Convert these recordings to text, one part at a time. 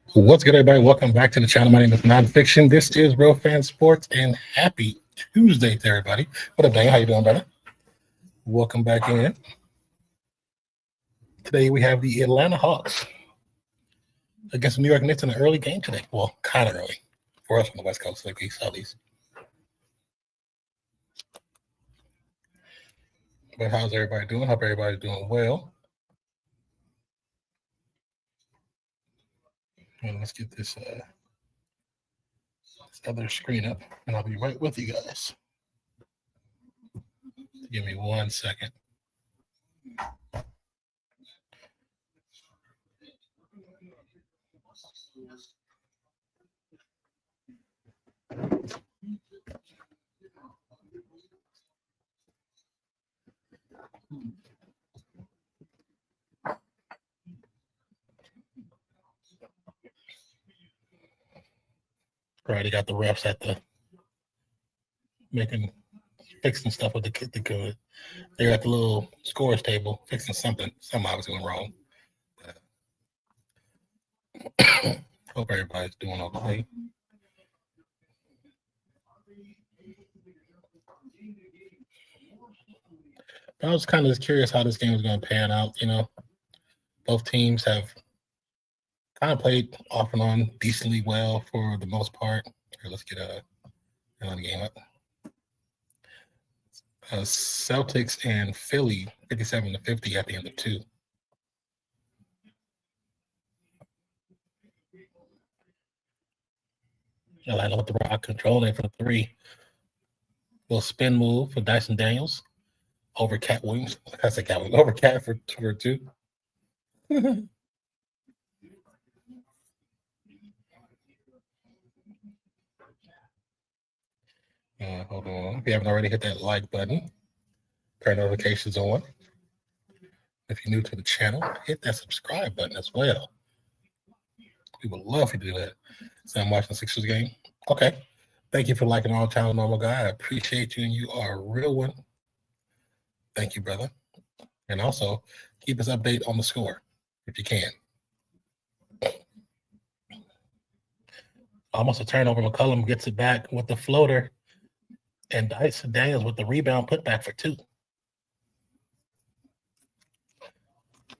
What's good, everybody? Welcome back to the channel. My name is Nonpfixion. This is Real Fan Sports, and happy Tuesday to everybody. What up, Daniel? How you doing, brother? Welcome back in. Today we have the Atlanta Hawks against the New York Knicks in an early game today. Well, kind of early for us on the West Coast, like East, Southeast. But how's everybody doing? Hope everybody's doing well. And let's get this other screen up, and I'll be right with you guys. Give me 1 second. Already got the refs at the fixing stuff with the good. They're at the little scores table fixing something. Somehow was going wrong. Hope everybody's doing okay. I was kind of curious how this game was going to pan out. You know, both teams have kind of played off and on decently well for the most part. Here, let's get another game up. Celtics and Philly, 57-50 at the end of 2. Atlanta with the rock controlling for 3. Little spin move for Dyson Daniels over Cat Williams. I said Cat Williams over Cat for 2. Hold on. If you haven't already, hit that like button. Turn notifications on. If you're new to the channel, hit that subscribe button as well. We would love you to do that. So I'm watching the Sixers game. Okay. Thank you for liking our channel, Normal Guy. I appreciate you, and you are a real one. Thank you, brother. And also, keep us updated on the score if you can. Almost a turnover. McCollum gets it back with the floater. And Dyson Daniels with the rebound put back for 2.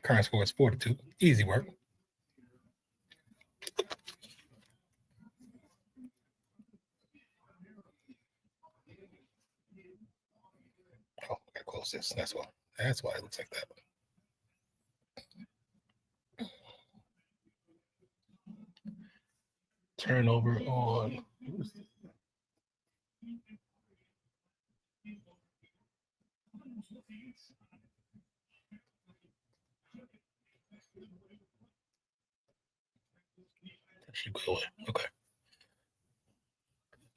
Current score is 4-2. Easy work. Oh, I gotta close this. That's why it looks like that. Turnover on. That should go away. Okay.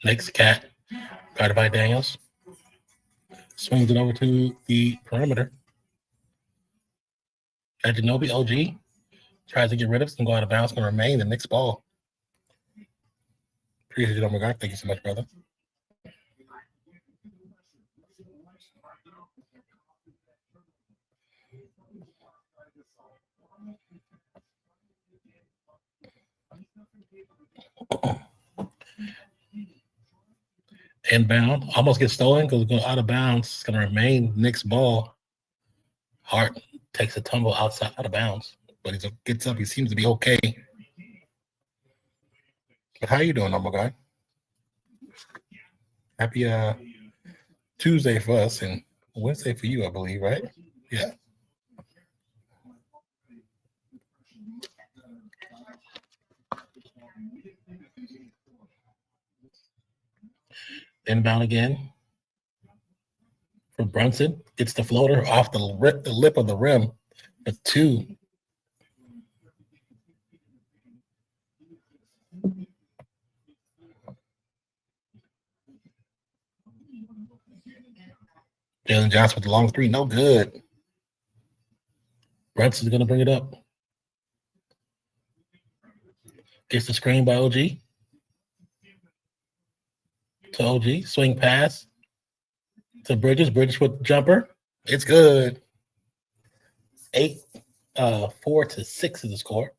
Next, Cat, guarded by Daniels. Swings it over to the perimeter. Anunoby, OG, tries to get rid of it and go out of bounds. Going to remain the Knicks ball. Appreciate it, Omega. Thank you so much, brother. Inbound, almost gets stolen because it's going out of bounds. It's going to remain Knicks ball. Hart takes a tumble out of bounds, but he gets up. He seems to be okay. But how you doing, Normal Guy? Happy Tuesday for us and Wednesday for you, I believe, right? Yeah. Inbound again for Brunson. Gets the floater off the lip of the rim. A 2. Jalen Johnson with the long 3. No good. Brunson's going to bring it up. Gets the screen by OG. To OG. Swing pass to Bridges. Bridges with the jumper. It's good. 4-6 is the score.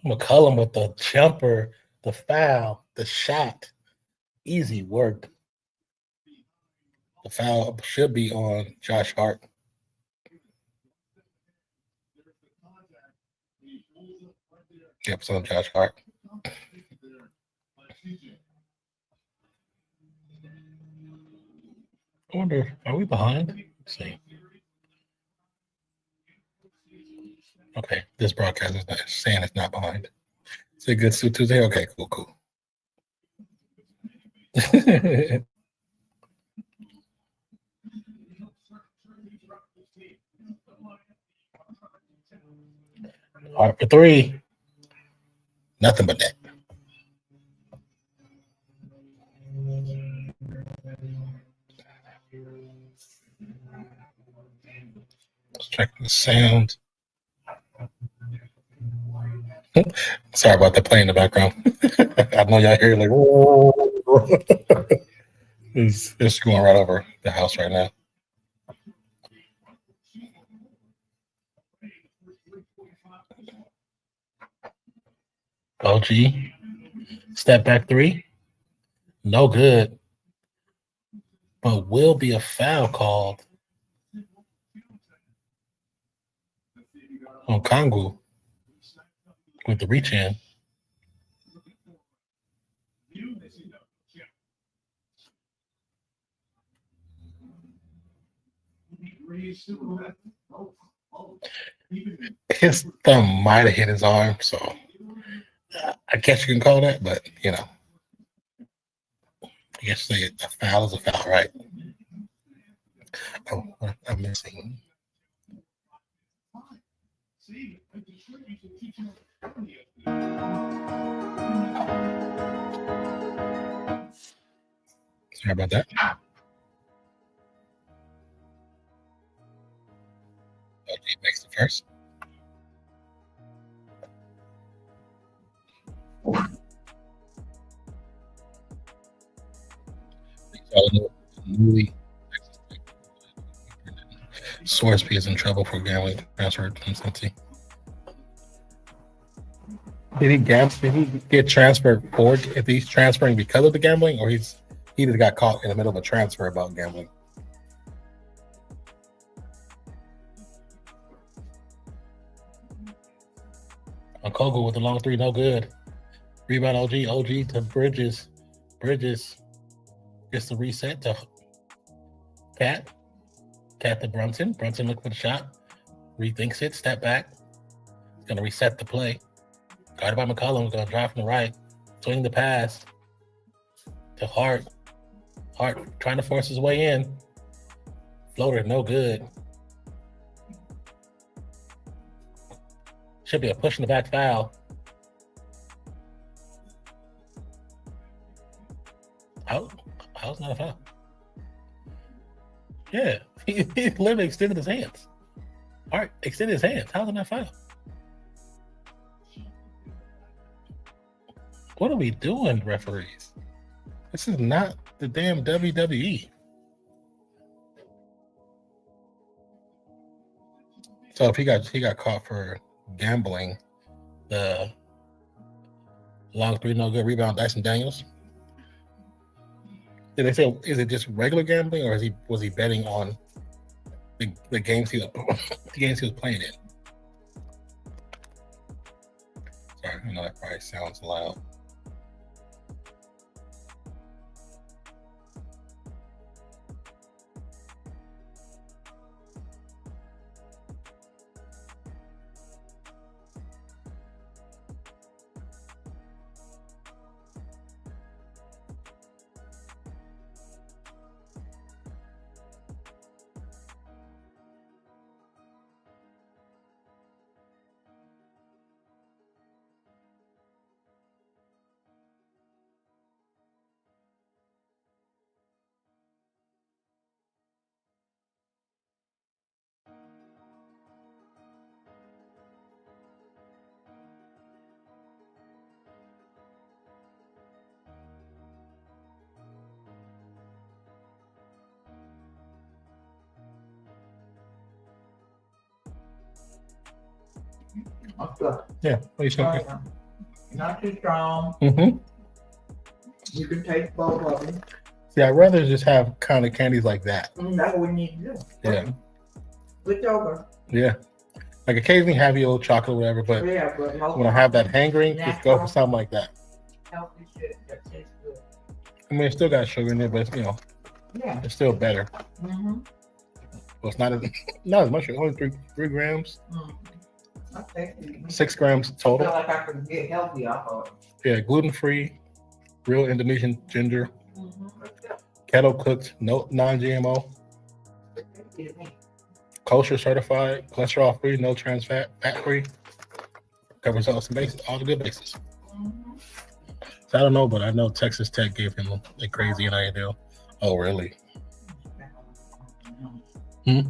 McCollum with the jumper, the foul, the shot. Easy work. The foul should be on Josh Hart. Yep, it's on Josh Hart. I wonder, are we behind? Let's see. Okay, this broadcast is not saying it's not behind. Is it good Tuesday? Okay, cool. Hard for three. Nothing but that. Let's check the sound. Sorry about the play in the background. I know y'all hear like, it's going right over the house right now. OG, step back three. No good. But will be a foul called on Kongu with the reach in. His thumb might have hit his arm, so I guess you can call that, but you know, I guess a foul is a foul, right? Oh, I'm missing. Sorry about that. OG makes the first. Newly Source is in trouble for gambling transfer from Cincy. Did he get transferred for if he's transferring because of the gambling, or he just got caught in the middle of a transfer about gambling? Okogo with the long three, no good. Rebound OG to Bridges. Bridges gets the reset to Cat to Brunson. Brunson look for the shot. Rethinks it, step back. He's going to reset the play. Guarded by McCollum, going to drive from the right. Swing the pass to Hart. Hart trying to force his way in. Floater, no good. Should be a push in the back foul. How's not a foul? Yeah, he literally extended his hands. All right, extended his hands. How's it not foul? What are we doing, referees? This is not the damn WWE. So if he got caught for gambling, the long three, no good rebound, Dyson Daniels. Did they say, is it just regular gambling, or was he betting on the games he was playing in? Sorry, I know that probably sounds loud. Yeah, what are you smoking? Not too strong. Mm-hmm. You can taste both of them. See, I'd rather just have kind of candies like that. That's what we need to do. Yeah. Switch over. Yeah. Like occasionally have your old chocolate or whatever, but when I have that hankering, just go for something like that. Healthy shit that tastes good. I mean, it's still got sugar in it, but it's, you know, it's still better. Mm-hmm. Well, it's not as much. Only 3 grams. Mm-hmm. 6 grams total. I feel like I could get healthy off of it. Yeah, gluten-free, real Indonesian ginger, Mm-hmm. kettle cooked, no non-GMO, kosher certified, cholesterol free, no trans fat, fat free. Covers all some bases, all the good bases. Mm-hmm. So I don't know, but I know Texas Tech gave him a crazy NIL deal. Oh, really? He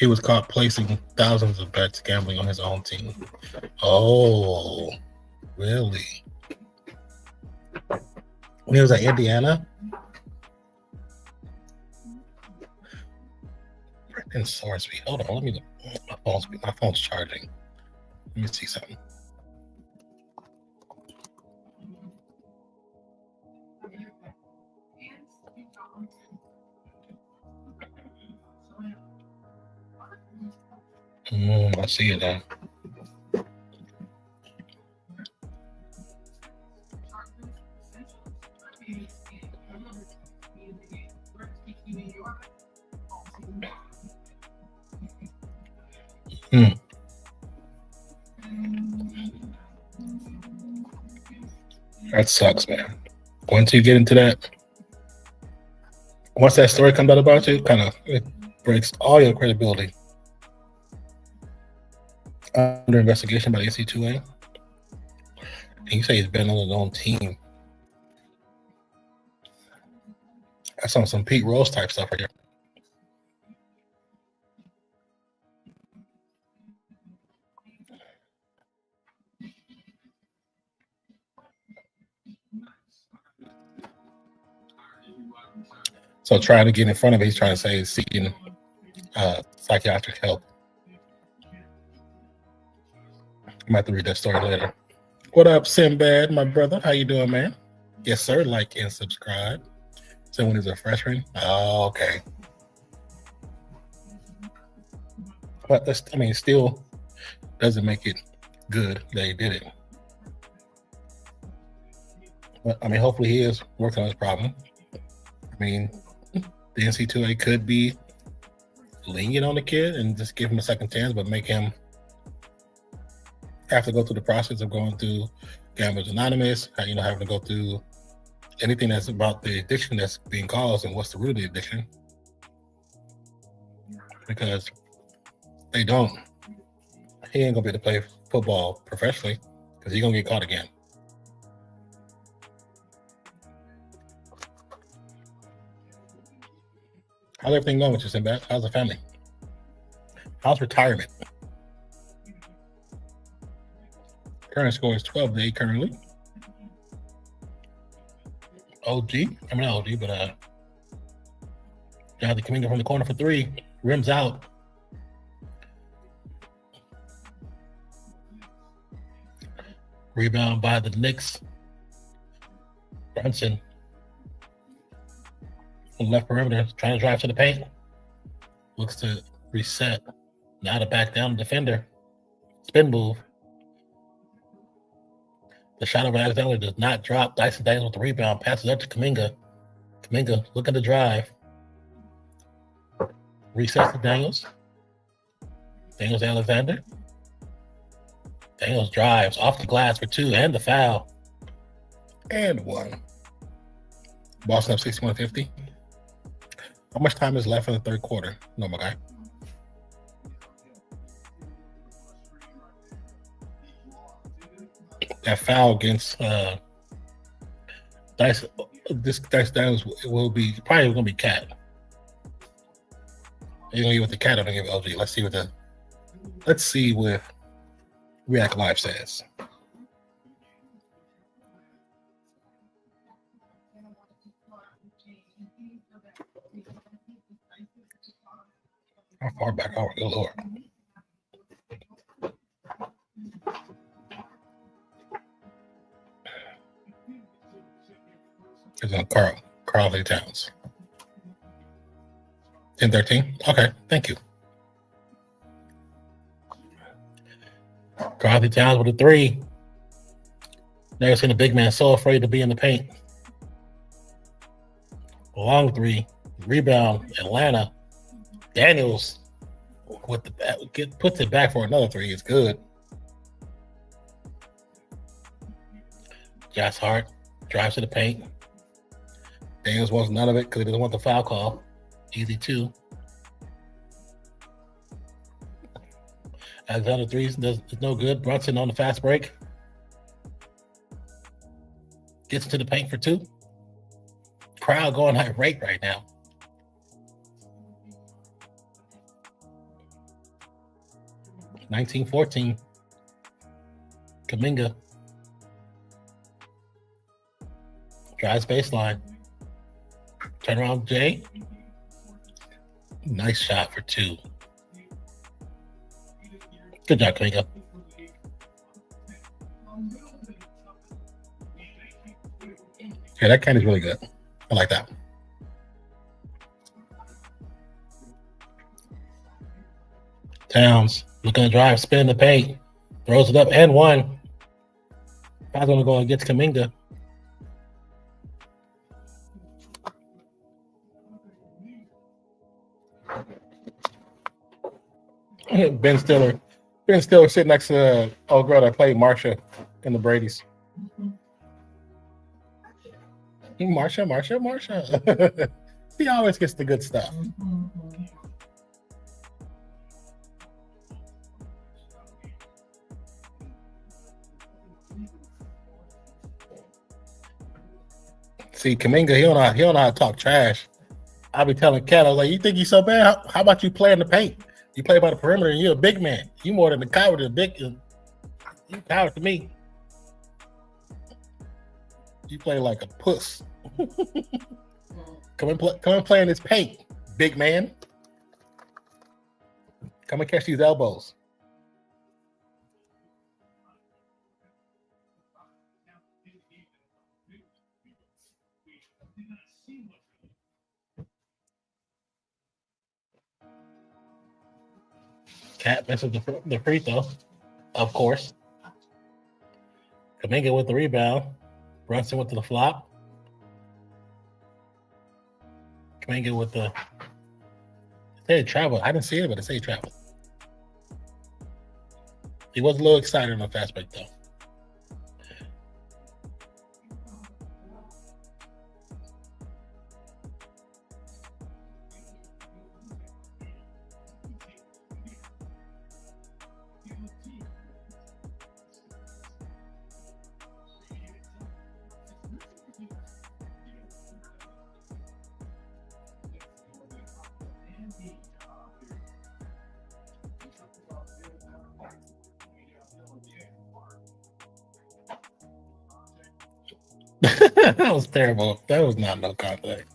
was caught placing thousands of bets gambling on his own team. Oh, really? When he was at Indiana? Brendan Sorsby. Hold on, let me look. My phone's charging. Let me see something. I see it now. That sucks, man. Once you get into that, once that story comes out about you, it breaks all your credibility. Under investigation by the NC2A. And you say he's been on his own team. That's on some Pete Rose type stuff right here. So trying to get in front of it, he's trying to say he's seeking psychiatric help. I'm about to read that story later. What up, Sinbad, my brother? How you doing, man? Yes, sir. Like and subscribe. So when he's a freshman? Oh, okay. But that's, I mean, it still doesn't make it good that he did it. But I mean, hopefully he is working on his problem. I mean, the NC2A could be lenient on the kid and just give him a second chance, but make him have to go through the process of going through Gamblers Anonymous, having to go through anything that's about the addiction that's being caused and what's the root of the addiction. Because he ain't gonna be able to play football professionally because he's gonna get caught again. How's everything going with you, Sinbad? How's the family? How's retirement? Current score is 12-8 currently. I'm not OG, but got the Kaminga from the corner for 3. Rims out. Rebound by the Knicks. Brunson on the left perimeter, trying to drive to the paint. Looks to reset. Now to back down defender. Spin move. The shot over Alexander does not drop. Dyson Daniels with the rebound. Passes up to Kaminga. Kaminga looking to drive. Resets to Daniels. Daniels to Alexander. Daniels drives off the glass for 2 and the foul. And 1. Boston up 61-50. How much time is left in the third quarter? No, my guy. That foul against Dice Daniels will be probably going to be Cat. You're going to get with the Cat or give LG. Let's see what React Live says. How far back are we? Good Lord. on Carl Towns. 10-13. Okay, thank you. Carl Towns with a 3. Never seen a big man so afraid to be in the paint. Long 3. Rebound, Atlanta. Daniels with the puts it back for another 3. It's good. Josh Hart drives to the paint. Daniels wants none of it because he doesn't want the foul call. Easy 2. Alexander 3's is no good. Brunson on the fast break. Gets to the paint for 2. Crowd going high rate right now. (19-14). Kuminga drives baseline. Turn around, Jay. Nice shot for 2. Good job, Kuminga. Yeah, that candy's really good. I like that. Towns looking to drive, spin the paint, throws it up and 1. That's going to go against Kuminga. Ben Stiller sitting next to the old girl that played Marsha in the Brady's. Marsha. He always gets the good stuff. See, Kuminga, he don't know how to talk trash. I be telling Cat, I was like, you think you so bad? How about you play in the paint? You play by the perimeter and you're a big man. You more than the coward, the big. You coward to me. You play like a puss. Come and play in this paint, big man. Come and catch these elbows. Cat misses the free throw, of course. Kuminga with the rebound. Brunson with the flop. Kuminga with the. It said travel. I didn't see it, but it said travel. He was a little excited on the fast break, though. That was terrible. That was not no contact.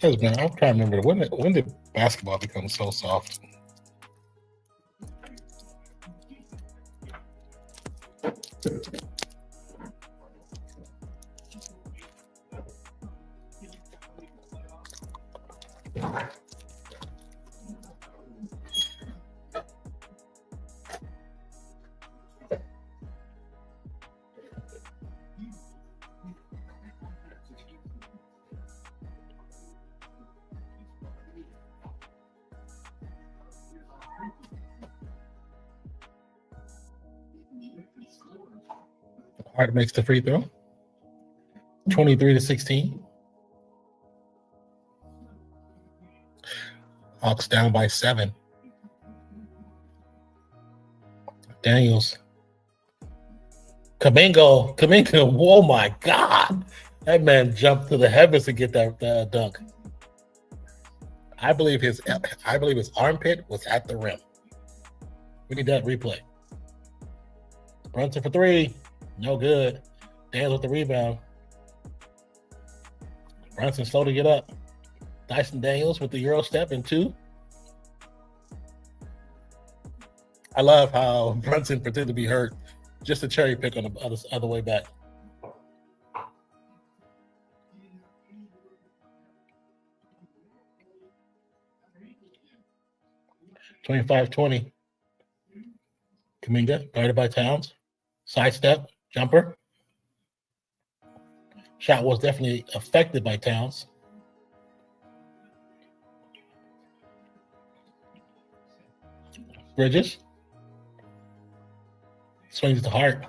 I'm trying to remember when did basketball become so soft? Hart makes the free throw. 23-16. Hawks down by 7. Daniels. Kuminga. Oh my God. That man jumped to the heavens to get that dunk. I believe his armpit was at the rim. We need that replay. Brunson for 3. No good. Daniels with the rebound. Brunson slow to get up. Dyson Daniels with the Euro step in 2. I love how Brunson pretended to be hurt just to cherry pick on the other way back. 25-20. Kuminga, guarded by Towns. Sidestep, jumper. Shot was definitely affected by Towns. Bridges. Swings to Hart.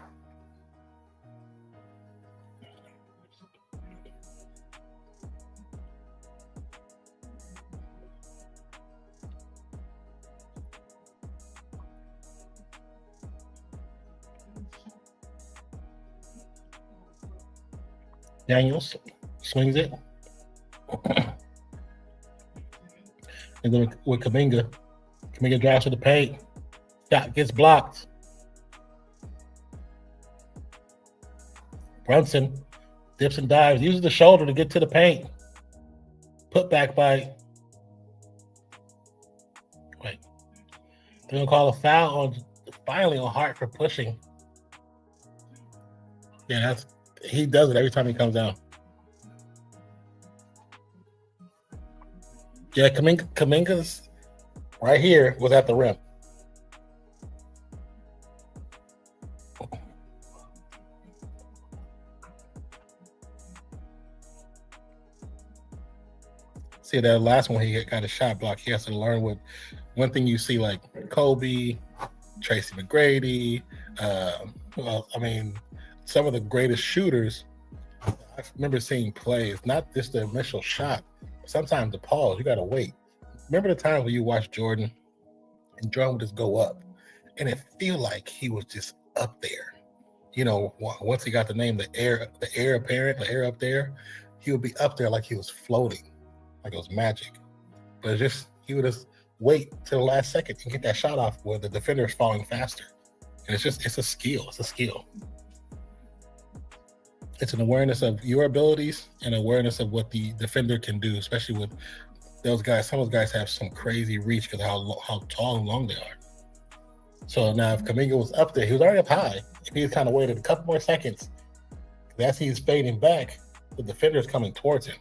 Daniels swings it. And then with Kuminga. Kuminga drives to the paint. Shot gets blocked. Brunson dips and dives, uses the shoulder to get to the paint. Put back by. Wait. They're gonna call a foul on finally on Hart for pushing. Yeah, he does it every time he comes down. Yeah, Kuminga's right here was at the rim. See, that last one, he got a shot block. He has to learn what one thing you see, like Kobe, Tracy McGrady. Well, I mean, some of the greatest shooters, I remember seeing plays, not just the initial shot, sometimes the pause, you got to wait. Remember the time when you watched Jordan and Jordan would just go up and it feel like he was just up there. You know, once he got the name, the air apparent, the air up there, he would be up there like he was floating, like it was magic. But it's just, he would just wait till the last second and get that shot off where the defender is falling faster. And it's a skill. It's a skill. It's an awareness of your abilities and awareness of what the defender can do, especially with those guys. Some of those guys have some crazy reach because of how tall and long they are. So now if Kuminga was up there, he was already up high. If he had kind of waited a couple more seconds, as he's fading back, the defender is coming towards him.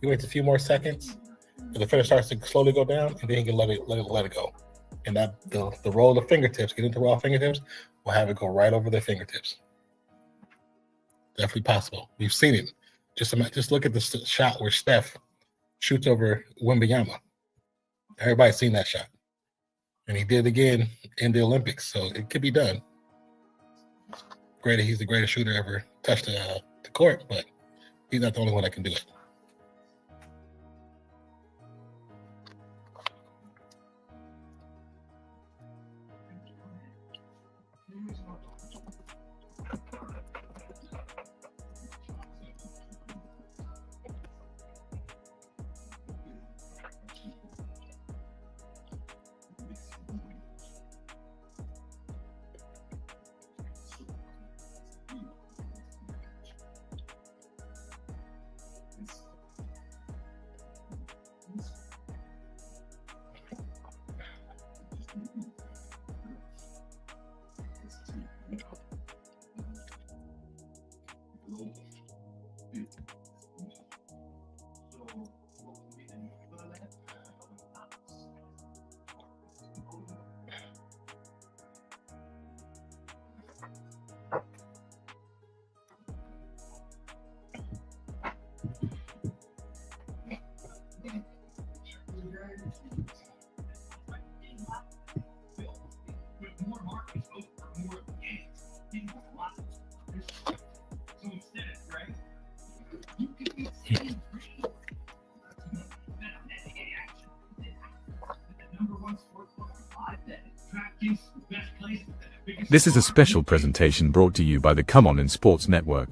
He waits a few more seconds, the defender starts to slowly go down, and then he can let it go. And that the roll of fingertips, get into raw fingertips, will have it go right over their fingertips. Definitely possible. We've seen it. Just look at the shot where Steph shoots over Wembanyama. Everybody's seen that shot. And he did it again in the Olympics, so it could be done. He's the greatest shooter ever touched the court, but he's not the only one that can do it. This is a special presentation brought to you by the Come On in Sports Network.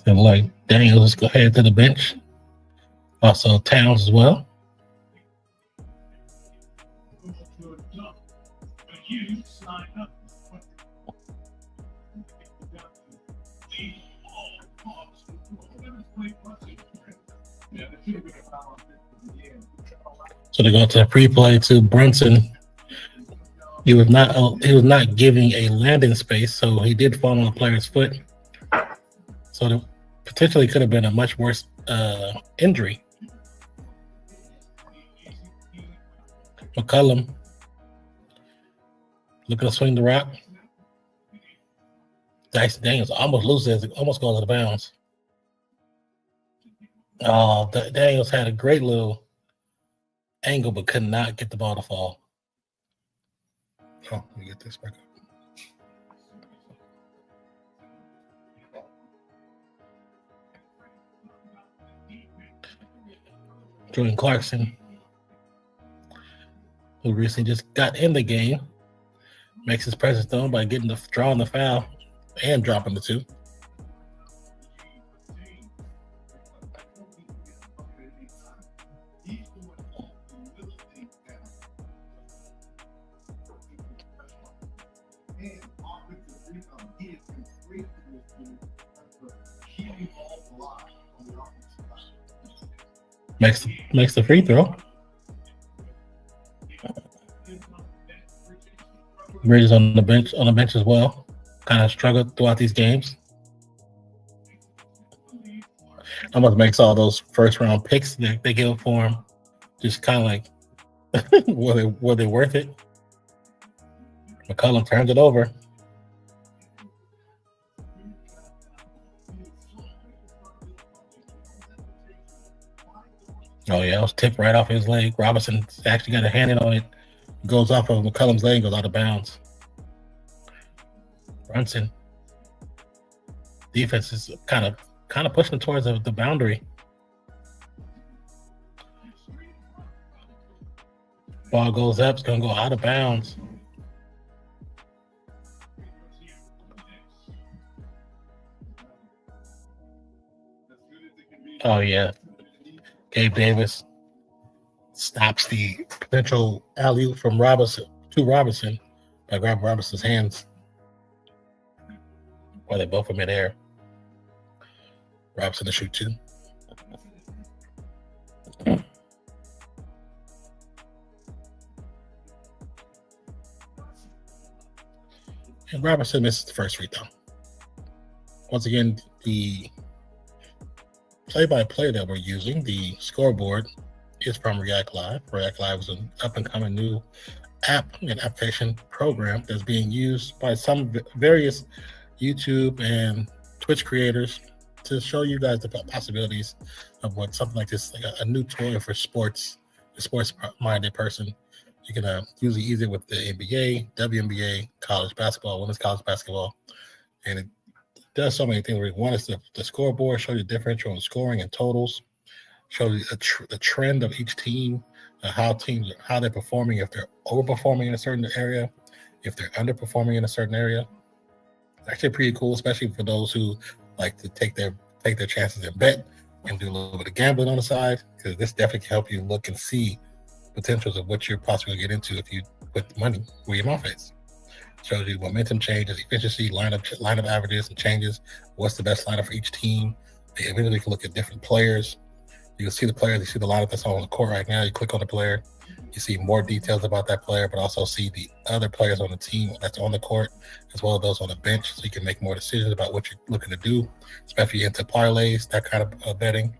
And like Daniel, let's go ahead to the bench. Also Towns as well. So they're going to pre-play to Brunson. He was not giving a landing space, so he did fall on the player's foot. So there potentially could have been a much worse injury. McCullum looking to swing the rock. Dyson Daniels almost loses it, almost goes out of bounds. Oh, Daniels had a great little angle, but could not get the ball to fall. Oh, let me get this back up. Jordan Clarkson, who recently just got in the game, makes his presence known by drawing the foul and dropping the two. Makes the free throw. Bridges on the bench as well. Kind of struggled throughout these games. Almost makes all those first round picks that they give for him just kind of like were they worth it? McCullum turns it over. Oh yeah, it was tipped right off his leg. Robinson actually got a hand in on it. Goes off of McCullum's leg, goes out of bounds. Brunson. Defense is kind of pushing towards the boundary. Ball goes up, it's gonna go out of bounds. Oh yeah. Gabe Davis stops the potential alley-oop from Robinson by grabbing Robinson's hands while they both are midair. Robinson to shoot two. And Robinson misses the first free throw. Once again, the play-by-play that we're using, the scoreboard, is from React Live. React Live is an up-and-coming new app and application program that's being used by some various YouTube and Twitch creators to show you guys the possibilities of what something like this, like a new toy for sports, a sports-minded person. You can usually use it with the NBA, WNBA, college basketball, women's college basketball, and it does so many things. One is the scoreboard, show you differential in scoring and totals, show you the trend of each team, how they're performing, if they're overperforming in a certain area, if they're underperforming in a certain area. It's actually pretty cool, especially for those who like to take their chances and bet and do a little bit of gambling on the side, because this definitely can help you look and see potentials of what you're possibly going to get into if you put money where your mouth is. Shows you momentum changes, efficiency, lineup averages and changes, what's the best lineup for each team. They immediately can look at different players. You can see the players, you see the lineup that's on the court right now. You click on the player, you see more details about that player, but also see the other players on the team that's on the court, as well as those on the bench, so you can make more decisions about what you're looking to do, especially into parlays, that kind of betting.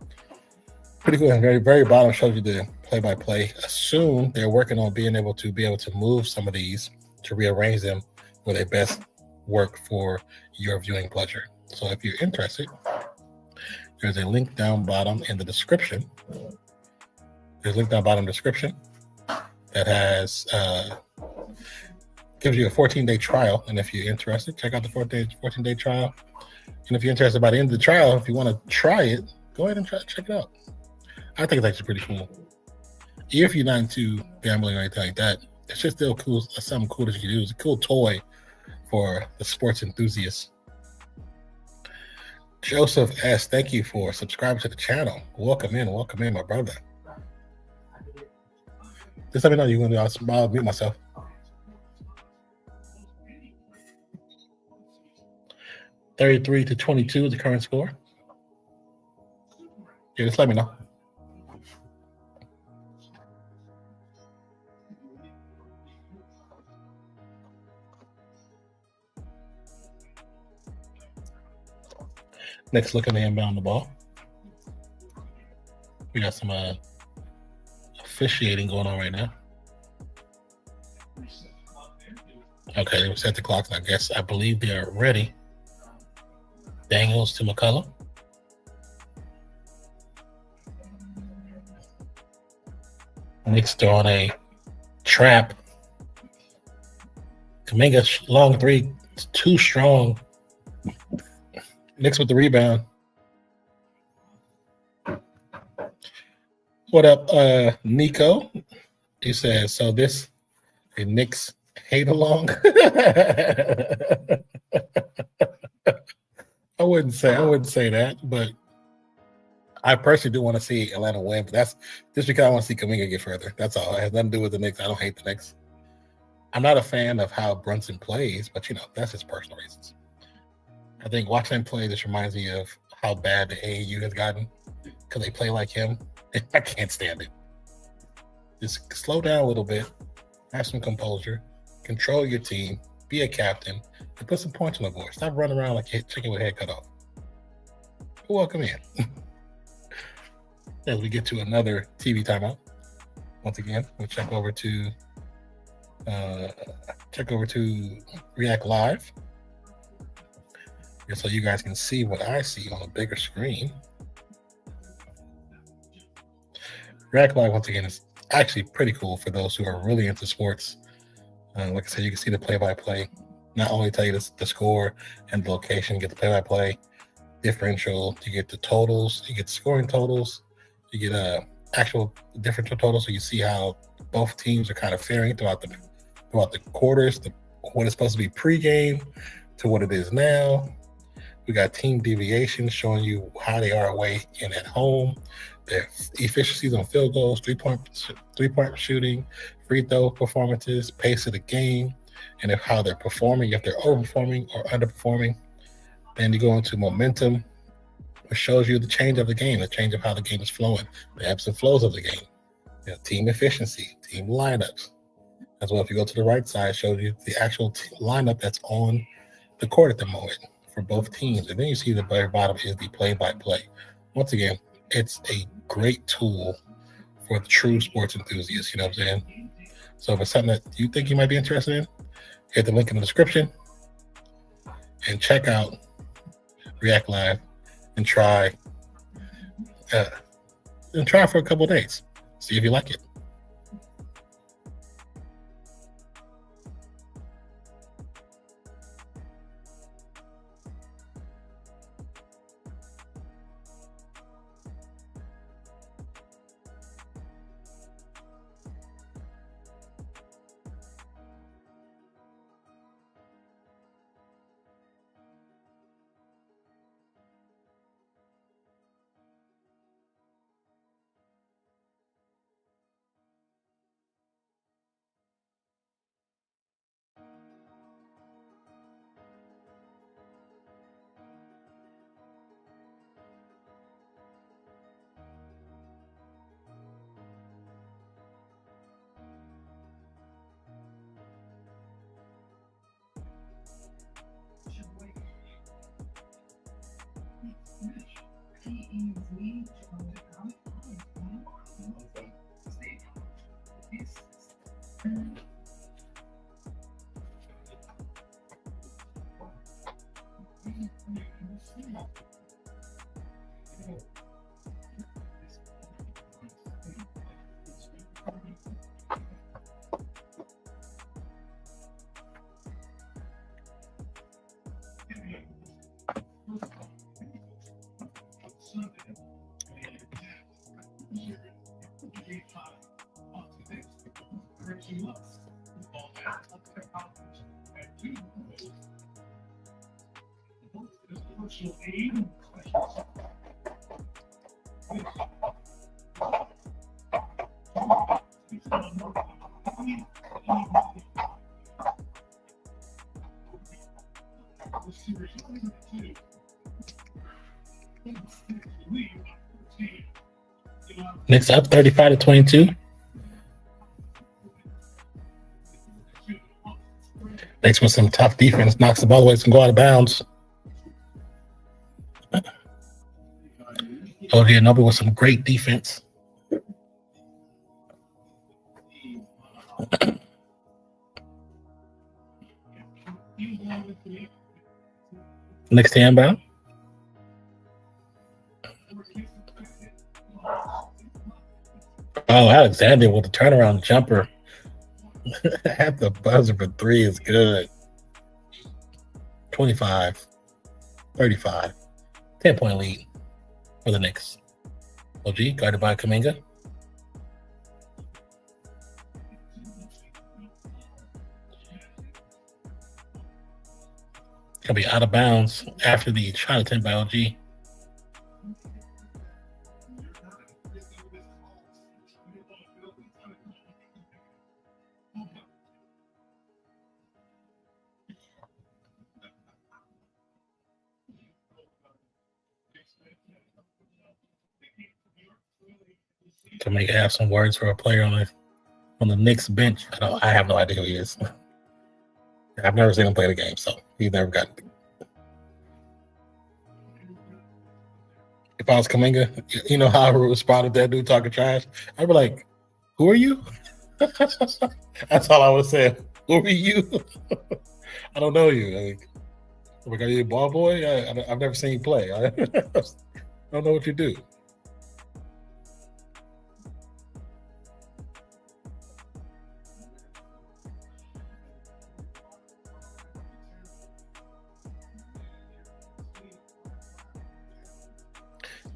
Pretty cool. And very bottom shows you the play-by-play. Assume they're working on being able to move some of these to rearrange them where they best work for your viewing pleasure. So if you're interested, there's a link down bottom in the description. There's a link down bottom description that has gives you a 14-day trial. And if you're interested, check out the 14-day trial. And if you're interested by the end of the trial, if you want to try it, go ahead and check it out. I think it's actually pretty cool. If you're not into gambling or anything like that, it's just still cool. Something cool that you can do. It's a cool toy for the sports enthusiasts. Joseph asks, thank you for subscribing to the channel. Welcome in, my brother. Just let me know you're going to I'll mute myself. $33-22 is the current score. Yeah, just let me know. Knicks looking to inbound the ball. We got some officiating going on right now. Okay, we set the clocks. I believe they are ready. Daniels to McCullough. Knicks throwing a trap. Kuminga long three, too strong. Knicks with the rebound. What up, Nico? He says, so this a Knicks hate along. I wouldn't say that, but I personally do want to see Atlanta win, but that's just because I want to see Kuminga get further. That's all. It has nothing to do with the Knicks. I don't hate the Knicks. I'm not a fan of how Brunson plays, but that's his personal reasons. I think watching him play just reminds me of how bad the AAU has gotten because they play like him. I can't stand it. Just slow down a little bit, have some composure, control your team, be a captain, and put some points on the board. Stop running around like a chicken with a head cut off. Welcome in. As we get to another TV timeout, once again, we'll check over to React Live, just so you guys can see what I see on a bigger screen. React Live, once again, is actually pretty cool for those who are really into sports. Like I said, you can see the play-by-play. Not only tell you the score and the location, you get the play-by-play, differential, you get the totals, you get the scoring totals, you get actual differential totals, so you see how both teams are kind of faring throughout the quarters, what is supposed to be pregame to what it is now. We got team deviation showing you how they are away and at home, their efficiencies on field goals, three-point shooting, free throw performances, pace of the game, and how they're performing, if they're overperforming or underperforming. Then you go into momentum, which shows you the change of the game, the change of how the game is flowing, the ebbs and flows of the game. Team efficiency, team lineups. As well, if you go to the right side, it shows you the actual lineup that's on the court at the moment for both teams. And then you see the very bottom is the play-by-play. Once again, it's a great tool for the true sports enthusiasts, you know what I'm saying? So if it's something that you think you might be interested in, hit the link in the description and check out React Live and try for a couple of days. See if you like it. Knicks up 35-22. Knicks with some tough defense, knocks the ball away, some go out of bounds. OG Anunoby with some great defense. Next to inbound. Oh, Alexander with the turnaround jumper at the buzzer for 3 is good. 25, 35, 10-point lead for the Knicks. OG guarded by Kuminga. Gonna be out of bounds after the shot attempt by OG. To make have some words for a player on the Knicks bench. I have no idea who he is. I've never seen him play the game, so he's never got. If I was Kuminga, you know how I would respond if that dude talking trash? I'd be like, "Who are you?" That's all I would say. Who are you? I don't know you. Like, are you a ball boy? I've never seen you play. I don't know what you do.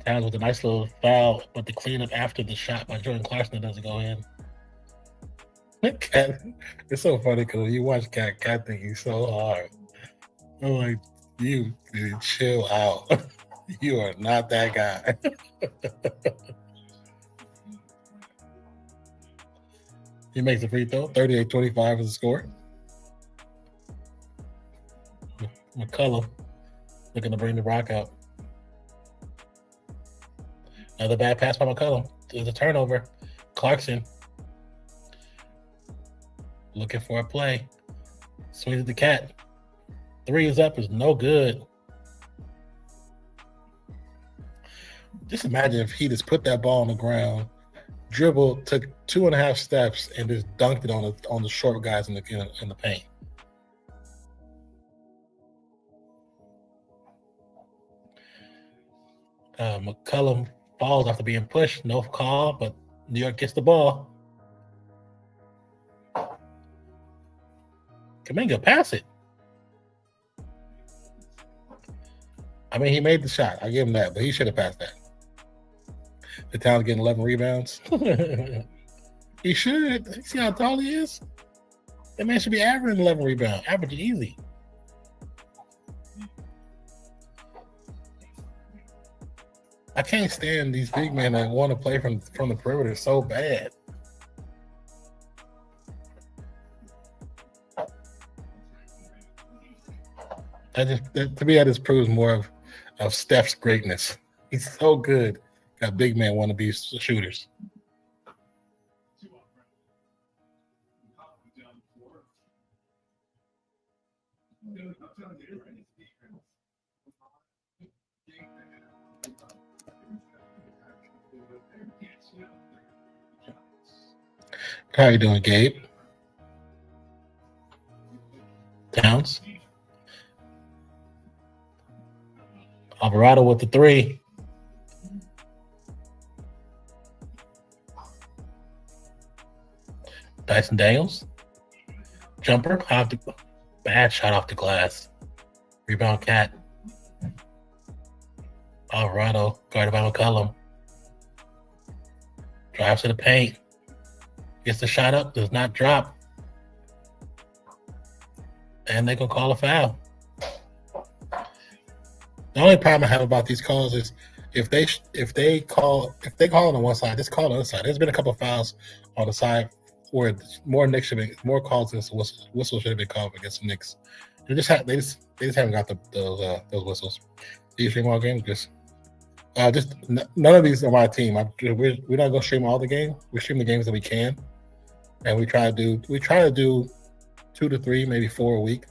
Towns with a nice little foul, but the cleanup after the shot by Jordan Clarkson doesn't go in. Cat, it's so funny because you watch Cat think he's so hard. I'm like, you dude, chill out. You are not that guy. He makes a free throw. 38-25 is the score. McCullum looking to bring the rock out. Another bad pass by McCullum. There's a turnover. Clarkson looking for a play. Swings at the Cat. 3 is up, is no good. Just imagine if he just put that ball on the ground, dribbled, took 2.5 steps, and just dunked it on the short guys in the paint. McCullum falls after being pushed. No call, but New York gets the ball. Kuminga, pass it. I mean, he made the shot. I give him that, but he should have passed that. The Town's getting 11 rebounds. He should. See how tall he is? That man should be averaging 11 rebounds. Average easy. I can't stand these big men that want to play from the perimeter so bad. To me, that just proves more of Steph's greatness. He's so good. Got big men want to be shooters. How you doing, Gabe? Towns. Alvarado with the 3. Dyson Daniels. Jumper. Bad shot off the glass. Rebound Cat. Alvarado guarded by McCullum. Drives to the paint. Gets the shot up. Does not drop. And they're going to call a foul. The only problem I have about these calls is if they call on one side, just call on the other side. There's been a couple of fouls on the side where more calls against whistles should have been called against the Knicks. They just haven't got those whistles. Do you stream all games? Just none of these are my team. We're not gonna stream all the game. We stream the games that we can, and we try to do 2 to 3, maybe 4 a week.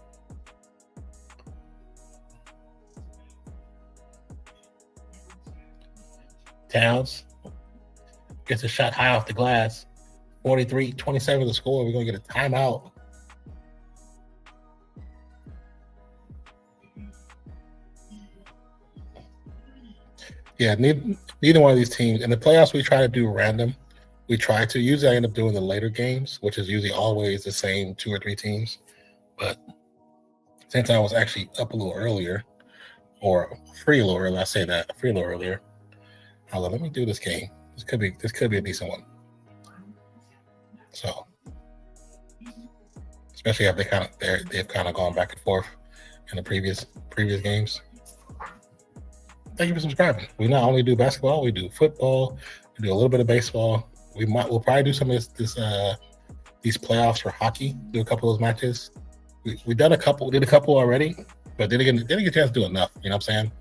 Towns gets a shot high off the glass. 43-27 the score. We're going to get a timeout. Yeah, neither one of these teams. In the playoffs, we try to do random. We try to. Usually I end up doing the later games, which is usually always the same 2 or 3 teams. But since I was actually up a little earlier, or free a little earlier, I say that, free a little earlier. Let me do this game. This could be a decent one. So, especially if they've kind of gone back and forth in the previous games. Thank you for subscribing. We not only do basketball, we do football, we do a little bit of baseball. We'll probably do some of these playoffs for hockey. Do a couple of those matches. We did a couple already, but didn't get a chance to do enough. You know what I'm saying?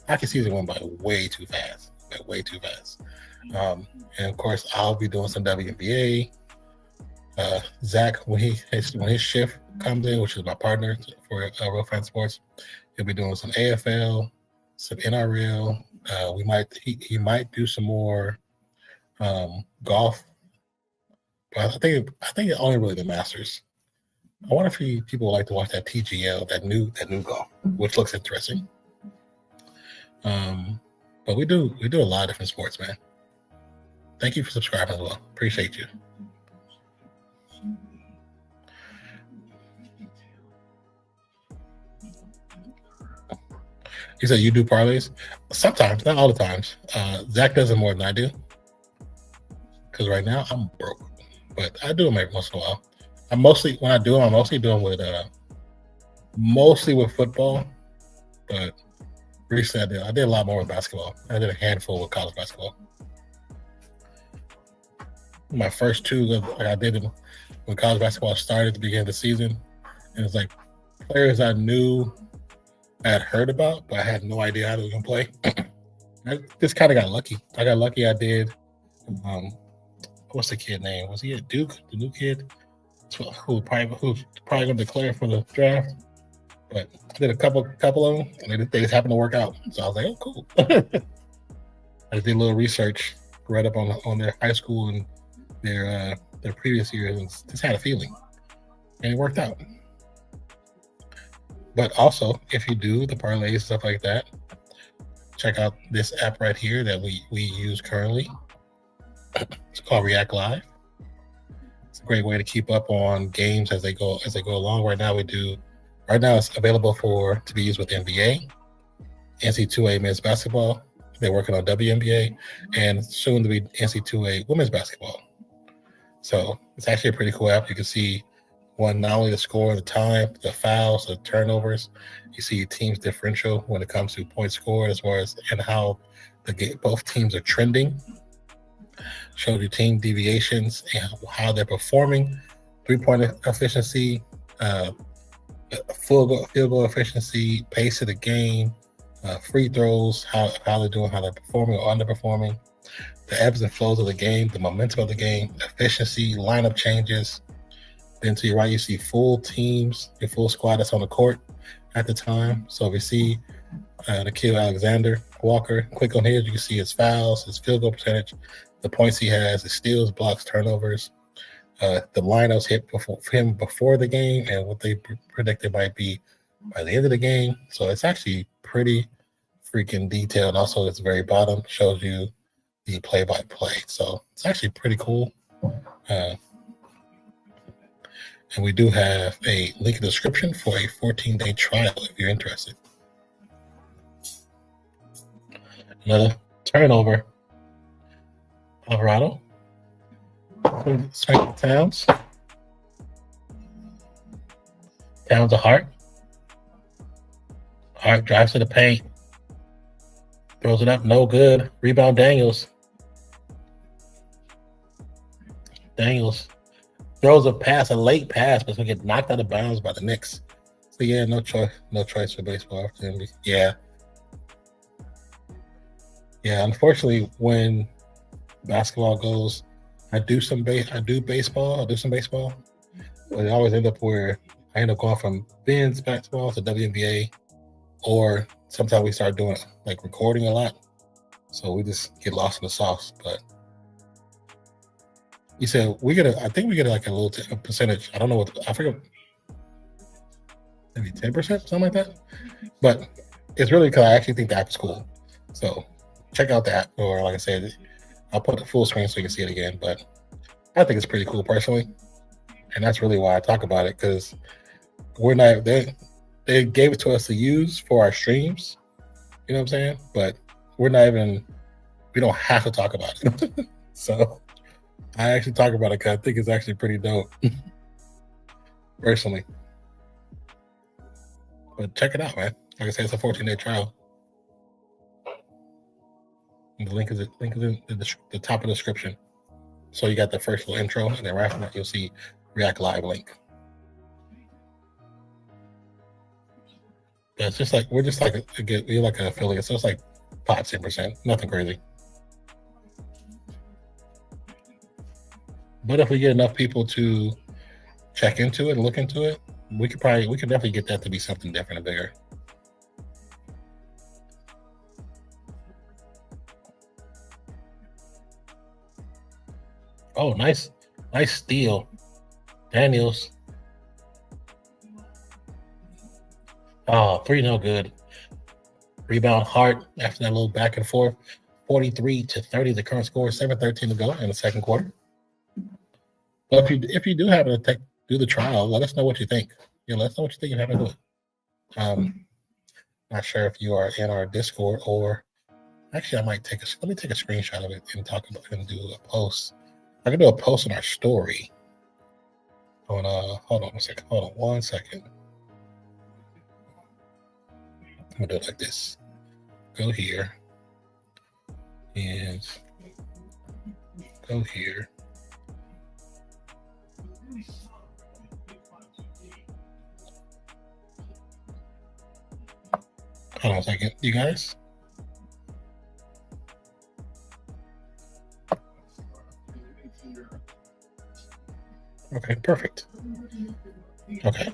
Hockey season went by way too fast. And of course, I'll be doing some WNBA. Zach, when his shift comes in, which is my partner for Real Fan Sports, he'll be doing some AFL, some NRL. He might do some more golf, but I think only really the Masters. I wonder if people would like to watch that TGL, that new golf, which looks interesting. But we do a lot of different sports, man. Thank you for subscribing as well. Appreciate you. You said you do parlays? Sometimes, not all the times. Zach does it more than I do. Because right now I'm broke. But I do them every once in a while. I'm mostly doing with mostly with football. But recently I did a lot more with basketball. I did a handful with college basketball. My first 2 I did when college basketball started at the beginning of the season. And it's like players I knew I had heard about, but I had no idea how they were going to play. I just kind of got lucky. I got lucky. I did. What's the kid name? Was he at Duke? The new kid who's probably going to declare for the draft. But I did a couple of them, and they just happened to work out. So I was like, oh, cool. I did a little research, read up on their high school and their previous years, and just had a feeling, and it worked out. But also, if you do the parlays, stuff like that, check out this app right here that we use currently. It's called React Live. It's a great way to keep up on games as they go along. Right now it's available to be used with NBA, NC2A men's basketball. They're working on WNBA, and soon to be NC2A women's basketball. So it's actually a pretty cool app. You can see not only the score, the time, the fouls, the turnovers. You see teams differential when it comes to points scored, as well as and how both teams are trending. Show you team deviations and how they're performing, 3-point efficiency, field goal efficiency, pace of the game, free throws, how they're doing, how they're performing or underperforming, the ebbs and flows of the game, the momentum of the game, efficiency, lineup changes. Then to your right, you see full teams, your full squad that's on the court at the time. So if you see Nikhil Alexander Walker, click on his, you can see his fouls, his field goal percentage, the points he has, his steals, blocks, turnovers, the lineups hit before the game, and what they predicted might be by the end of the game. So it's actually pretty freaking detailed. Also, at the very bottom shows you the play-by-play. So it's actually pretty cool. And we do have a link in the description for a 14-day trial if you're interested. Another turnover. Alvarado. Straight Towns. Towns a Hart. Hart drives to the paint. Throws it up. No good. Rebound Daniels. Daniels throws a late pass, but it's going to get knocked out of bounds by the Knicks. So, yeah, no choice for baseball opportunity. Yeah. Yeah, unfortunately, when basketball goes, I do some baseball, but it always end up where I end up going from men's basketball to WNBA, or sometimes we start doing like recording a lot. So we just get lost in the sauce. But you said I think we get like a little a percentage. I don't know what, I forget, maybe 10%, something like that. But it's really because I actually think the app is cool. So check out the app, or like I said, I'll put the full screen so you can see it again. But I think it's pretty cool personally. And that's really why I talk about it, because we're not, they gave it to us to use for our streams. You know what I'm saying? But we don't have to talk about it. So I actually talk about it because I think it's actually pretty dope, personally. But check it out, man. Like I said, it's a 14-day trial. And the link is in the top of the description. So you got the first little intro, and then right after that, you'll see React Live link. But it's just like, we're like an affiliate, so it's like 5-10%, nothing crazy. But if we get enough people to check into it and look into it, we could definitely get that to be something different and bigger. Oh, nice steal, Daniels. Oh, 3 no good. Rebound Hart after that little back and forth. 43-30, the current score. 7:13 to go in the second quarter. But if you do happen to do the trial, let us know what you think. Let us know what you think and have to do it. Not sure if you are in our Discord, or actually I might let me take a screenshot of it and talk about it and do a post. I can do a post on our story. Hold on one second. I'm gonna do it like this. Go here and go here. Hold on a second, you guys. Okay, perfect. Okay.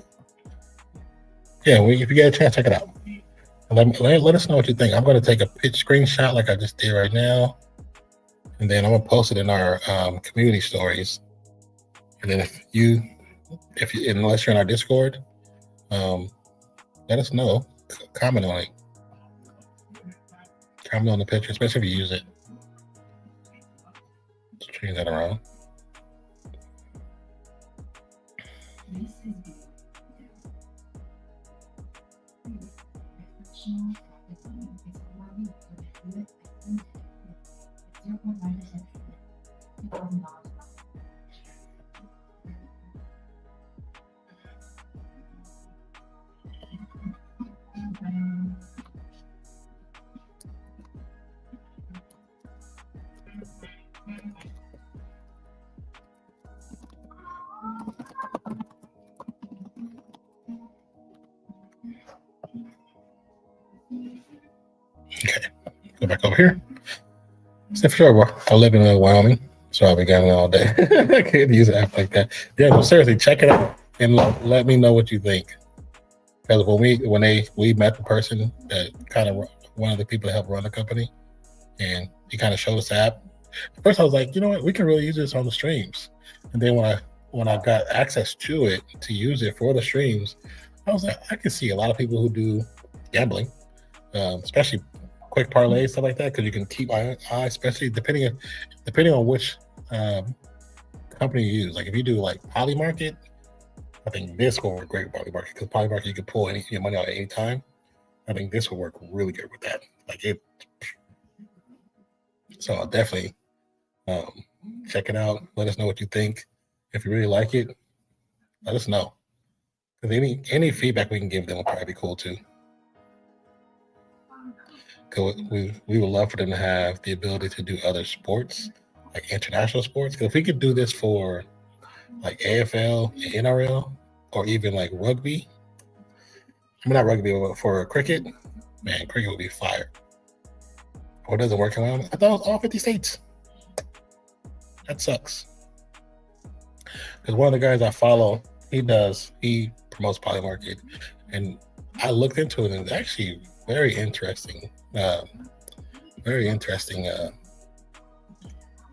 Yeah, if you get a chance, check it out. Let us know what you think. I'm going to take a screenshot like I just did right now, and then I'm going to post it in our community stories. And then unless you're in our Discord, let us know. Comment on it. Comment on the picture, especially if you use it. Let's change that around. Okay, go back over here. So for sure, I live in Wyoming, so I'll be gone all day. I can't use an app like that. Yeah, but seriously, check it out and let me know what you think. Because when we met the person that kind of one of the people that helped run the company, and he kind of showed us the app. At first, I was like, you know what, we can really use this on the streams. And then when I got access to it to use it for the streams, I was like, I can see a lot of people who do gambling, especially quick parlays, stuff like that, because you can keep eye, especially depending on which company you use. Like if you do like Polymarket, I think this will work great with Polymarket, because Polymarket you can pull your money out at any time. I think this will work really good with that. So I'll definitely check it out. Let us know what you think. If you really like it, let us know. Because any feedback we can give them will probably be cool too. Because we would love for them to have the ability to do other sports, like international sports. Because if we could do this for like AFL, NRL, or even like rugby, not rugby, but for cricket, man, cricket would be fire. Or it doesn't work around. I thought it was all 50 states. That sucks. Because one of the guys I follow, he promotes Polymarket, and I looked into it, and it's actually very interesting. Very very interesting.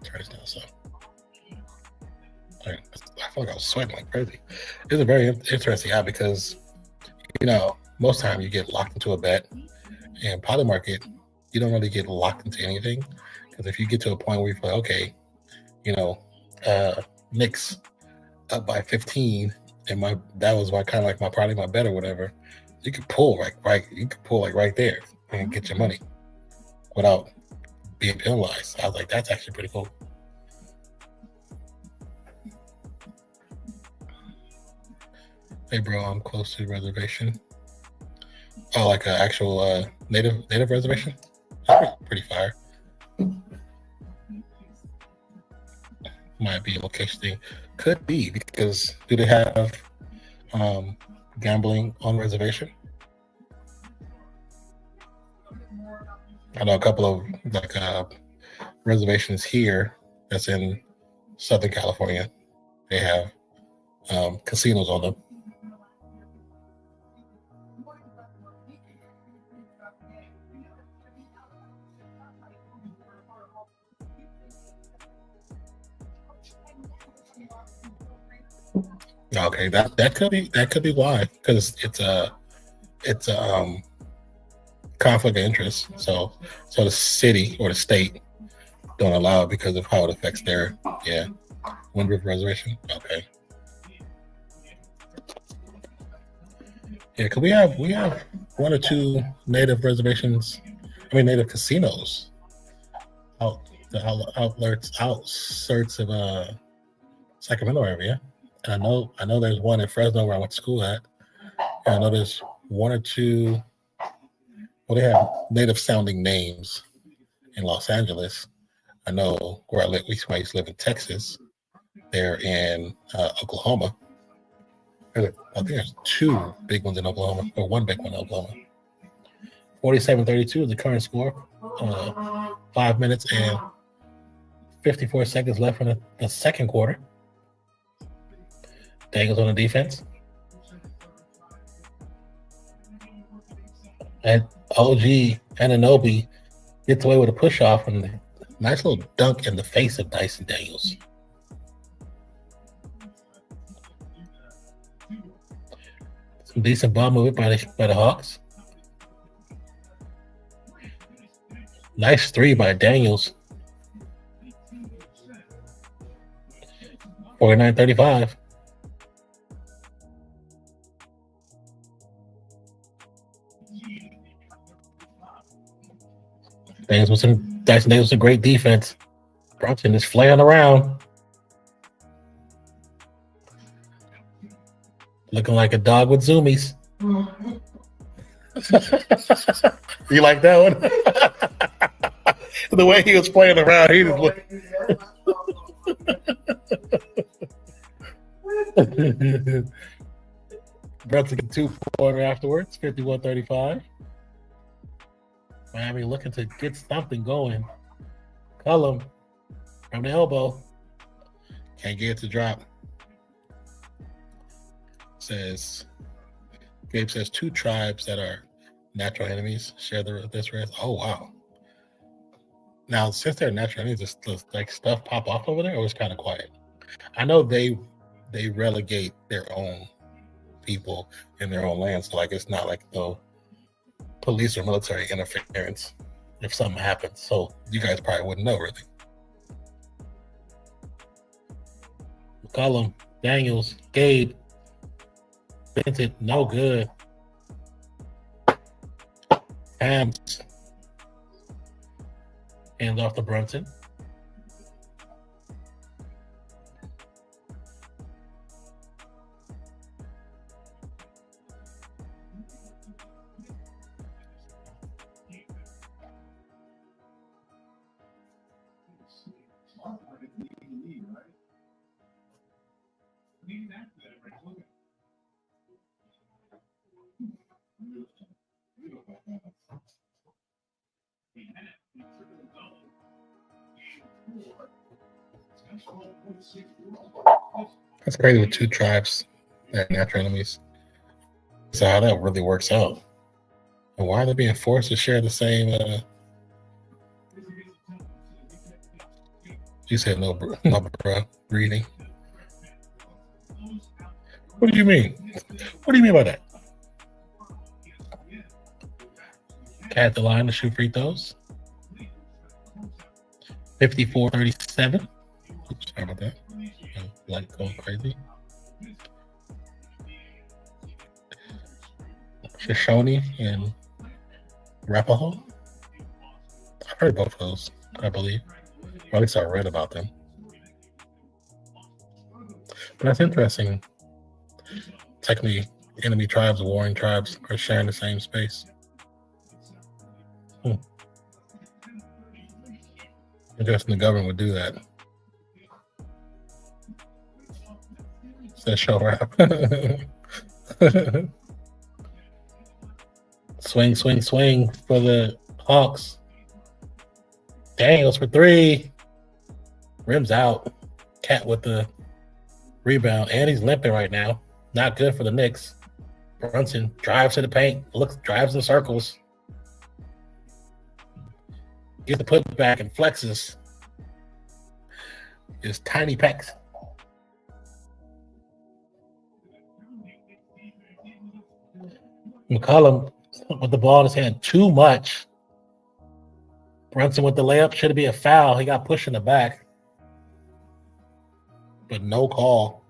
Turn this down some. I feel like I was sweating like crazy. It's a very interesting app because, you know, most time you get locked into a bet, and poly market, you don't really get locked into anything, because if you get to a point where you feel like, okay, you know, Knicks up by 15, and that was my kind of like probably my bet or whatever, you could pull right there and get your money without being penalized. I was like, that's actually pretty cool. Hey bro, I'm close to the reservation. Oh, like an actual native reservation? That's pretty fire. Might be a location thing. Could be, because do they have gambling on reservation? I know a couple of like reservations here that's in Southern California. They have casinos on them. Okay, that could be why, because it's a conflict of interest. So the city or the state don't allow it because of how it affects their Wind River Reservation. Okay. Yeah, because we have one or two native reservations. I mean, native casinos out the outskirts of Sacramento area. And I know there's one in Fresno where I went to school at. And I know there's one or two. Well, they have native sounding names in Los Angeles. I know where I used to live in Texas. They're in Oklahoma. I think there's two big ones in Oklahoma, or one big one in Oklahoma. 47-32 is the current score. 5 minutes and 54 seconds left in the second quarter. Daniels on the defense. And OG Anunoby gets away with a push off and a nice little dunk in the face of Dyson Daniels. Some decent ball movement by the Hawks. Nice three by Daniels. 49-35. Dyson Daniels with some great defense. Brunson is flaring around. Looking like a dog with zoomies. You like that one? The way he was playing around, he was looking. Brunson get 2-pointer afterwards, 51-35. Miami looking to get something going. Cullum from the elbow. Can't get it to drop. Gabe says 2 tribes that are natural enemies share this race. Oh, wow. Now, since they're natural enemies, does like stuff pop off over there, or it's kind of quiet? I know they relegate their own people in their own land, so like it's not like the police or military interference if something happens. So you guys probably wouldn't know, really. McCollum, Daniels, Gabe, Vincent, no good. Hams hands off to Brunson. That's crazy with 2 tribes that are natural enemies. So how that really works out. And why are they being forced to share the same You said no, no, bro. Reading. What do you mean? What do you mean by that? Cat the line to shoot free throws. 54-37. Oops, sorry about that. Light going crazy. Shoshone and Arapaho. I've heard both of those, I believe. Or at least I read about them. But that's interesting. Technically, enemy tribes, warring tribes are sharing the same space. Interesting the government would do that. Says show rap. Swing, swing, swing for the Hawks. Daniels for three. Rims out. Cat with the rebound. And he's limping right now. Not good for the Knicks. Brunson drives to the paint. Drives in circles. Gets the putback and flexes. His tiny pecs. McCollum with the ball in his hand too much. Brunson with the layup. Should it be a foul? He got pushed in the back. But no call.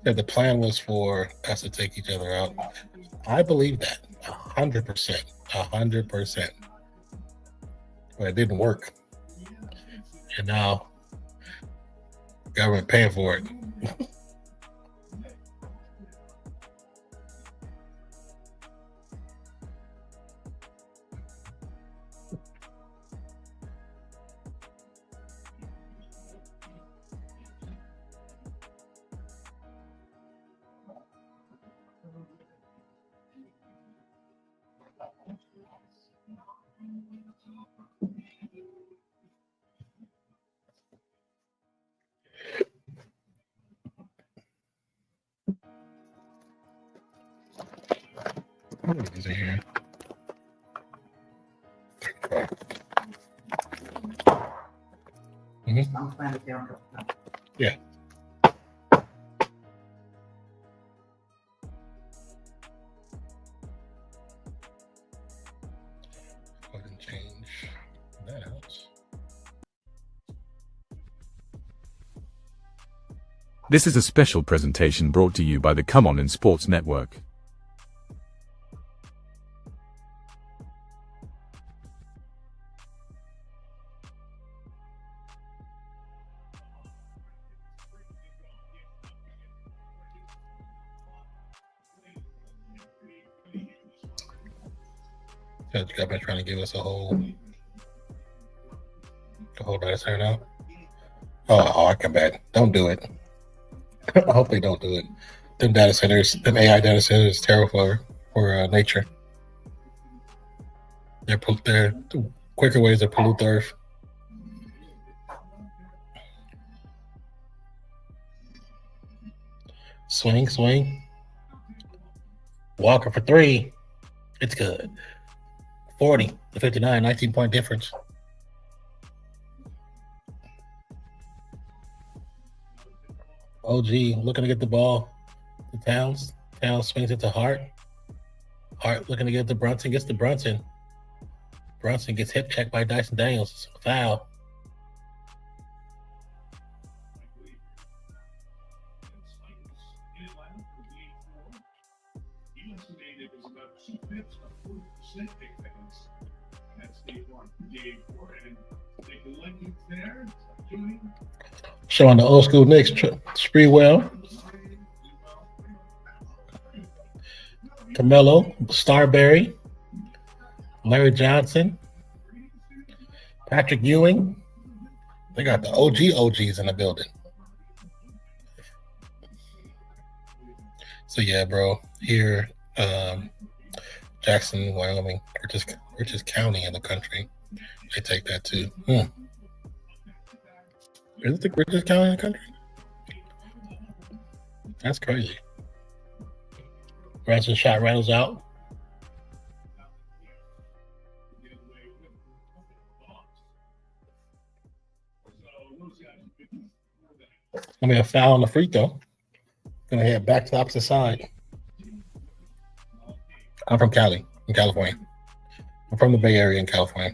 That the plan was for us to take each other out. I believe that 100%. 100%. But it didn't work. And now government paying for it. What is it here? I'm trying to count up. Yeah. Go ahead and change that out. This is a special presentation brought to you by the Come On in Sports Network. The government trying to give us a whole data center now. Oh, I can bet. Don't do it. I hope they don't do it. Them data centers, them AI data centers, is terrible for nature. They're quicker ways to pollute the earth. Swing, swing. Walker for three. It's good. 40-59, 19-point difference. OG looking to get the ball to Towns. Towns swings it to Hart. Hart looking to get to Brunson. Gets to Brunson. Brunson gets hip checked by Dyson Daniels. Foul. Showing the old school Knicks Spreewell, Carmelo, Starberry, Larry Johnson, Patrick Ewing. They got the OGs in the building. So yeah, bro, here, Jackson, Wyoming, richest county in the country. They take that too. Is it the richest county in the country? That's crazy. Ransom shot rattles out. be a foul on the free throw. Gonna head back to the opposite side. I'm from Cali, in California. I'm from the Bay Area in California.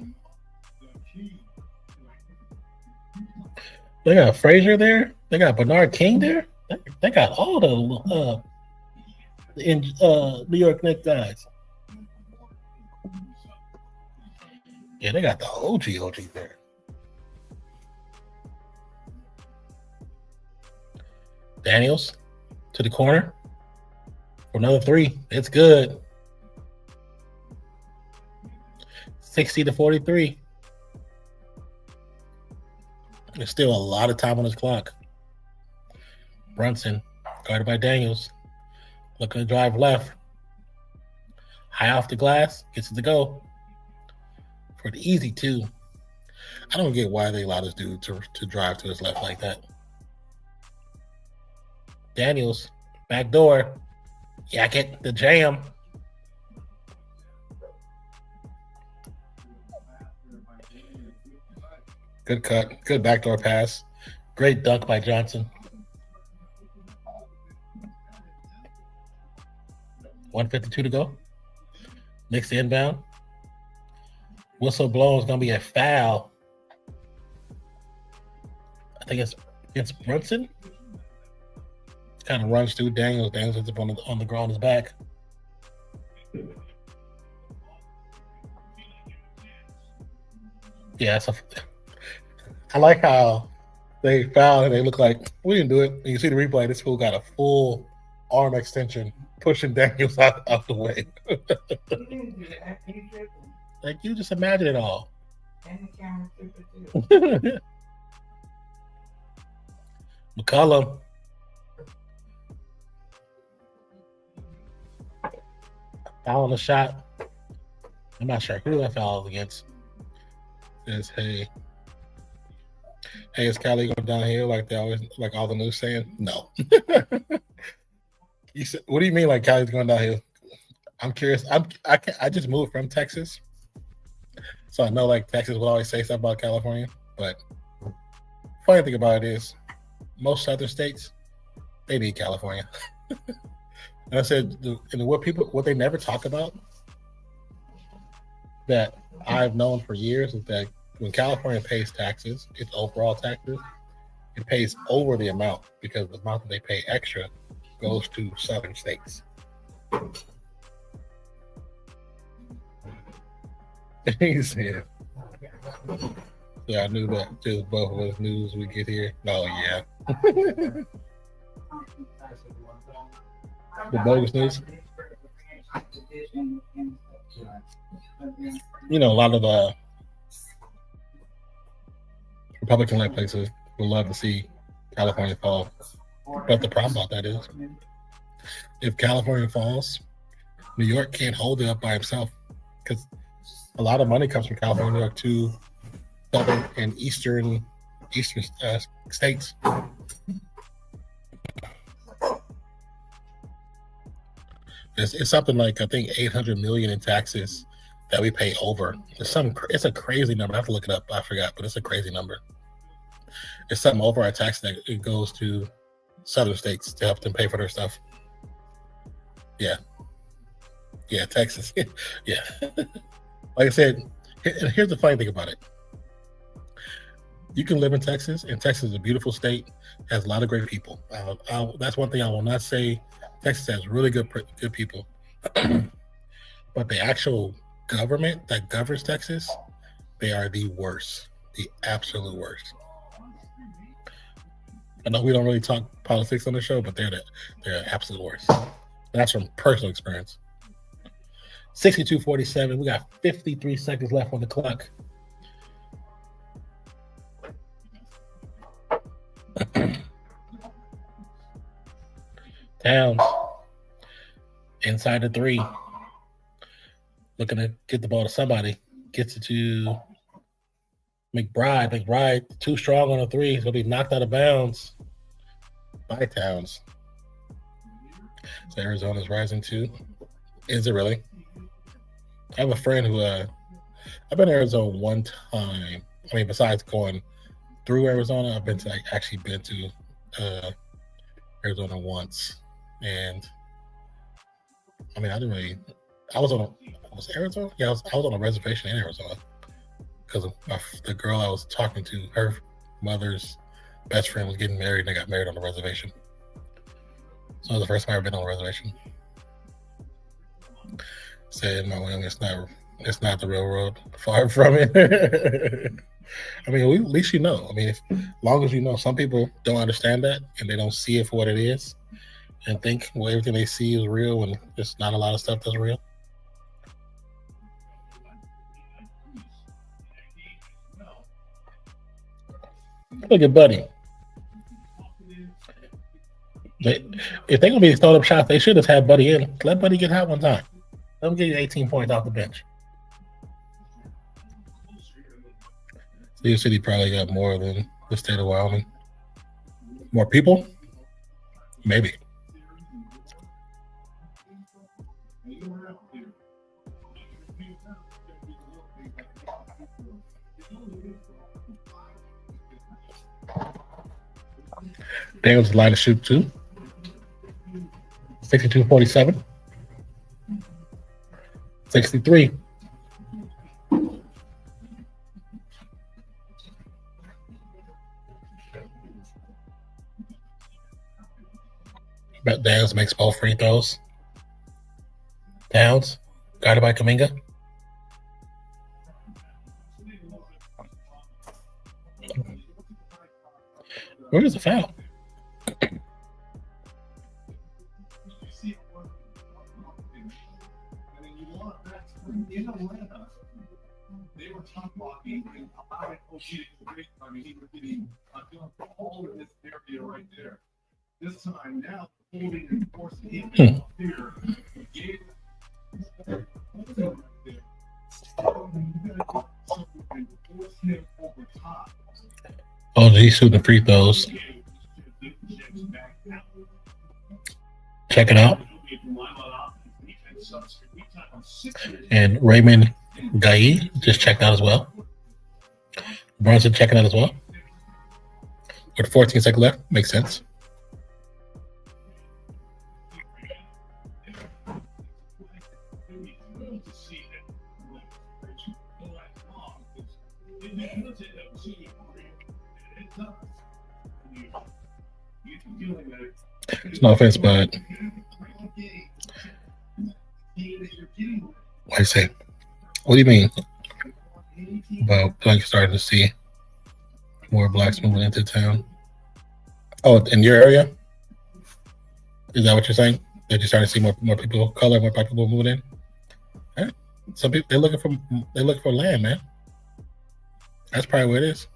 They got Frazier there. They got Bernard King there. They got all the New York Knicks guys. Yeah, they got the OG there. Daniels to the corner for another three. It's good. 60-43. There's still a lot of time on his clock. Brunson, guarded by Daniels, looking to drive left. High off the glass, gets it to go for the easy two. I don't get why they allow this dude to drive to his left like that. Daniels, back door, yak it, the jam. Good cut, good backdoor pass. Great dunk by Johnson. 1:52 to go. Knicks inbound. Whistle blown is going to be a foul. I think it's against Brunson. Kind of runs through Daniels. Daniels ends up on the ground, his back. Yeah, I like how they fouled and they look like we didn't do it. And you see the replay. This fool got a full arm extension pushing Daniels out the way. Like, you just imagine it all. McCollum. Foul on the shot. I'm not sure who that foul is against. Says, hey, is Cali going downhill like they always, like all the news saying? No. You said, what do you mean like Cali's going downhill? I'm curious. I just moved from Texas, so I know like Texas will always say something about California. But funny thing about it is, most southern states, they need California. And I said, what they never talk about that I've known for years is that when California pays taxes, its overall taxes, it pays over the amount because the amount that they pay extra goes to southern states. He said, yeah, I knew that. Just both of us news we get here. Oh, yeah. The bogus news. You know, a lot of Republican-led places would love to see California fall. But the problem about that is, if California falls, New York can't hold it up by himself because a lot of money comes from California, New York to southern and eastern states. It's something like, I think, $800 million in taxes that we pay over. It's a crazy number. I have to look it up. I forgot, but it's a crazy number. It's something over our tax that it goes to southern states to help them pay for their stuff. Yeah, Texas. Yeah. Like I said, here's the funny thing about it. You can live in Texas, and Texas is a beautiful state, has a lot of great people. That's one thing I will not say. Texas has really good people. But the actual government that governs Texas, they are the worst, the absolute worst. I know we don't really talk politics on the show, but they're the absolute worst. That's from personal experience. 62-47. We got 53 seconds left on the clock. Towns inside the three, looking to get the ball to somebody. Gets it to McBride. McBride too strong on a three. He's gonna be knocked out of bounds by Towns. So Arizona's rising too. Is it really? I have a friend who I've been to Arizona one time. I mean, besides going through Arizona, I've actually been to Arizona once, and I mean, I didn't really. I was Arizona? Yeah, I was on a reservation in Arizona because the girl I was talking to, her mother's best friend was getting married, and they got married on the reservation. So it was the first time I ever been on a reservation. Said, no, it's not the real world. Far from it. I mean, at least you know. I mean, as long as you know, some people don't understand that and they don't see it for what it is and think everything they see is real when there's not a lot of stuff that's real. Look at Buddy. If they're going to be throwing up shots, they should have had Buddy in. Let Buddy get hot one time. Let him get you 18 points off the bench. City City probably got more than the state of Wyoming. More people? Maybe. Daniel's line to shoot too. 62-47. 63. But Downs makes both free throws. Downs, guarded by Kuminga. Where is the foul? In Atlanta, they were top blocking and allowing OG to create. I mean, he was getting all in this area right there. This time now, holding and forcing him up here. Oh, he's shooting free throws. Check it out. And Raymond Gaye just checked out as well. Brunson checking out as well. With 14 seconds left, makes sense. It's no offense, but what do you say? What do you mean about like starting to see more blacks moving into town? Oh, in your area? Is that what you're saying? That you're starting to see more people of color, more black people moving in? Right. Some people they're looking for land, man. That's probably what it is.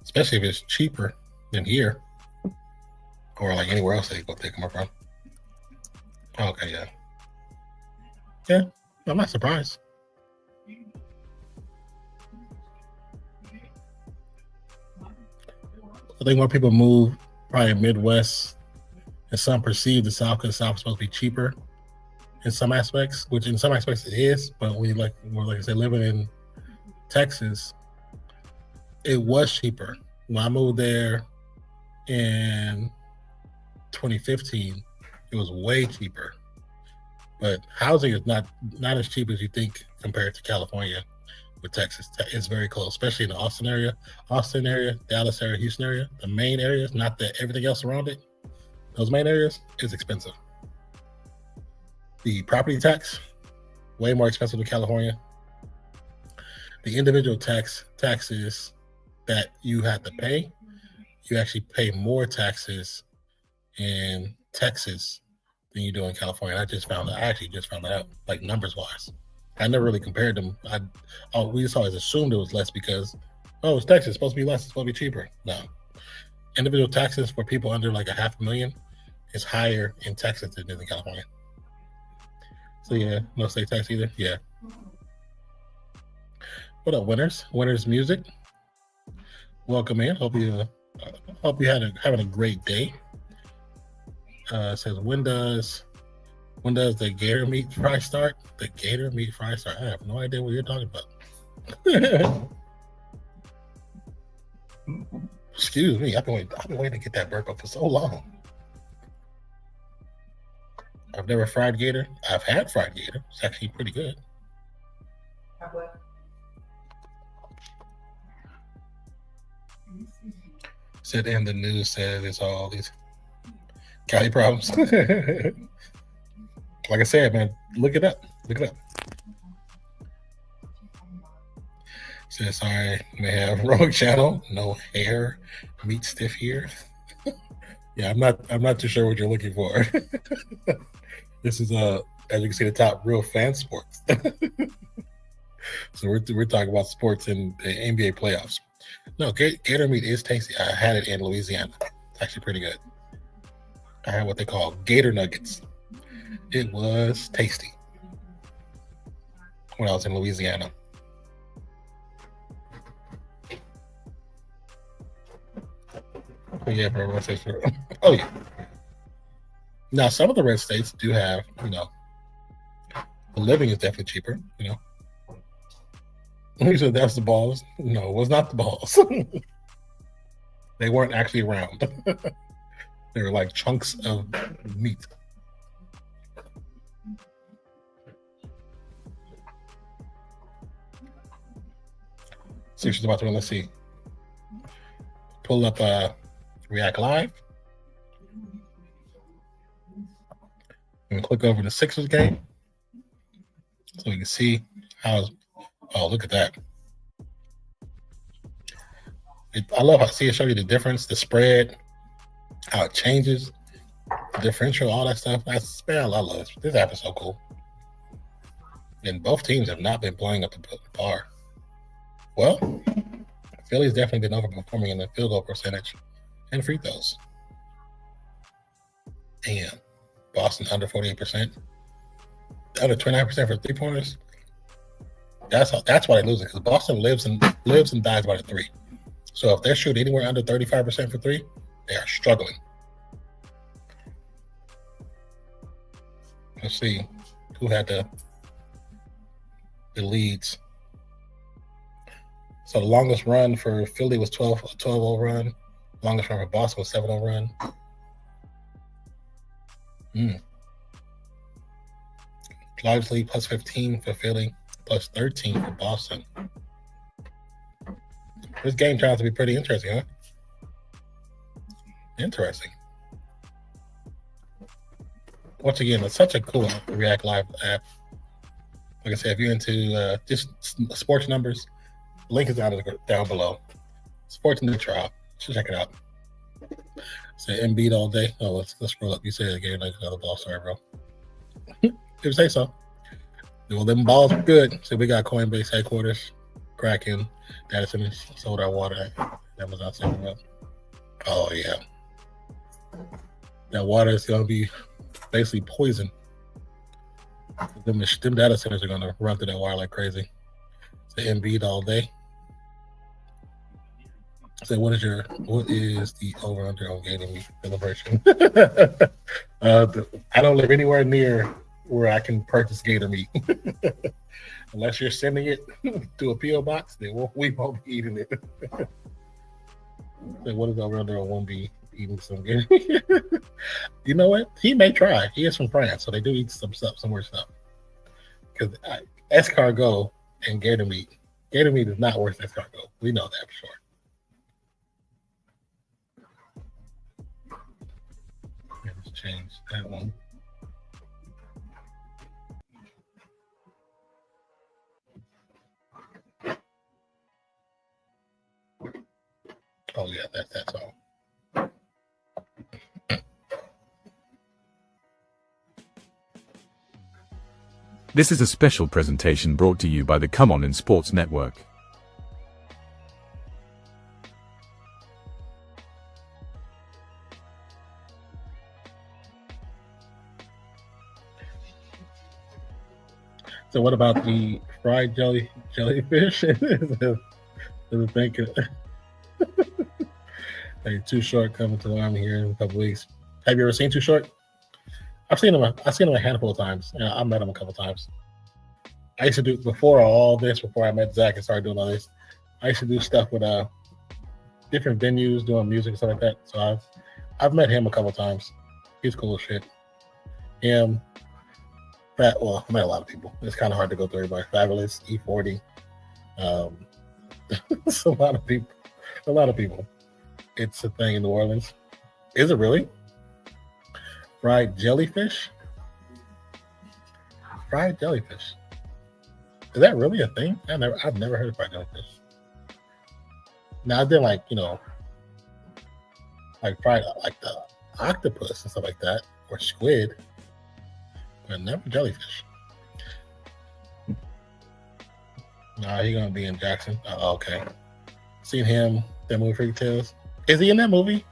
Especially if it's cheaper than here. Or like anywhere else they come from. Okay, yeah. Yeah, I'm not surprised. I think more people move probably Midwest, and some perceive the South because the South is supposed to be cheaper in some aspects, which in some aspects it is. But when you like I said, living in Texas, it was cheaper. When I moved there in 2015, it was way cheaper. But housing is not as cheap as you think compared to California with Texas. It's very close, especially in the Austin area, Dallas area, Houston area. The main areas, not that everything else around it. Those main areas is expensive. The property tax, way more expensive than California. The individual taxes that you have to pay, you actually pay more taxes in Texas than you do in California. I actually just found that out, like numbers wise. I never really compared them. We just always assumed it was less because, it's Texas, it's supposed to be less, it's supposed to be cheaper. No. Individual taxes for people under like $500,000 is higher in Texas than it is in California. So yeah, no state tax either. Yeah. What up, winners? Winners Music. Welcome in. Hope you having a great day. It says when does the gator meat fry start? The gator meat fry start. I have no idea what you're talking about. Excuse me, I've been waiting to get that burger for so long. I've never fried gator. I've had fried gator. It's actually pretty good. Have what? Said in the news says it's all these Cali problems. Like I said, man, look it up. Look it up. Says sorry, may have rogue channel, no hair, meat stiff here. Yeah, I'm not too sure what you're looking for. This is as you can see, the top real fan sports. So we're talking about sports in the NBA playoffs. No, gator meat is tasty. I had it in Louisiana. It's actually pretty good. I had what they call gator nuggets. It was tasty when I was in Louisiana. Yeah, for everyone says for, oh yeah. Now some of the red states do have, the living is definitely cheaper, You said that's the balls. No, it was not the balls. They weren't actually round. They were like chunks of meat. See what she's about to run. Let's see. Pull up React Live. And click over the Sixers game. So we can see how. Oh, look at that. I love how it show you the difference, the spread, how it changes, the differential, all that stuff. I love it. This app is so cool. And both teams have not been playing up to par. Well, Philly's definitely been overperforming in the field goal percentage and free throws. And Boston under 48%, under 29% for 3-pointers. That's why they lose it, because Boston lives and dies by the three. So if they're shooting anywhere under 35% for three, they are struggling. Let's see who had the leads. So the longest run for Philly was 12-0 run. Longest run for Boston was 7-0 run. Lives lead plus 15 for Philly, plus 13 for Boston. This game turns out to be pretty interesting, huh? Interesting. Once again, it's such a cool React Live app. Like I said, if you're into just sports numbers, link is down below. Sports in the trial. Check it out. Say Embiid all day. Oh, let's scroll up. You say it again like another ball. Sorry, bro. If you say so. Well, them balls are good. So we got Coinbase headquarters, Kraken, data centers, sold our water. Amazon saving up. Oh yeah. That water is gonna be basically poison. Them data centers are gonna run through that water like crazy. So Embiid all day. So what is the over under on gator meat celebration? I don't live anywhere near where I can purchase gator meat. Unless you're sending it to a PO box, then we won't be eating it. So what is over under on won't be eating some gator meat? You know what? He may try. He is from France, so they do eat some weird stuff. Because escargot and gator meat is not worth escargot. We know that for sure. Let's change that one. Oh yeah, that's all. This is a special presentation brought to you by the Come On in Sports Network. So what about the fried jellyfish? Is a thinking. Hey, Too Short coming to the Army here in a couple weeks. Have you ever seen Too Short? I've seen him a handful of times. I met him a couple of times. I used to do before I met Zach and started doing all this. I used to do stuff with different venues doing music and stuff like that. So I've met him a couple times. He's cool as shit. Him, well, I met a lot of people. It's kind of hard to go through everybody. Fabulous, E40. It's a lot of people. A lot of people. It's a thing in New Orleans. Is it really? Fried jellyfish? Fried jellyfish. Is that really a thing? I've never heard of fried jellyfish. Now I did like fried like the octopus and stuff like that, or squid, but never jellyfish. Nah, he gonna be in Jackson. Oh, okay. Seen him, that movie Freak Tales. Is he in that movie?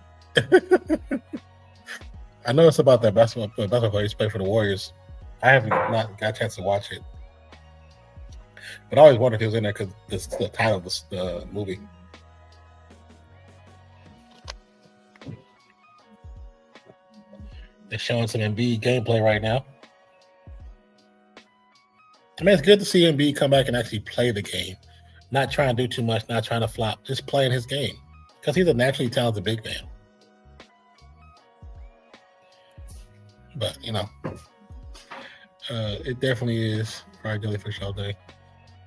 I know it's about that basketball player who used to play for the Warriors. I haven't not got a chance to watch it, but I always wondered if he was in there because it's the title of the movie. They're showing some Embiid gameplay right now. I mean, it's good to see Embiid come back and actually play the game. Not trying to do too much, not trying to flop, just playing his game. Because he's a naturally talented big man. But, it definitely is fried jellyfish all day.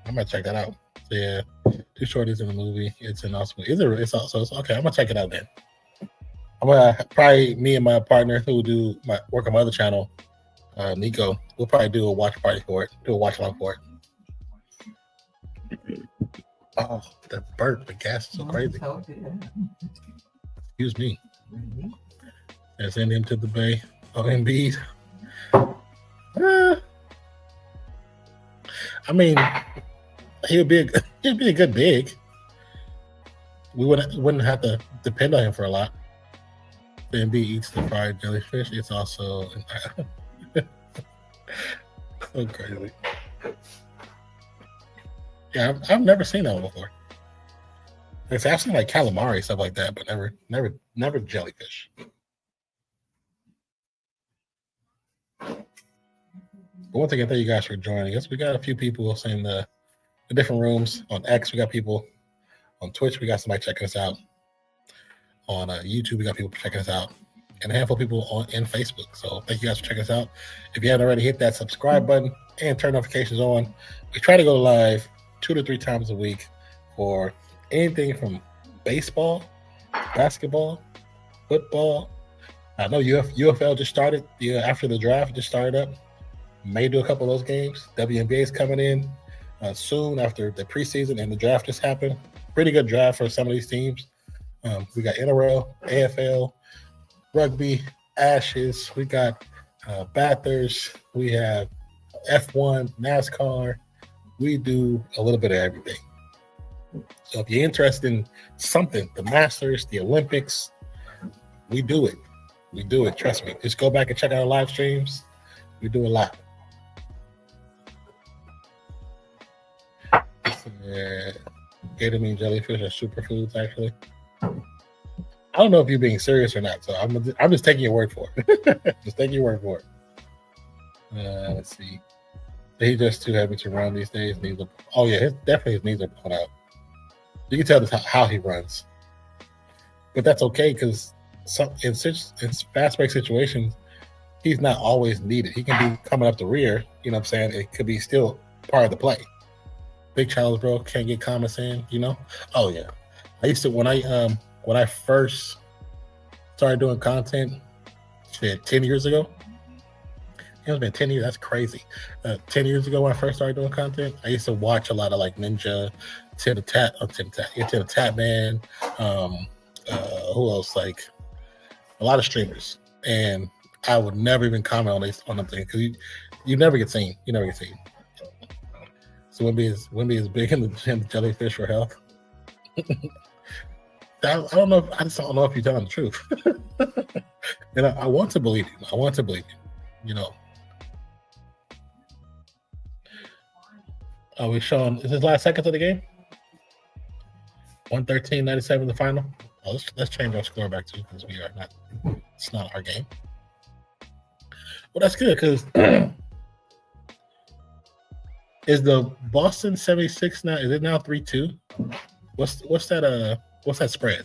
I'm going to check that out. So, yeah, Too Short is in the movie. It's in also. It's okay. I'm going to check it out then. I'm gonna probably, me and my partner who do my work on my other channel, Nico, we'll probably do a watch party for it, do a watch along for it. Oh, the burp, the gas is so crazy. Excuse me. Yeah, send him to the Bay. Oh, Embiid. I mean, he'd be a good big. We wouldn't have to depend on him for a lot. Embiid eats the fried jellyfish. It's also so crazy. Yeah, I've never seen that one before. It's actually like calamari, stuff like that, but never jellyfish. But once again, thank you guys for joining us. We got a few people in the different rooms. On X, we got people. On Twitch, we got somebody checking us out. On YouTube, we got people checking us out, and a handful of people in Facebook. So thank you guys for checking us out. If you haven't already, hit that subscribe button and turn notifications on. We try to go live 2 to 3 times a week for anything from baseball, basketball, football. I know UFL just started. After the draft just started up. May do a couple of those games. WNBA is coming in soon after the preseason and the draft just happened. Pretty good draft for some of these teams. We got NRL, AFL, rugby, Ashes. We got Bathurst. We have F1, NASCAR. We do a little bit of everything. So if you're interested in something, the Masters, the Olympics, we do it. We do it. Trust me. Just go back and check out our live streams. We do a lot. Gatorade jellyfish are superfoods, actually. I don't know if you're being serious or not, so I'm just taking your word for it. Just taking your word for it. Let's see. He's just too heavy to run these days. Oh yeah, definitely his knees are blown out. You can tell this how he runs, but that's okay because in fast break situations, he's not always needed. He can be coming up the rear. You know what I'm saying? It could be still part of the play. Big Charles, bro, can't get comments in. Oh yeah, I used to when I first started doing content, 10 years ago. It's been 10 years. That's crazy. 10 years ago when I first started doing content, I used to watch a lot of like Ninja, Tim the Tap Man. Who else? Like a lot of streamers, and I would never even comment on them things because you never get seen. You never get seen. So Wimby is big in the jellyfish for health. I don't know. I just don't know if you're telling the truth. And I want to believe you. I want to believe you. Are we showing? Is this last seconds of the game? 113-97 the final. Oh, let's change our score back to because we are not. It's not our game. Well, that's good because is the Boston 76 now? Is it now 3-2? What's that spread?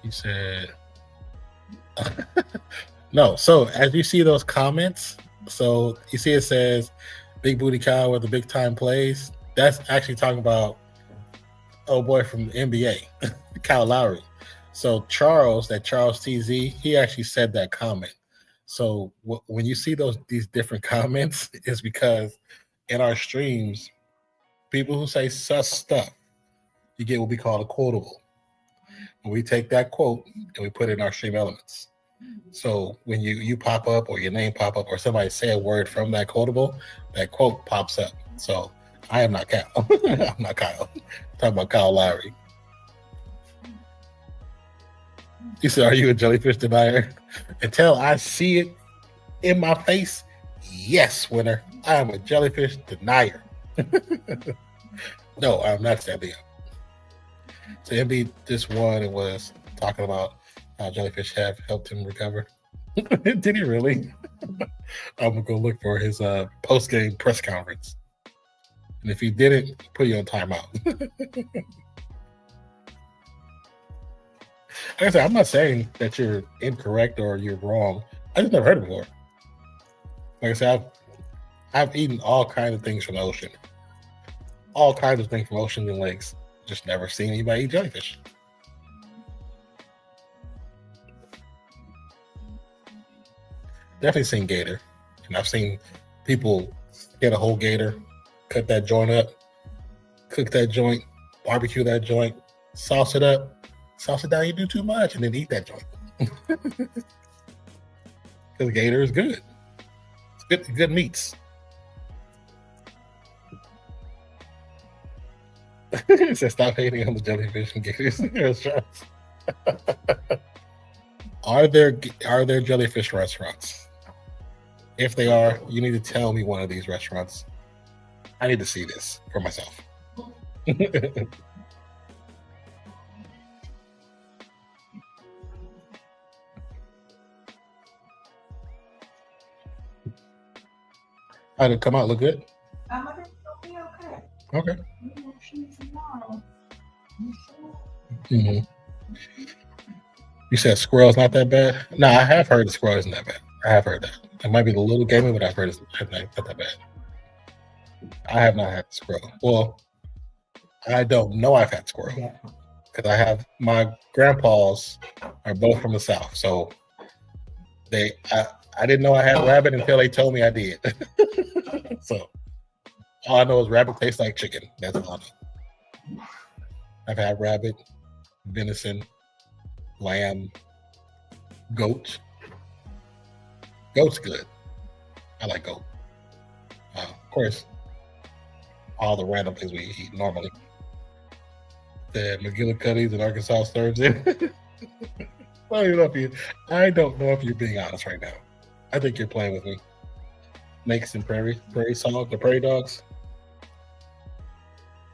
He said, no. So as you see those comments, so you see it says Big Booty Kyle with the big time plays. That's actually talking about boy from the NBA, Kyle Lowry. So Charles TZ, he actually said that comment. So when you see these different comments, it's because in our streams, people who say sus stuff, you get what we call a quotable. And we take that quote and we put it in our stream elements. So when you pop up or your name pop up or somebody say a word from that quotable, that quote pops up. So I am not Kyle. I'm not Kyle. I'm talking about Kyle Lowry. He said, "Are you a jellyfish denier?" Until I see it in my face, yes, winner. I am a jellyfish denier. No, I'm not standing up. So MB just won and was talking about how jellyfish have helped him recover. Did he really? I'm gonna go look for his post-game press conference. And if he didn't, put you on timeout. Like I said, I'm not saying that you're incorrect or you're wrong. I just never heard it before. Like I said, I've eaten all kinds of things from the ocean. All kinds of things from oceans and lakes. Just never seen anybody eat jellyfish. Definitely seen gator. And I've seen people get a whole gator, cut that joint up, cook that joint, barbecue that joint, sauce it up, sauce it down, you do too much, and then eat that joint. Because gator is good. It's good meats. It says stop hating on the jellyfish and gators restaurants. Are there jellyfish restaurants? If they are, you need to tell me one of these restaurants. I need to see this for myself. How did it come out? Look good? I think it'll be okay. Okay. You will see tomorrow. Mm-hmm. You said squirrel's not that bad? No, I have heard the squirrel isn't that bad. I have heard that. It might be the little gaming, but I've heard it's not that bad. I have not had the squirrel. Well, I don't know I've had squirrel because I have my grandpas are both from the South, so I didn't know I had rabbit until they told me I did. So all I know is rabbit tastes like chicken. That's all I know. I've had rabbit, venison, lamb, goat. Goat's good. I like goat. Of course, all the random things we eat normally. The McGillicuddies and Arkansas sturgeons. I don't know if you're being honest right now. I think you're playing with me. Snakes and prairie song, the prairie dogs.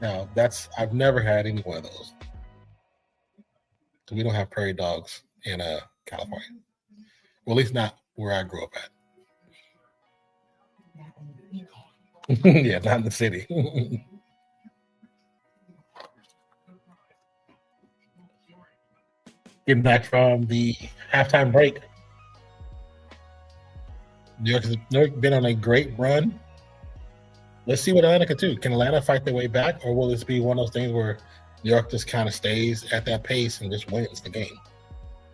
Now I've never had any one of those. We don't have prairie dogs in California. Well, at least not where I grew up at. Yeah, not in the city. Getting back from the halftime break. New York has been on a great run. Let's see what Atlanta can do. Can Atlanta fight their way back, or will this be one of those things where New York just kind of stays at that pace and just wins the game?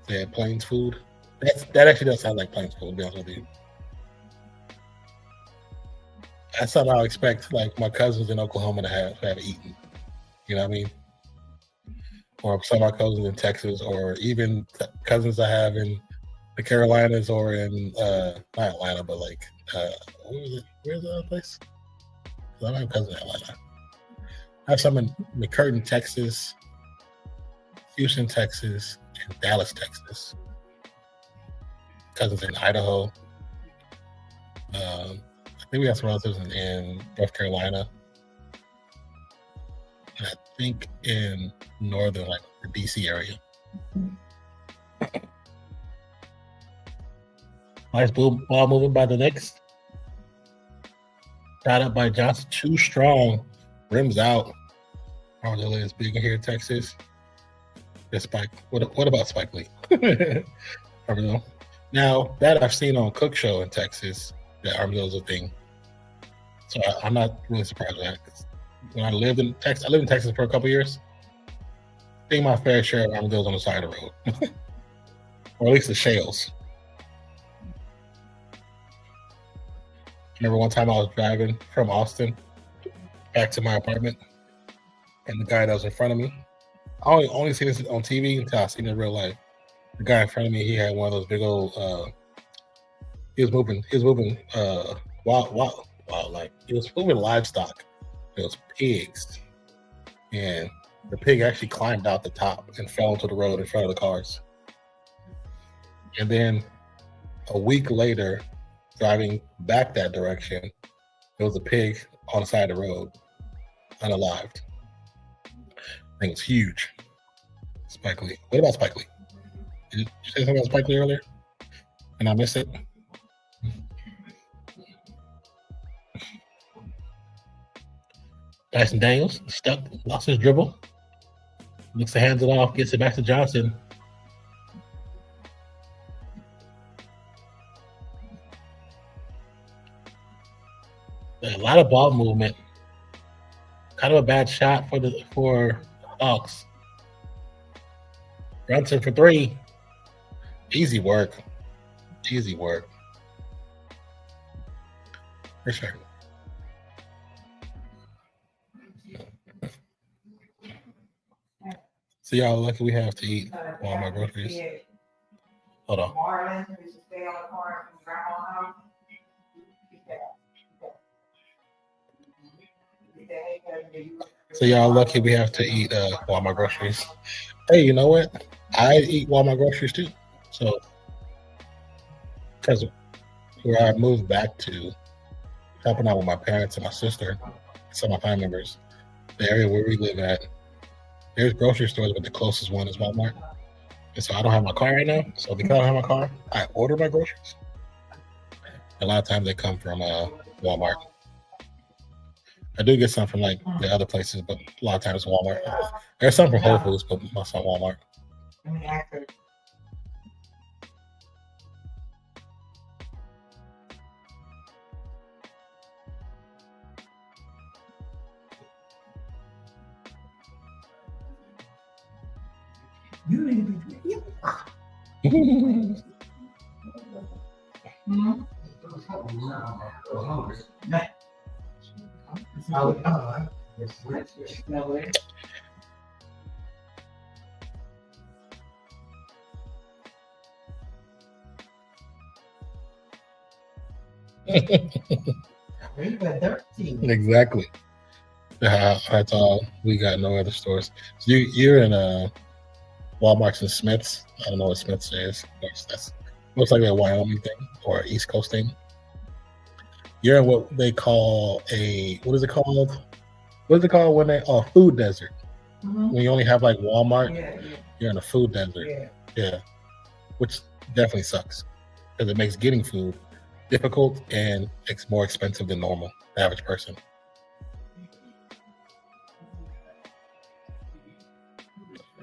They had Plains food. That actually does sound like Plains food, to be honest with you. I somehow expect like my cousins in Oklahoma to have eaten. You know what I mean? Or some of my cousins in Texas, or even cousins I have in the Carolinas or in not Atlanta, but like what was it? Where's the other place? I don't have cousins in Atlanta. I have some in McCurtain, Texas, Houston, Texas, and Dallas, Texas. Cousins in Idaho. I think we have some relatives in North Carolina. And I think in northern, like the DC area. Nice ball moving by the Knicks. Shot up by Johnson, too strong. Rims out. Armadillo is big in here in Texas. This Spike. What about Spike Lee? Armadillo. Now that I've seen on Cook Show in Texas, that Armadillo's a thing. So I'm not really surprised with that. When I lived in Texas for a couple years. I think my fair share of armadillos on the side of the road, or at least the shales. Remember one time I was driving from Austin back to my apartment, and the guy that was in front of me, I only seen this on TV until I seen it in real life. The guy in front of me, he had one of those big old. He was moving wildlife. He was moving livestock. It was pigs, and the pig actually climbed out the top and fell into the road in front of the cars. And then a week later, driving back that direction, there was a pig on the side of the road, unalived. I think it's huge. Spike Lee. What about Spike Lee? Did you say something about Spike Lee earlier? And I missed it? Dyson Daniels stuck, lost his dribble. Looks to hands it off, gets it back to Johnson. A lot of ball movement. Kind of a bad shot for Hawks. Brunson for three. Easy work. Easy work. For sure. So y'all lucky we have to eat Walmart groceries. Hold on. So y'all lucky we have to eat Walmart groceries. Hey, you know what? I eat Walmart groceries too. So, because where I moved back to, helping out with my parents and my sister, some of my family members, the area where we live at, there's grocery stores, but the closest one is Walmart. And so I don't have my car right now. So because I don't have my car, I order my groceries. A lot of times they come from Walmart. I do get some from like the other places, but a lot of times Walmart. There's some from Whole Foods, but most from Walmart. You need to be. Exactly. That's all we got. No other stores. So you're in Walmart's and Smith's. I don't know what Smith's is. That's looks like a Wyoming thing or East Coast thing. You're in what they call what is it called? What is it called when food desert? Mm-hmm. When you only have like Walmart, Yeah. you're in a food desert. Yeah. Which definitely sucks because it makes getting food difficult and it's more expensive than normal, the average person.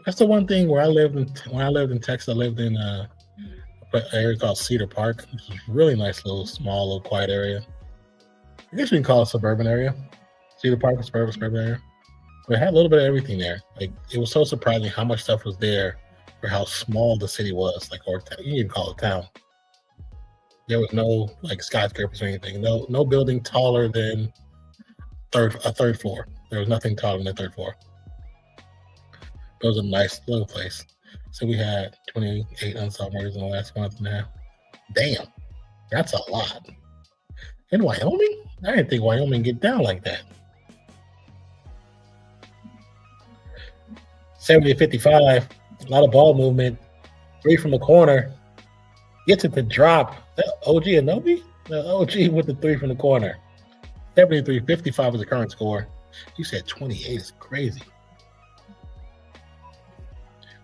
That's the one thing where I lived in Texas. I lived in an area called Cedar Park, which is a really nice little small, little quiet area. I guess you can call it a suburban area. Cedar Park is suburban area. But it had a little bit of everything there. Like it was so surprising how much stuff was there for how small the city was. Like, or you can even call it town. There was no like skyscrapers or anything. No building taller than a third floor. There was nothing taller than the third floor. It was a nice little place. So we had 28 unsolved murders in the last month and a half. Damn, that's a lot. In Wyoming? I didn't think Wyoming get down like that. 70-55, a lot of ball movement. 3 from the corner. Gets it to drop. That OG Anobi? The OG with the 3 from the corner. 73-55 is the current score. You said 28 is crazy.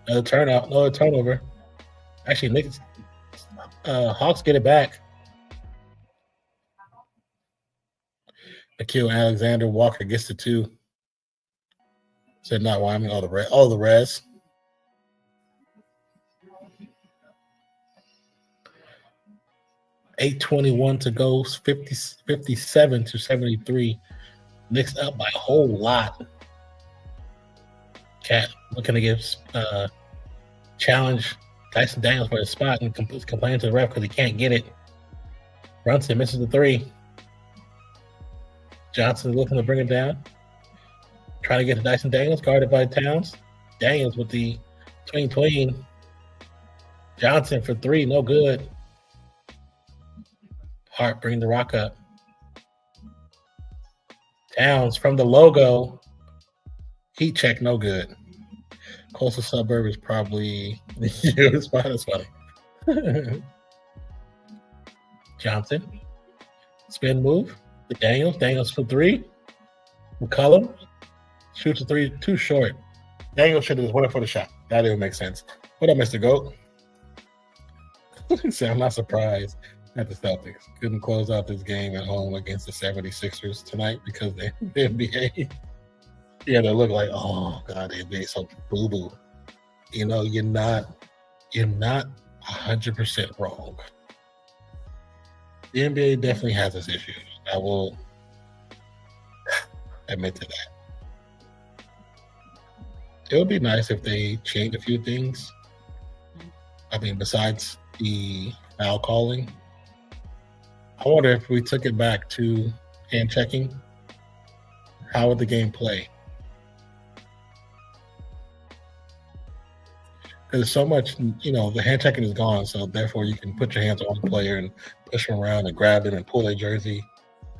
Another turnover. Actually, Hawks get it back. Nikhil Alexander Walker gets the 2. Said not Wyoming. All the res. $8:21 to go. 57 to 73. Knicks up by a whole lot. Cat looking to give challenge Dyson Daniels for his spot and complaining to the ref because he can't get it. Brunson misses the 3. Johnson looking to bring it down. Trying to get to Dyson Daniels, guarded by Towns. Daniels with the tween. Johnson for 3, no good. Hart bring the rock up. Towns from the logo. Heat check, no good. Closest suburb is probably the spot. That's funny. Johnson. Spin move. Daniels for 3. McCullum shoots a 3, too short. Daniels should have just went for the shot. That didn't make sense. What up, Mr. Goat? He said, I'm not surprised at the Celtics. Couldn't close out this game at home against the 76ers tonight because the NBA. Yeah, they look like, oh God, the NBA is so boo-boo. You know, you're not 100% wrong. The NBA definitely has its issues. I will admit to that. It would be nice if they change a few things. I mean, besides the foul calling, I wonder if we took it back to hand checking, how would the game play? Because so much, you know, the hand checking is gone, so therefore you can put your hands on the player and push them around and grab them and pull their jersey.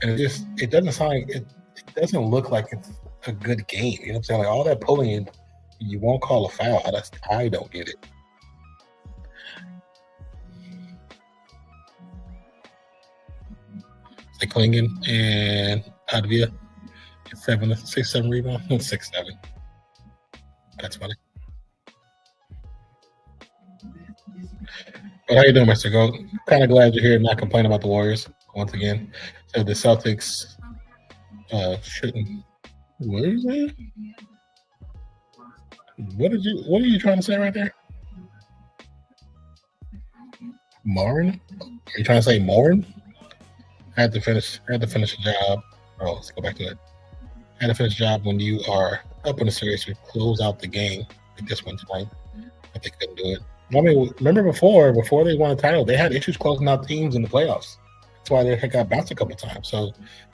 And it doesn't sound like it doesn't look like it's a good game. You know what I'm saying? Like all that pulling, you won't call a foul. I don't get it. Like Klingen and Advia, 6-7 rebound, 6-7. That's funny. But how you doing, Mr. Goat? Kind of glad you're here and not complaining about the Warriors once again. So the Celtics shouldn't. What is that? What are you trying to say right there? Marn? Are you trying to say Marn? I had to finish a job. Oh, let's go back to that. I had to finish a job when you are up in the series to close out the game like this one tonight. I think they couldn't do it. I mean, remember before they won a title, they had issues closing out teams in the playoffs. That's why they got bounced a couple of times. So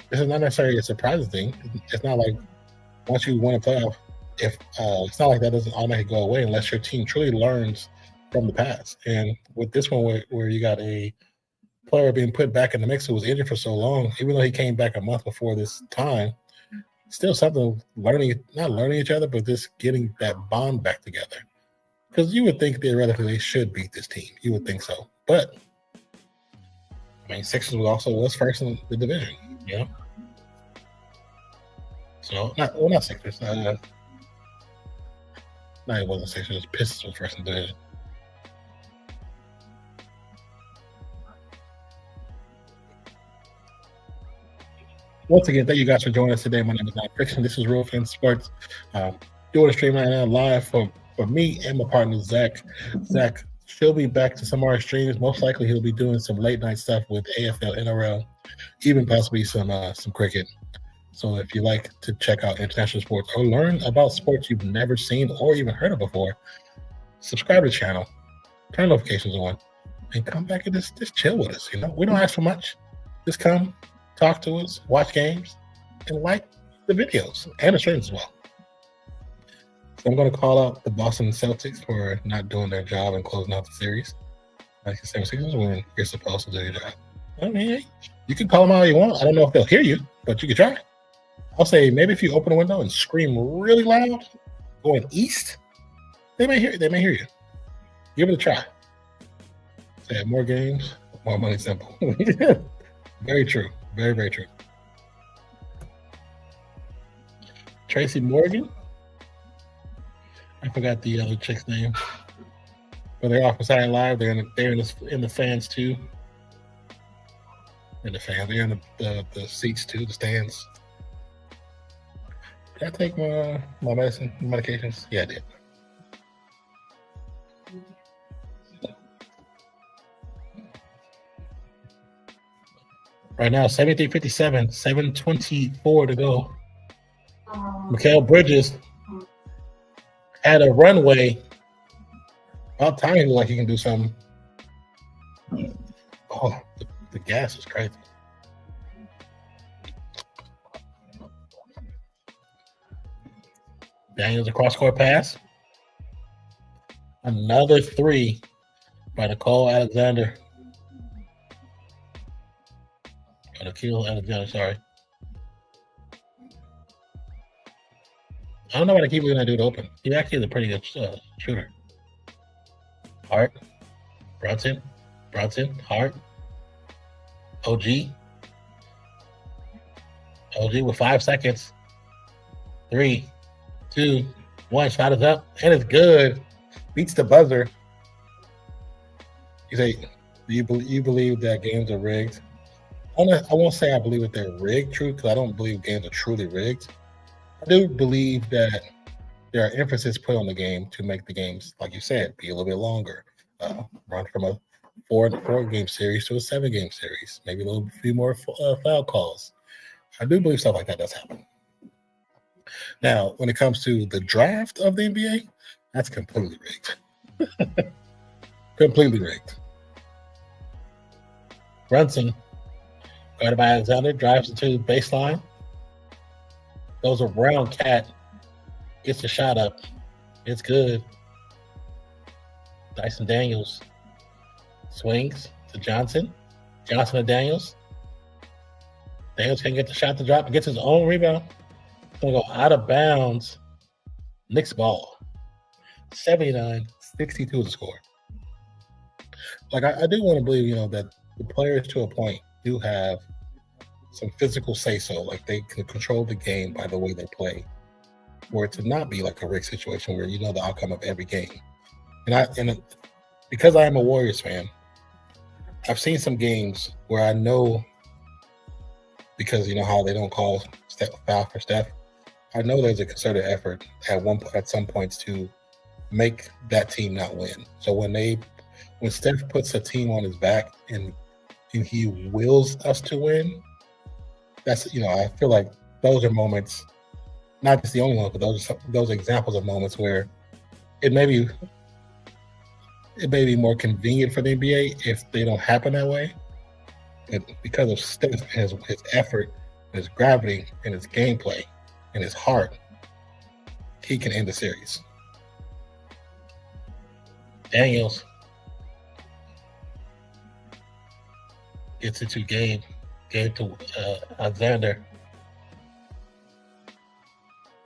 this is not necessarily a surprising thing. It's not like once you win a playoff, it's not like that doesn't automatically go away unless your team truly learns from the past. And with this one where you got a player being put back in the mix who was injured for so long, even though he came back a month before this time, still something not learning each other, but just getting that bond back together. Because you would think theoretically they should beat this team. You would think so. But, I mean, Sixers was first in the division, you know? So, not Sixers. No, it wasn't Sixers. Pistons was first in the division. Once again, thank you guys for joining us today. My name is Nonpfixion. This is Real Fans Sports. Doing a stream right now live for me and my partner, Zach. Zach, she'll be back to some of our streams. Most likely he'll be doing some late night stuff with AFL, NRL, even possibly some cricket. So if you like to check out international sports or learn about sports you've never seen or even heard of before, subscribe to the channel, turn notifications on, and come back and just chill with us. You know, we don't ask for much. Just come, talk to us, watch games, and like the videos and the streams as well. So I'm going to call out the Boston Celtics for not doing their job and closing out the series. Like the 76ers when you're supposed to do your job. I mean, you can call them all you want. I don't know if they'll hear you, but you can try. I'll say maybe if you open a window and scream really loud, going east, they may hear you. Give it a try. Say more games, more money. Simple. Very true. Very, very true. Tracy Morgan. I forgot the other chick's name, but they're off Saturday Live. They're in the fans too. And the fans, they're in the seats too, the stands. Did I take my medications? Yeah, I did. Right now, 73-57, 7:24 to go. Mikal Bridges had a runway. About time he looked like he can do something. Oh, the gas is crazy. Daniels a cross-court pass. Another three by Nicole Alexander. Nikhil Alexander, sorry. I don't know why they keep leaving that dude open. He actually is a pretty good shooter. Hart, Brunson, Hart, OG with 5 seconds. 3, 2, 1. Shot is up and it's good. Beats the buzzer. You say, do you believe that games are rigged? I won't say I believe that they're rigged, true, because I don't believe games are truly rigged. I do believe that there are emphasis put on the game to make the games, like you said, be a little bit longer. Run from a 4-game series to a 7-game series. Maybe a few more foul calls. I do believe stuff like that does happen. Now, when it comes to the draft of the NBA, that's completely rigged. Completely rigged. Brunson, guarded by Alexander, drives into the baseline. Goes around Cat. Gets the shot up. It's good. Dyson Daniels swings to Johnson. Johnson to Daniels. Daniels can get the shot to drop. Gets his own rebound. It's going to go out of bounds. Knicks ball. 79-62 is the score. Like, I do want to believe, that the players to a point do have some physical say-so. Like, they can control the game by the way they play. For it to not be like a rigged situation where you know the outcome of every game. And because I am a Warriors fan, I've seen some games where I know, because you know how they don't call foul for Steph, I know there's a concerted effort at some points to make that team not win. So when Steph puts a team on his back and he wills us to win, that's I feel like those are moments, not just the only ones, but those examples of moments where it may be more convenient for the NBA if they don't happen that way. And because of Steph and his effort, his gravity, and his gameplay, and his heart, he can end the series. Daniels gets into game to Alexander.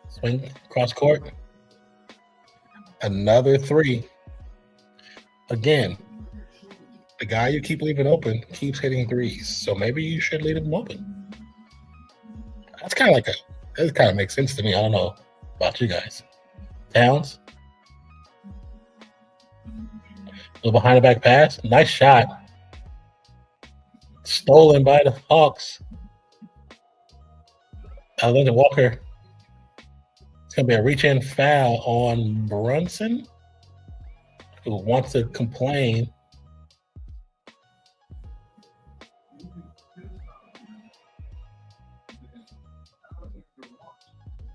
Swing cross court. Another three. Again, the guy you keep leaving open keeps hitting threes, so maybe you should leave him open. That kind of makes sense to me. I don't know about you guys. Towns. A little behind the back pass. Nice shot. Stolen by the Hawks. Alexander Walker. It's going to be a reach-in foul on Brunson, who wants to complain.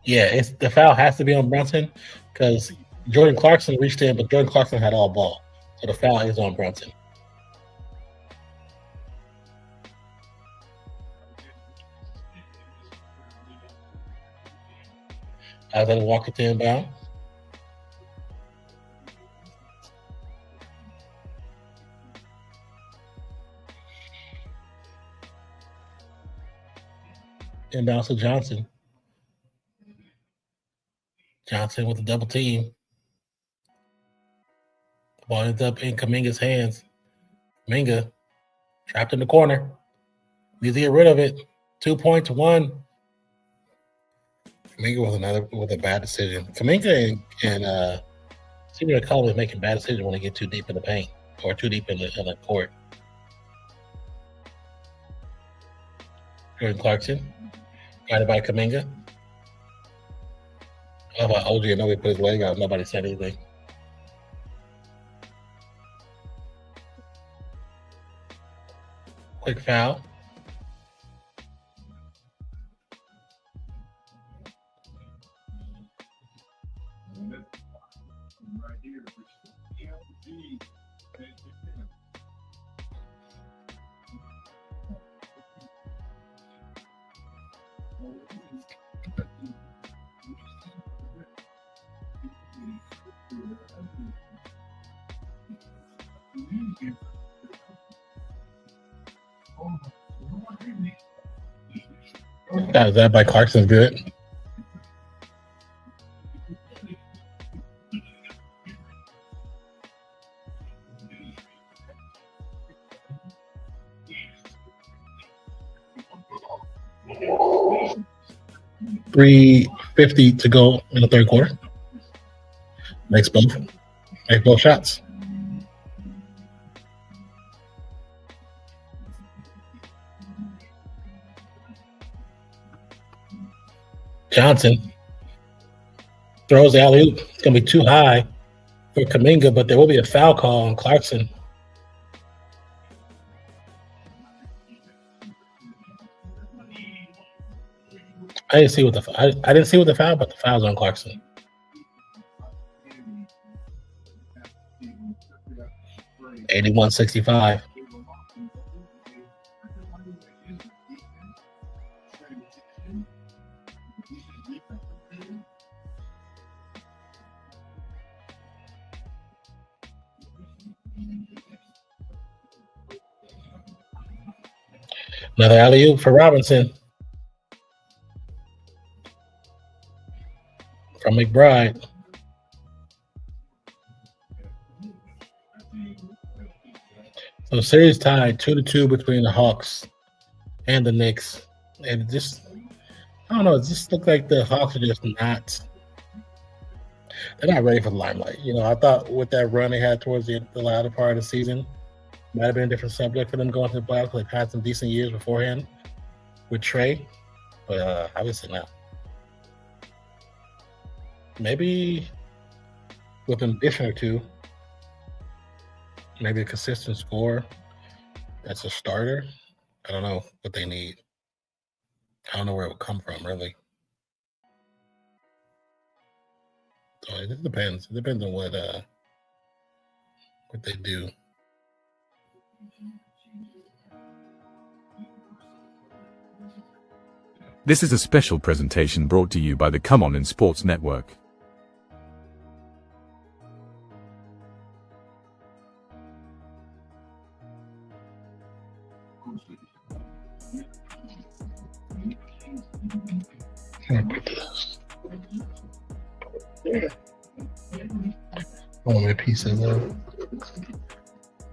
Yeah, the foul has to be on Brunson because Jordan Clarkson reached in, but Jordan Clarkson had all ball. So the foul is on Brunson. Alexander Walker to inbound. Inbound to Johnson. Johnson with a double team. The ball ends up in Kuminga's hands. Kuminga trapped in the corner. Needs to get rid of it. 2 points, 1. Kuminga with a bad decision. Kuminga and Stephen McCollum is making bad decisions when they get too deep in the paint or too deep in the court. Jordan Clarkson. Guided by Kaminga. How about OG? I know he put his leg out. Nobody said anything. Quick foul. Right here, which That by Clarkson's good. $3.50 to go in the third quarter. Make both shots. Johnson throws the alley-oop. It's going to be too high for Kaminga, but there will be a foul call on Clarkson. I didn't see what the foul, but the foul's on Clarkson. $81.65. Another alley-oop for Robinson from McBride. So series tied 2-2 between the Hawks and the Knicks. And it just, I don't know, it just looked like the Hawks are just they're not ready for the limelight. You know, I thought with that run they had towards the latter part of the season, might have been a different subject for them going to the playoffs. They've had some decent years beforehand with Trey, but obviously not. Maybe with an addition or two, maybe a consistent scorer that's a starter. I don't know what they need. I don't know where it would come from, really. So it depends. It depends on what they do. This is a special presentation brought to you by the Come On in Sports Network. One of my pieces of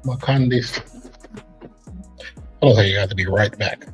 Macandies. Okay, you have to be right back.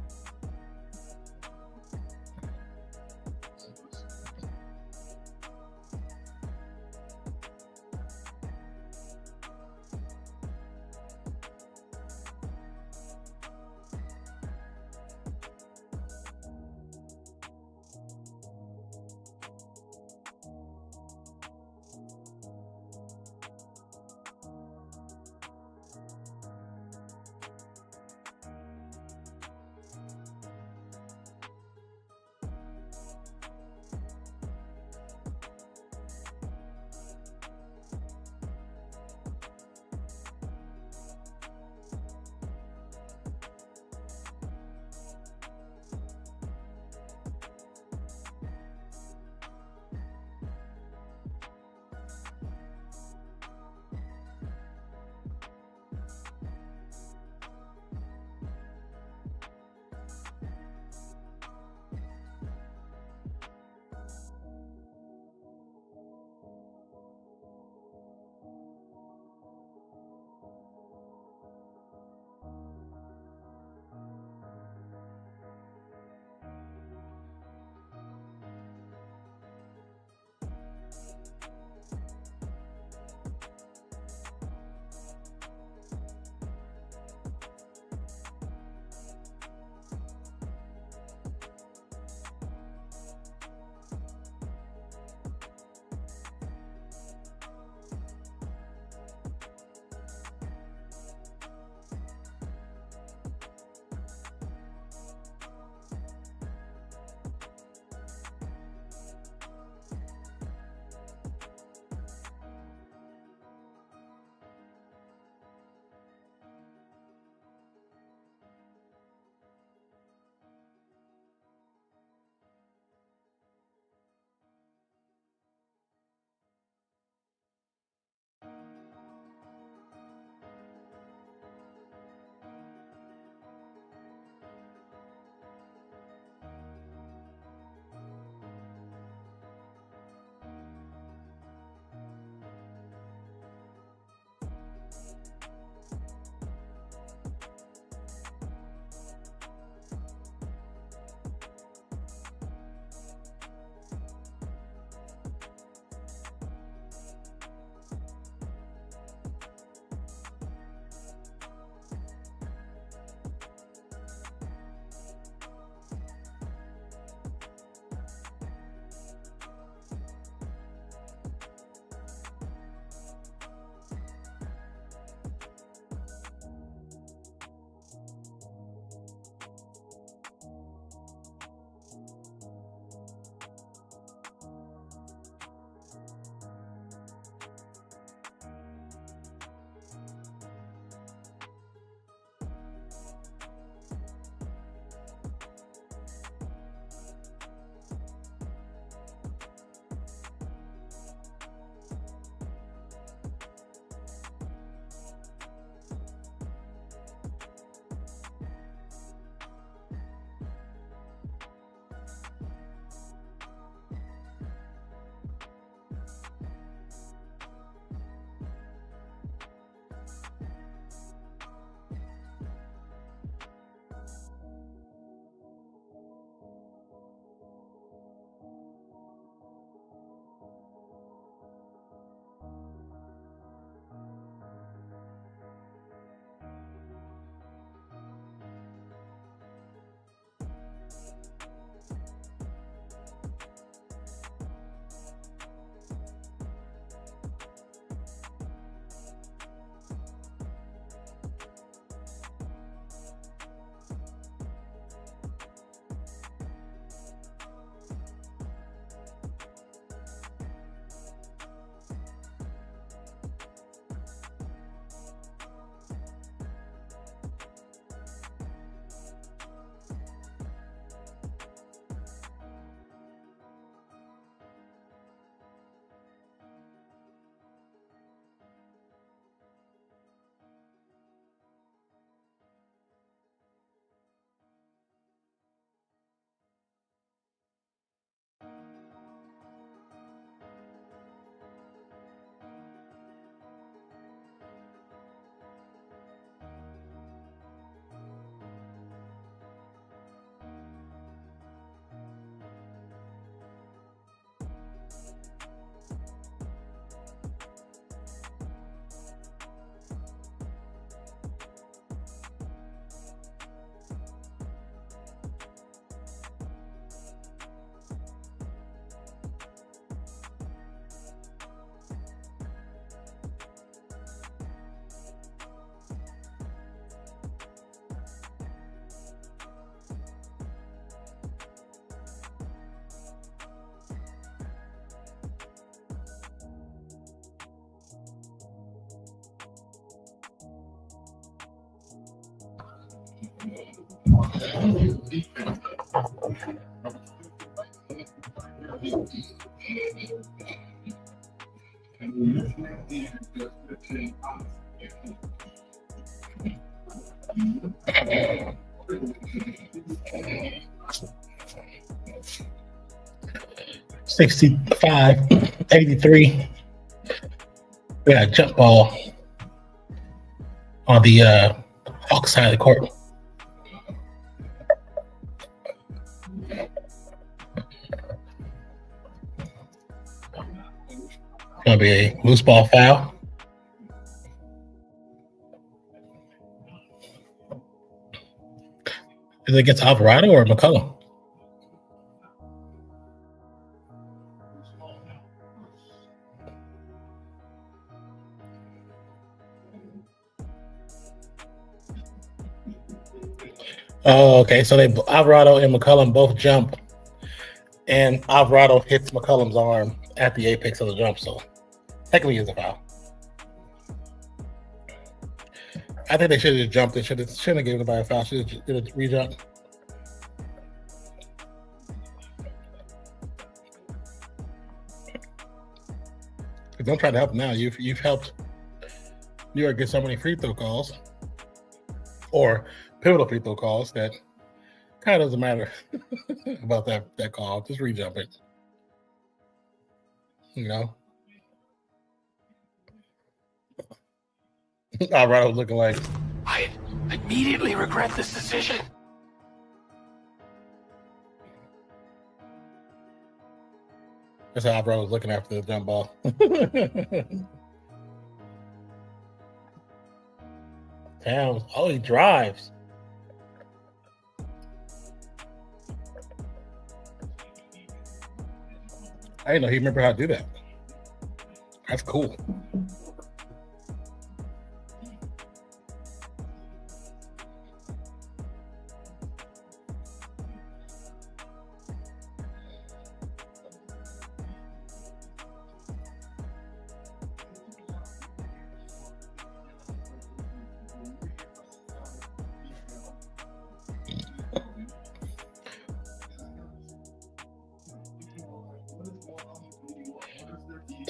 $65.83. We got a jump ball on the Hawks side of the court. Gonna be a loose ball foul. Is it against Alvarado or McCollum? Oh, okay. So Alvarado and McCollum both jump, and Alvarado hits McCollum's arm at the apex of the jump. So technically, it's a foul. I think they should have jumped. They shouldn't have given anybody a foul. Should have did a re-jump. Don't try to help now. You've helped New York get so many free throw calls, or pivotal free throw calls, that kind of doesn't matter about that call. Just re-jump it. You know. Alvarado looking like, I immediately regret this decision. that's how Alvarado was looking after the jump ball. Towns, oh, he drives. I didn't know he remembered how to do that. That's cool.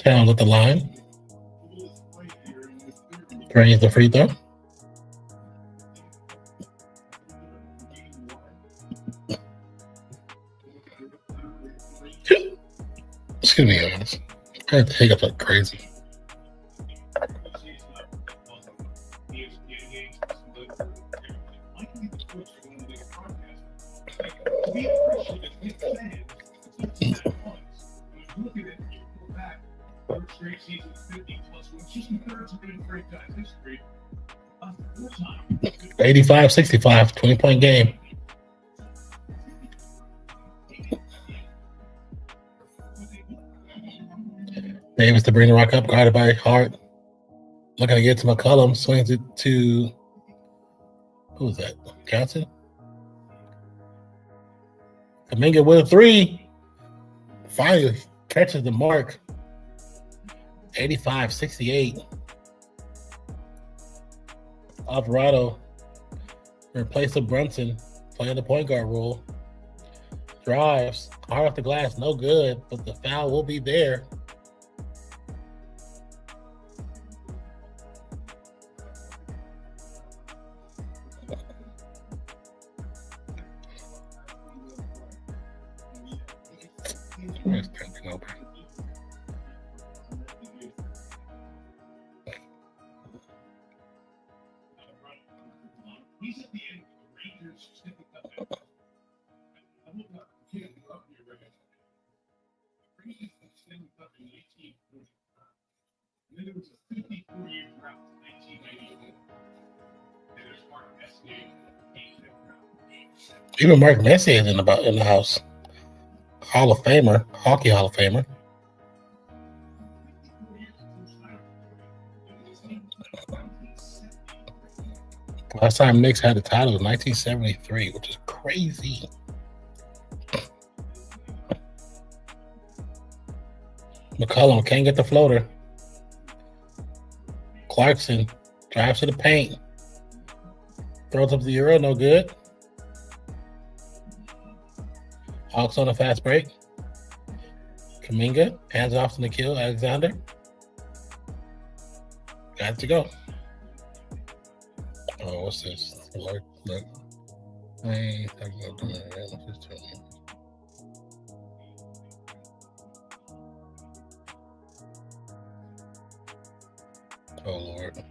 Towns at the line. Drains the free throw. Excuse me, guys. I had to take up like crazy. Straight season 50 plus wins, just thirds of in franchise history. 85-65, 20-point game. Davis to bring the rock up, guarded by Hart. Looking to get to McCollum, swings it to, who was that? Johnson? Kaminga with a three. Finally catches the mark. 85-68. Alvarado in place of Brunson, playing the point guard role. Drives hard off the glass, no good, but the foul will be there. He's at the end of the Rangers Stanley Cup. I'm looking up here right now. Rangers Stanley Cup in 1845. And then there was a 54-year drought in 1994. And there's Mark Messier. Even Mark Messier is in the house. Hall of Famer, hockey Hall of Famer. Last time Knicks had the title was 1973, which is crazy. McCollum can't get the floater. Clarkson drives to the paint. Throws up the Euro, no good. Hawks on a fast break. Kaminga, hands off to Nikhil Alexander. Got to go. Oh, what's this? Look. I ain't talking about doing that. Just tell me. Oh, Lord.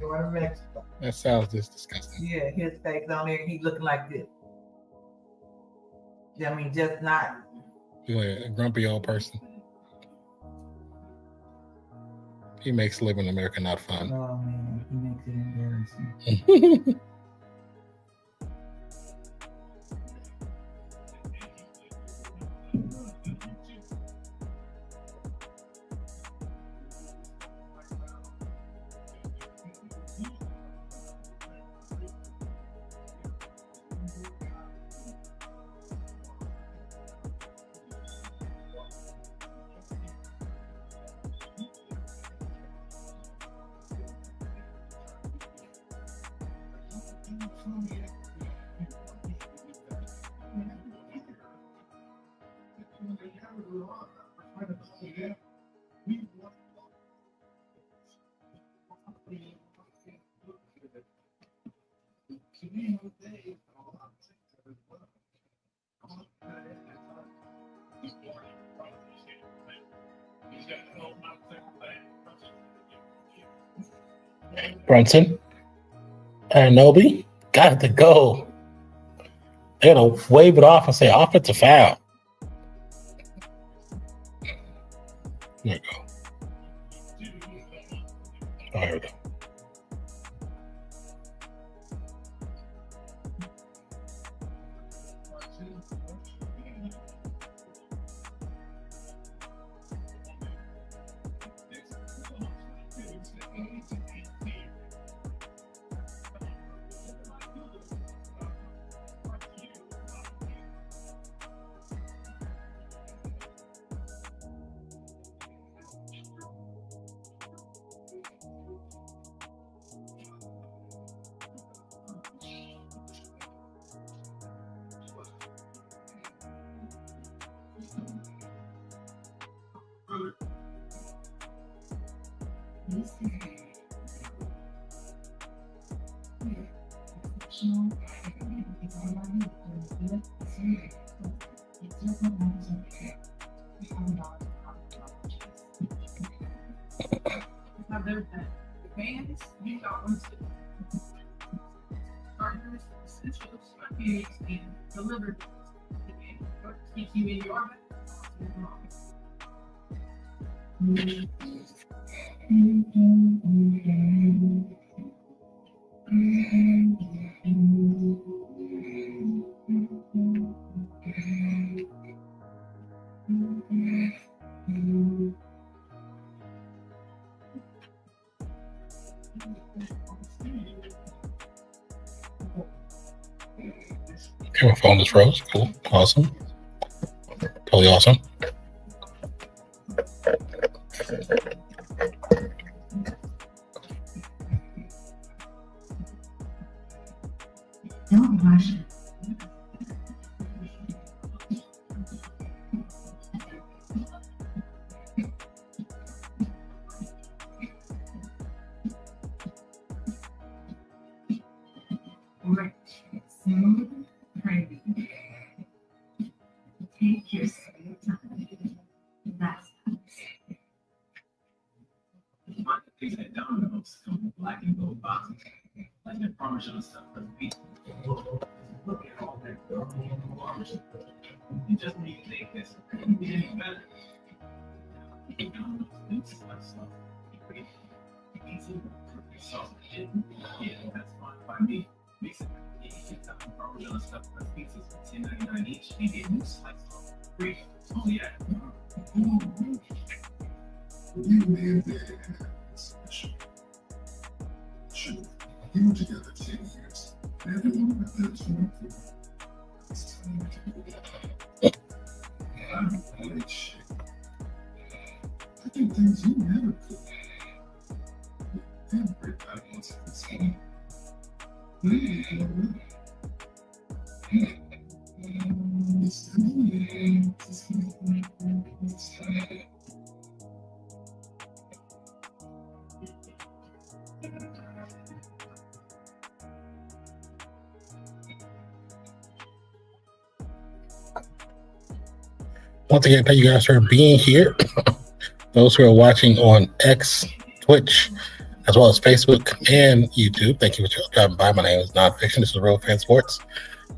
Going to Mexico. That sounds just disgusting. Yeah, his face on there, he looking like this. I mean, just not. You're like a grumpy old person. He makes living in America not fun. Oh man, he makes it embarrassing. Brunson and Nobi got to go. They're gonna wave it off and say offensive foul. There we go. Oh, here we go. Okay, my phone just froze. Cool. Awesome. Totally awesome. Don't rush it. Rich, smooth, pretty. Take your sweet time. That's Things that dominoes from black and gold boxes. Like the Parmesan stuff. Look at all that Parmesan. You just need to make this any better. It's easy. So, yeah, that's fine by me. Makes it easy to Parmesan stuff. social media news sites for free. Oh yeah. You made this special. Sure, you were together 10 years. Everyone got their turn for it. It's time to go. I'm great shit. I do things you never could. Damn great guy wants to be seen. Once again, thank you guys for being here. Those who are watching on X, Twitch, as well as Facebook and YouTube, thank you for dropping by. My name is Nonpfixion. This is Real Fan Sports.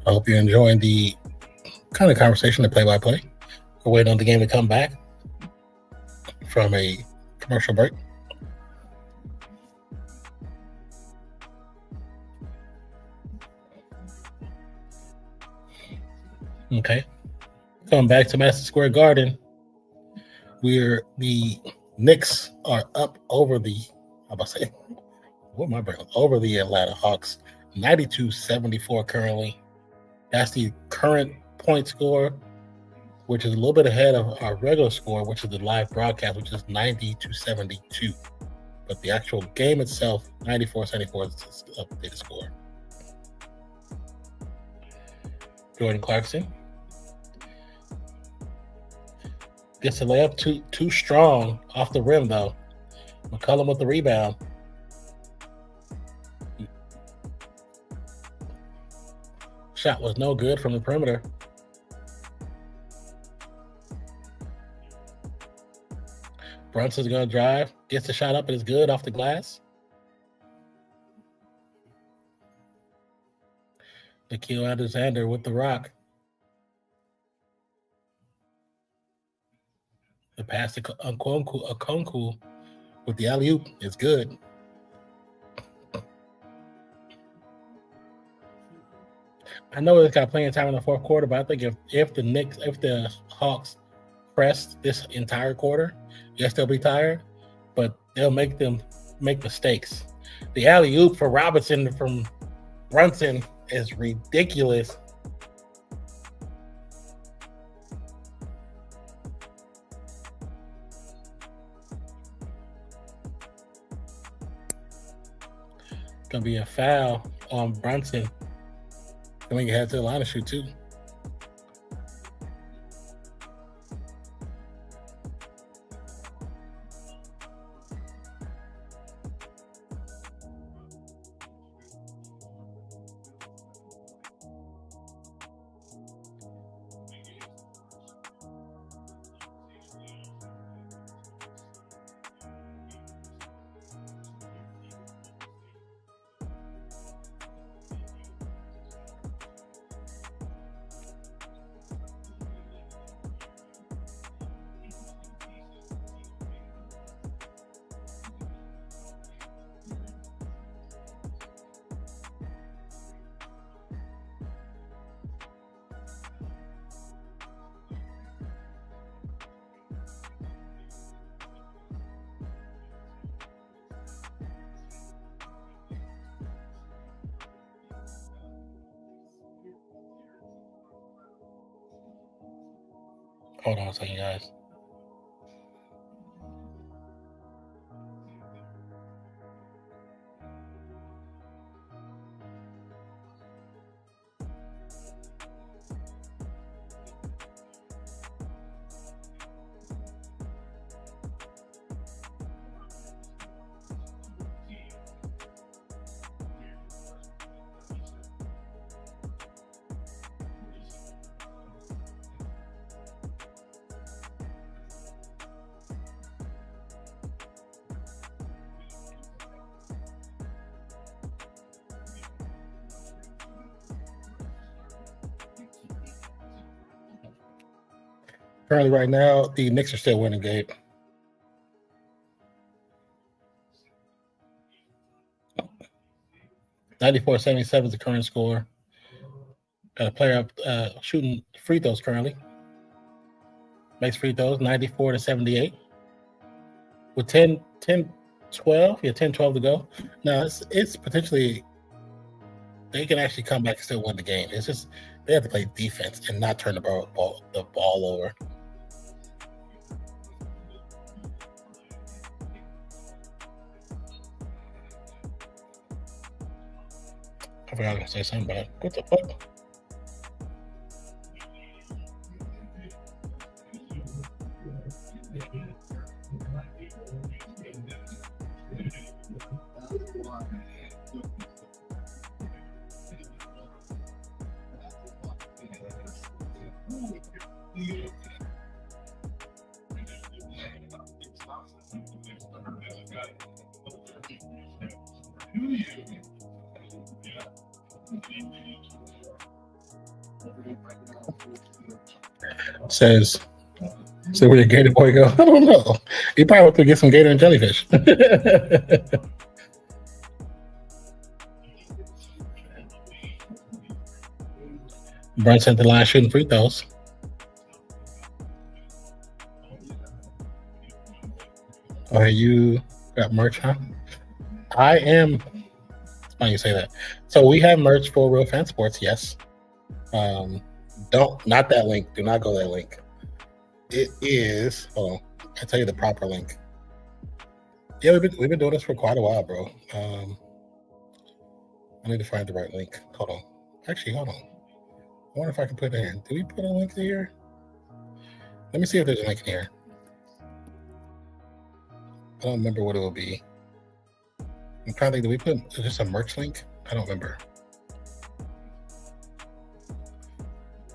I hope you're enjoying the kind of conversation, the play-by-play. We're waiting on the game to come back from a commercial break. Okay. Coming back to Madison Square Garden, the Knicks are up over the, over the Atlanta Hawks, 92-74 currently. That's the current point score, which is a little bit ahead of our regular score, which is the live broadcast, which is 90-72. But the actual game itself, 94-74 is the updated score. Jordan Clarkson gets the layup too strong off the rim, though. McCollum with the rebound. Shot was no good from the perimeter. Brunson's going to drive. Gets the shot up and it's good off the glass. Nikhil Alexander with the rock. The pass to Okonkwo with the alley-oop is good. I know it's got plenty of time in the fourth quarter, but I think if the Hawks press this entire quarter, yes, they'll be tired, but they'll make them make mistakes. The alley-oop for Robinson from Brunson is ridiculous. Gonna be a foul on Brunson. I think he had to the line to shoot too. Hold on a second, guys. Currently, right now, the Knicks are still winning, Gabe. $94-77 is the current score. Got a player up shooting free throws currently. Makes free throws 94-78. With 10, 12 to go. Now it's potentially they can actually come back and still win the game. It's just they have to play defense and not turn the ball over. I forgot to say something about it. What the fuck? Says, so where your gator boy go? I don't know. He probably went to get some gator and jellyfish. Brunson at the line shooting free throws. Oh, you got merch, huh? I am. It's funny you say that. So we have merch for Real Fan Sports, yes. Not that link. Do not go that link. It is. Hold on. I'll tell you the proper link. Yeah, we've been doing this for quite a while, bro. I need to find the right link. Hold on. Actually, hold on. I wonder if I can put it in. Did we put a link here? Let me see if there's a link in here. I don't remember what it will be. I'm trying to think. Did we put just a merch link? I don't remember.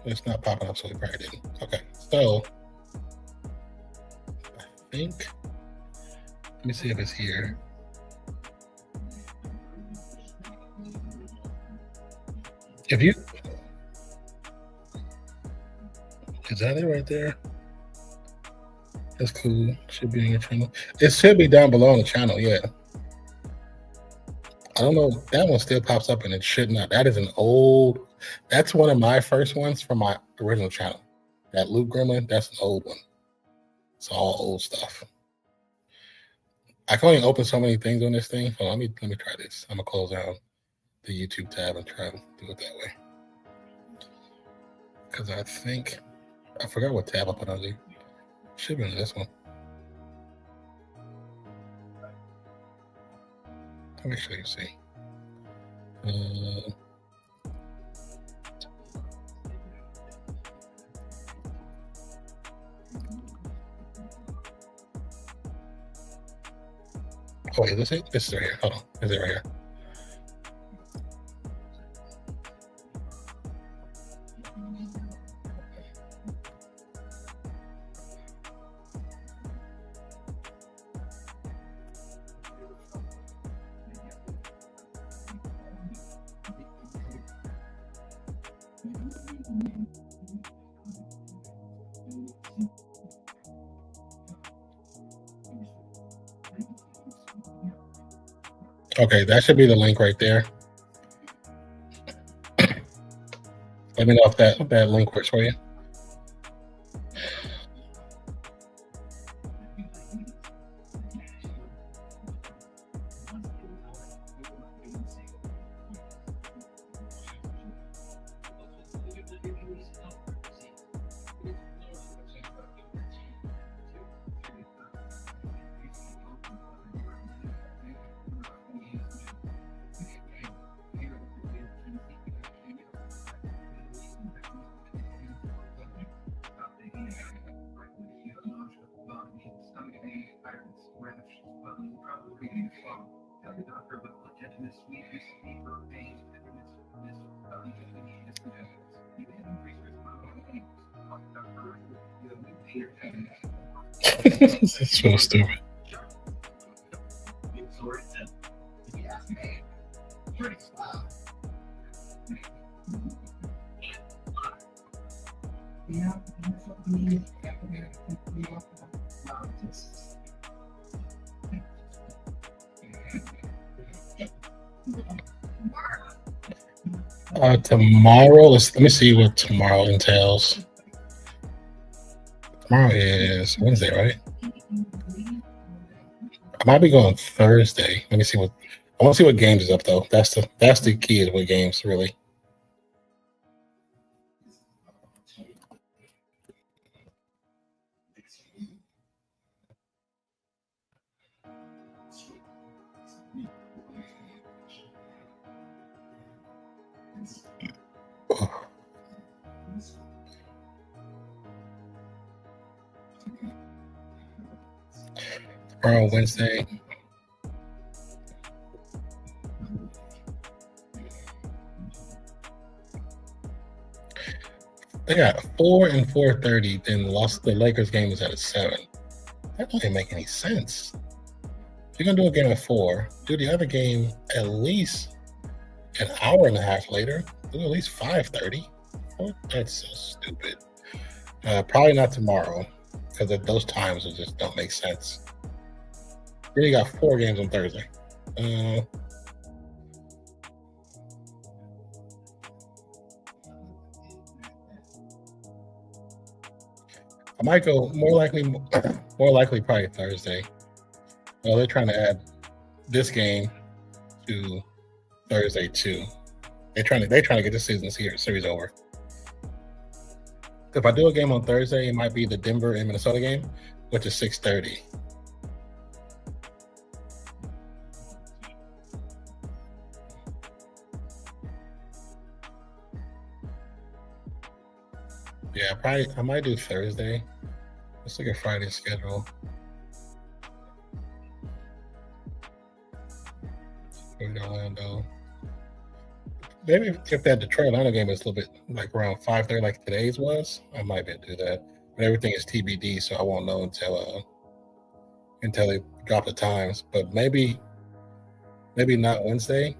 It's not popping up, so we probably didn't. Okay, so I think. Let me see if it's here. If you. Is that it right there? That's cool. Should be in your channel. It should be down below on the channel, yeah. I don't know. That one still pops up and it should not. That is an old. That's one of my first ones from my original channel. That Luke Gremlin, that's an old one. It's all old stuff. I can only open so many things on this thing. Hold on, let me try this. I'm gonna close out the YouTube tab and try to do it that way. Because I think I forgot what tab I put on there. Should be on this one. Let me show you. See. Oh, wait, is this it? This is right here. Hold on. Is it right here? Okay, that should be the link right there. Let me know if that link works for you. That's so stupid. Tomorrow, let me see what tomorrow entails. Tomorrow is Wednesday, right? I might be going Thursday. Let me see what I want to see what games is up though. That's the key is what games really. Tomorrow, Wednesday. They got 4 and 4:30. Then lost the Lakers game is at 7. That doesn't make any sense. If you're gonna do a game at 4, do the other game at least an hour and a half later. Do at least 5:30. Oh, that's so stupid. Probably not tomorrow because those times just don't make sense. Then you got 4 games on Thursday. I might go more likely probably Thursday. Well, they're trying to add this game to Thursday too. They're trying to get this series over. If I do a game on Thursday, it might be the Denver and Minnesota game, which is 6:30. Yeah, I might do Thursday. Let's look at Friday's schedule. Orlando. Maybe if that Detroit Atlanta game is a little bit like around 5:30, like today's was, I might be able to do that. But everything is TBD, so I won't know until they drop the times. But maybe not Wednesday.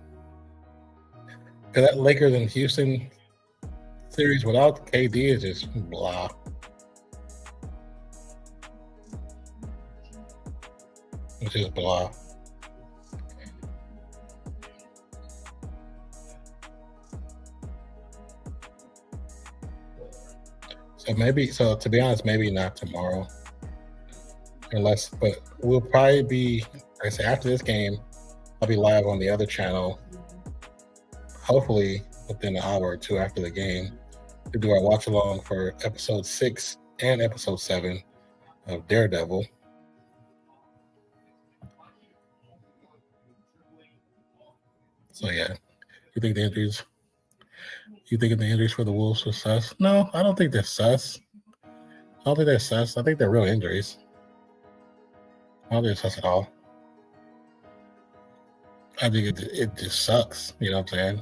Because that Lakers and Houston series without KD is just blah. It's just blah. So to be honest, maybe not tomorrow. But we'll probably be, like I say, after this game, I'll be live on the other channel, hopefully within an hour or two after the game, to do our watch along for episode 6 and episode 7 of Daredevil. So yeah, you think the injuries for the Wolves were sus? No, I don't think they're sus. I think they're real injuries. I don't think they're sus at all. I think it just sucks. You know what I'm saying?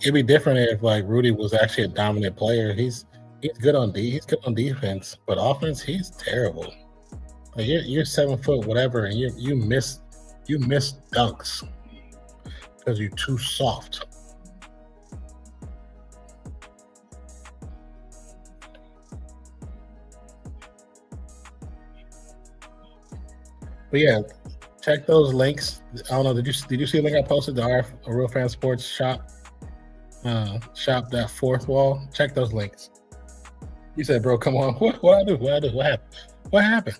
It'd be different if like Rudy was actually a dominant player. He's good on defense, but offense he's terrible. Like you're 7 foot whatever, and you miss dunks because you're too soft. But yeah, check those links. I don't know. Did you see the link I posted to our Real Fan Sports shop? Shop that fourth wall. Check those links. You said, "Bro, come on." What I do? What happened? What happened?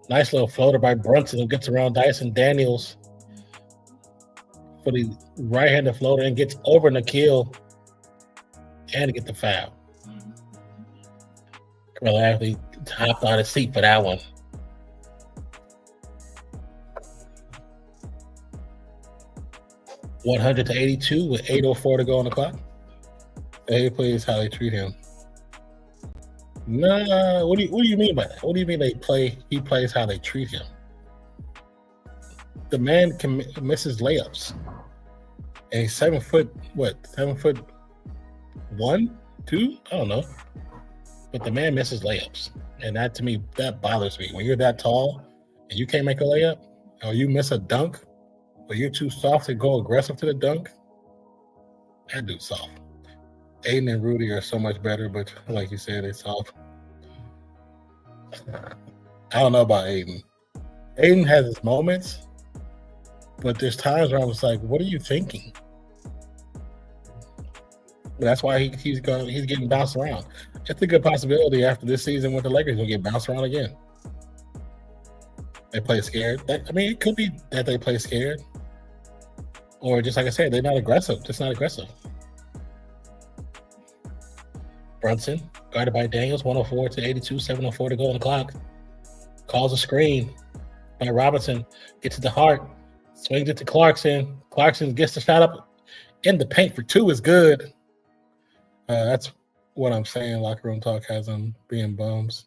Nice little floater by Brunson who gets around Dyson Daniels for the right-handed floater and gets over Nikhil and get the foul. Carmelo Anthony hopped on his seat for that one. $100-82 with 8:04 to go on the clock. He plays how they treat him. Nah, what do you mean by that? What do you mean he plays how they treat him? The man misses layups. And he's 7 foot, 1, 2? I don't know. But the man misses layups. And that, to me, that bothers me. When you're that tall and you can't make a layup, or you miss a dunk, or you're too soft to go aggressive to the dunk, that dude's soft. Aiden and Rudy are so much better, but like you said, they're soft. I don't know about Aiden. Aiden has his moments, But there's times where I was like, what are you thinking? That's why he's getting bounced around. It's a good possibility after this season with the Lakers, he'll get bounced around again. They play scared. It could be that they play scared. Or just like I said, they're not aggressive. Just not aggressive. Brunson, guarded by Daniels, 104 to 82, 7:04 to go on the clock. Calls a screen by Robinson. Gets it to Hart. Swings it to Clarkson. Clarkson gets the shot up in the paint for two is good. That's what I'm saying. Locker room talk has them being bums.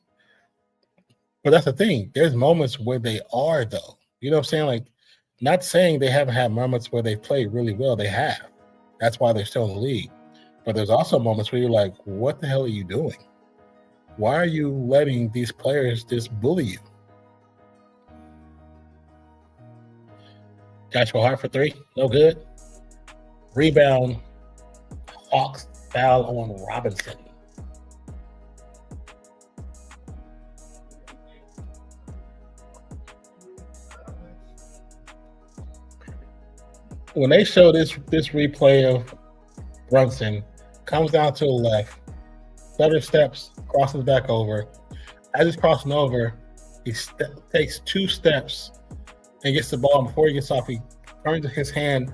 But that's the thing. There's moments where they are, though. You know what I'm saying? Like, not saying they haven't had moments where they played really well. They have. That's why they're still in the league. But there's also moments where you're like, what the hell are you doing? Why are you letting these players just bully you? Joshua Hart for three. No good. Rebound. Hawks foul on Robinson. When they show this replay of Brunson, comes down to the left, stutter steps, crosses back over. As he's crossing over, he takes 2 steps and gets the ball. Before he gets off, he turns his hand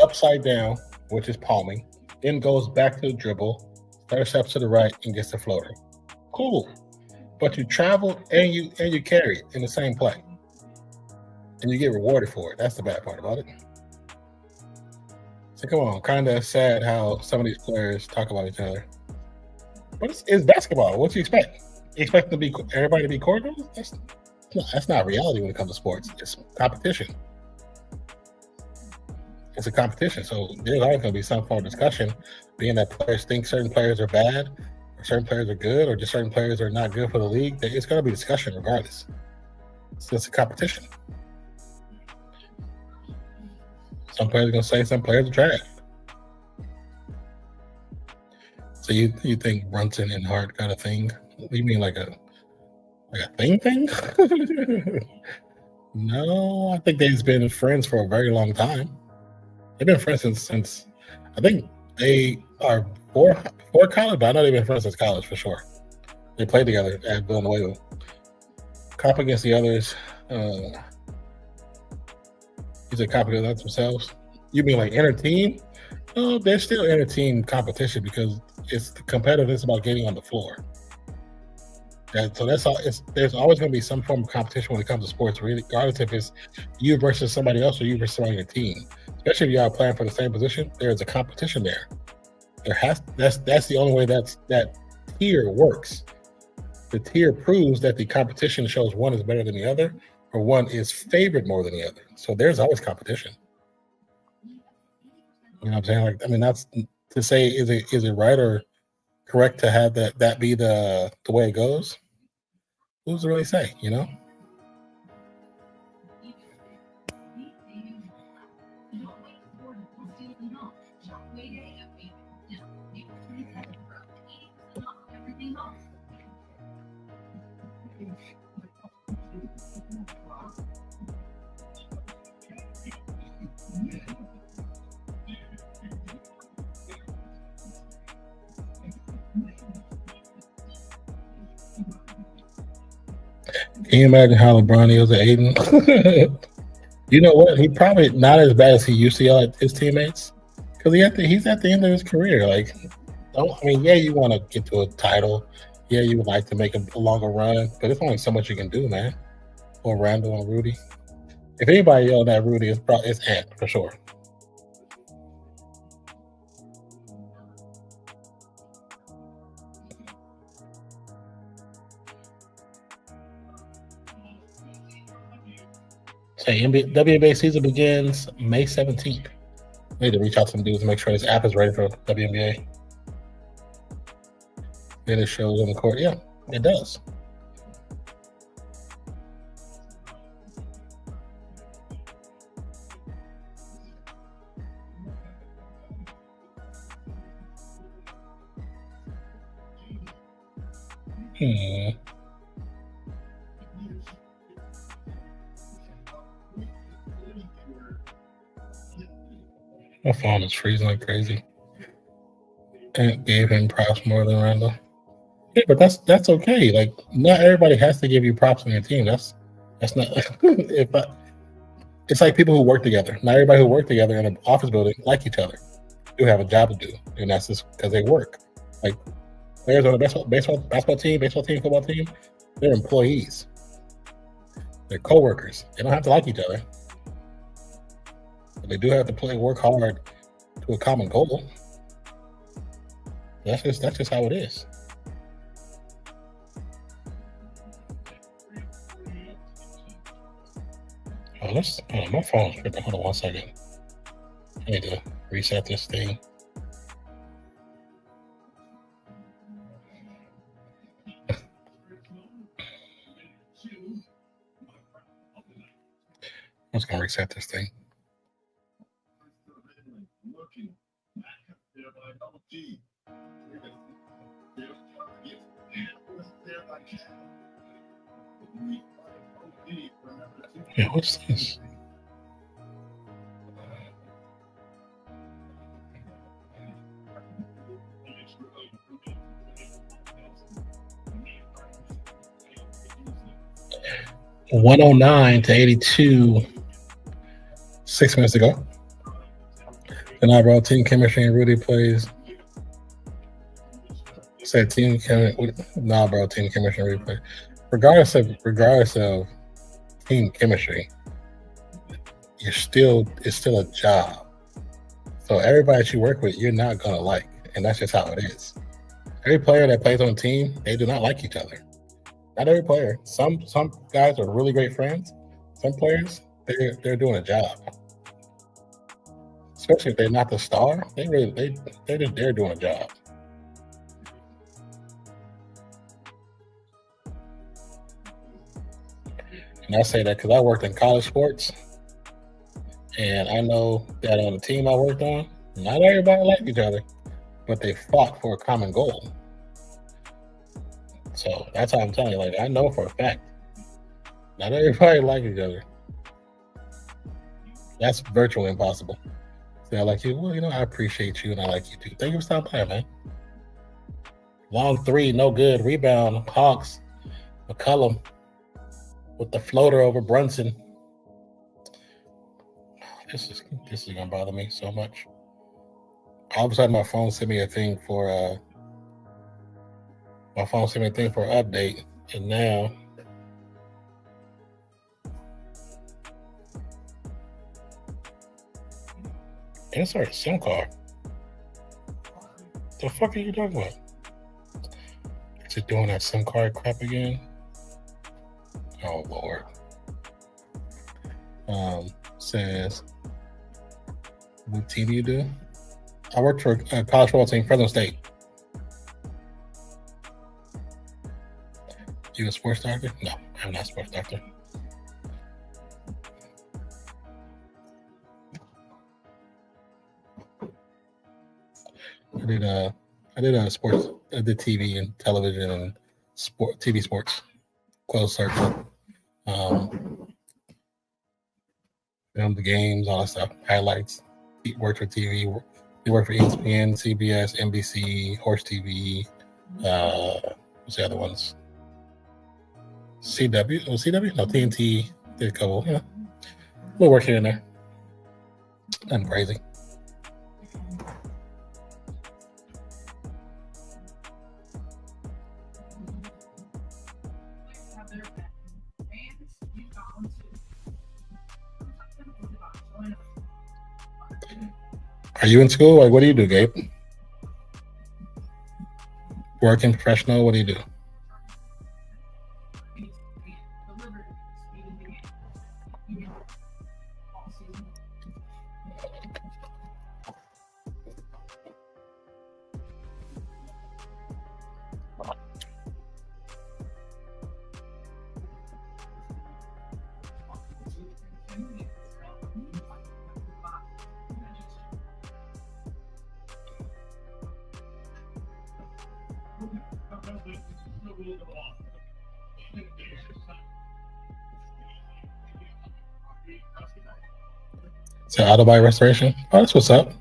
upside down, which is palming, then goes back to the dribble, stutter steps to the right, and gets the floater. Cool. But you travel and you carry it in the same play. And you get rewarded for it. That's the bad part about it. So come on, kind of sad how some of these players talk about each other. But it's basketball. What do you expect? You expect everybody to be cordial? That's not reality when it comes to sports. It's competition. It's a competition. So there's always going to be some form of discussion, being that players think certain players are bad, or certain players are good, or just certain players are not good for the league. It's going to be discussion regardless. So it's a competition. Some players are going to say some players are trash. So you think Brunson and Hart got a thing? You mean like a thing? No, I think they've been friends for a very long time. They've been friends since I think they are before college, but I know they've been friends since college for sure. They played together at Villanueva. Cop against the others. Is it cop against themselves? You mean like inner team? No, they're still inner team competition because it's the competitiveness about getting on the floor. So that's all. There's always going to be some form of competition when it comes to sports, regardless if it's you versus somebody else or you versus somebody on your team. Especially if y'all playing for the same position, there's a competition there. That's the only way that tier works. The tier proves that the competition shows one is better than the other, or one is favored more than the other. So there's always competition. You know what I'm saying? That's to say, is it right or correct to have that be the way it goes? Who's to really say, you know? Can you imagine how LeBron is at Aiden? You know what? He probably not as bad as he used to yell at his teammates because he's at the end of his career. Yeah, you want to get to a title. Yeah, you would like to make a longer run, but there's only so much you can do, man. Or Randall and Rudy. If anybody yelled at Rudy, it's Ant for sure. Say WNBA season begins May 17th. I need to reach out to some dudes to make sure this app is ready for WNBA. Then it shows on the court. Yeah, it does. My phone is freezing like crazy. And gave him props more than Randall. Yeah, but that's okay. Like, not everybody has to give you props on your team. That's not. It's like people who work together. Not everybody who work together in an office building like each other. Do have a job to do, and that's just because they work. Like players on the basketball team, football team, they're employees. They're coworkers. They don't have to like each other, but they do have to work hard to a common goal. That's just how it is. Oh, my phone's tripping. Hold on 1 second. I need to reset this thing. I'm just gonna reset this thing. Yeah, what's this? $109 to 82. 6 minutes ago. And I brought team chemistry and Rudy plays. Said team chemistry. Nah, bro, team chemistry and Rudy plays. Regardless of team chemistry, it's still a job. So everybody that you work with, you're not gonna like, and that's just how it is. Every player that plays on a team, they do not like each other. Not every player. Some guys are really great friends. Some players, they're doing a job. Especially if they're not the star, they're doing a job. And I say that because I worked in college sports, and I know that on the team I worked on, not everybody liked each other, but they fought for a common goal. So that's how I'm telling you. Like, I know for a fact, not everybody likes each other. That's virtually impossible. So I like you. Well, I appreciate you, and I like you too. Thank you for stopping by, man. Long three, no good. Rebound, Hawks. McCullum with the floater over Brunson. This is gonna bother me so much. All of a sudden, my phone sent me a thing for an update, and now insert SIM card. The fuck are you talking about? Is it doing that SIM card crap again? Oh Lord. Says, what team do you do? I work for a college football team, Fresno State. You a sports doctor? No, I'm not a sports doctor. I did sports. I did TV and television and TV sports, closed circuit. Filmed the games, all that stuff, highlights. He worked for TV. He worked for ESPN, CBS, NBC, Horse TV. What's the other ones? CW? Was CW? No, TNT. Did a couple. Yeah, a little work here and there. Nothing crazy. Are you in school? Like, what do you do, Gabe? Working professional? What do you do? So auto body restoration. Oh, that's what's up.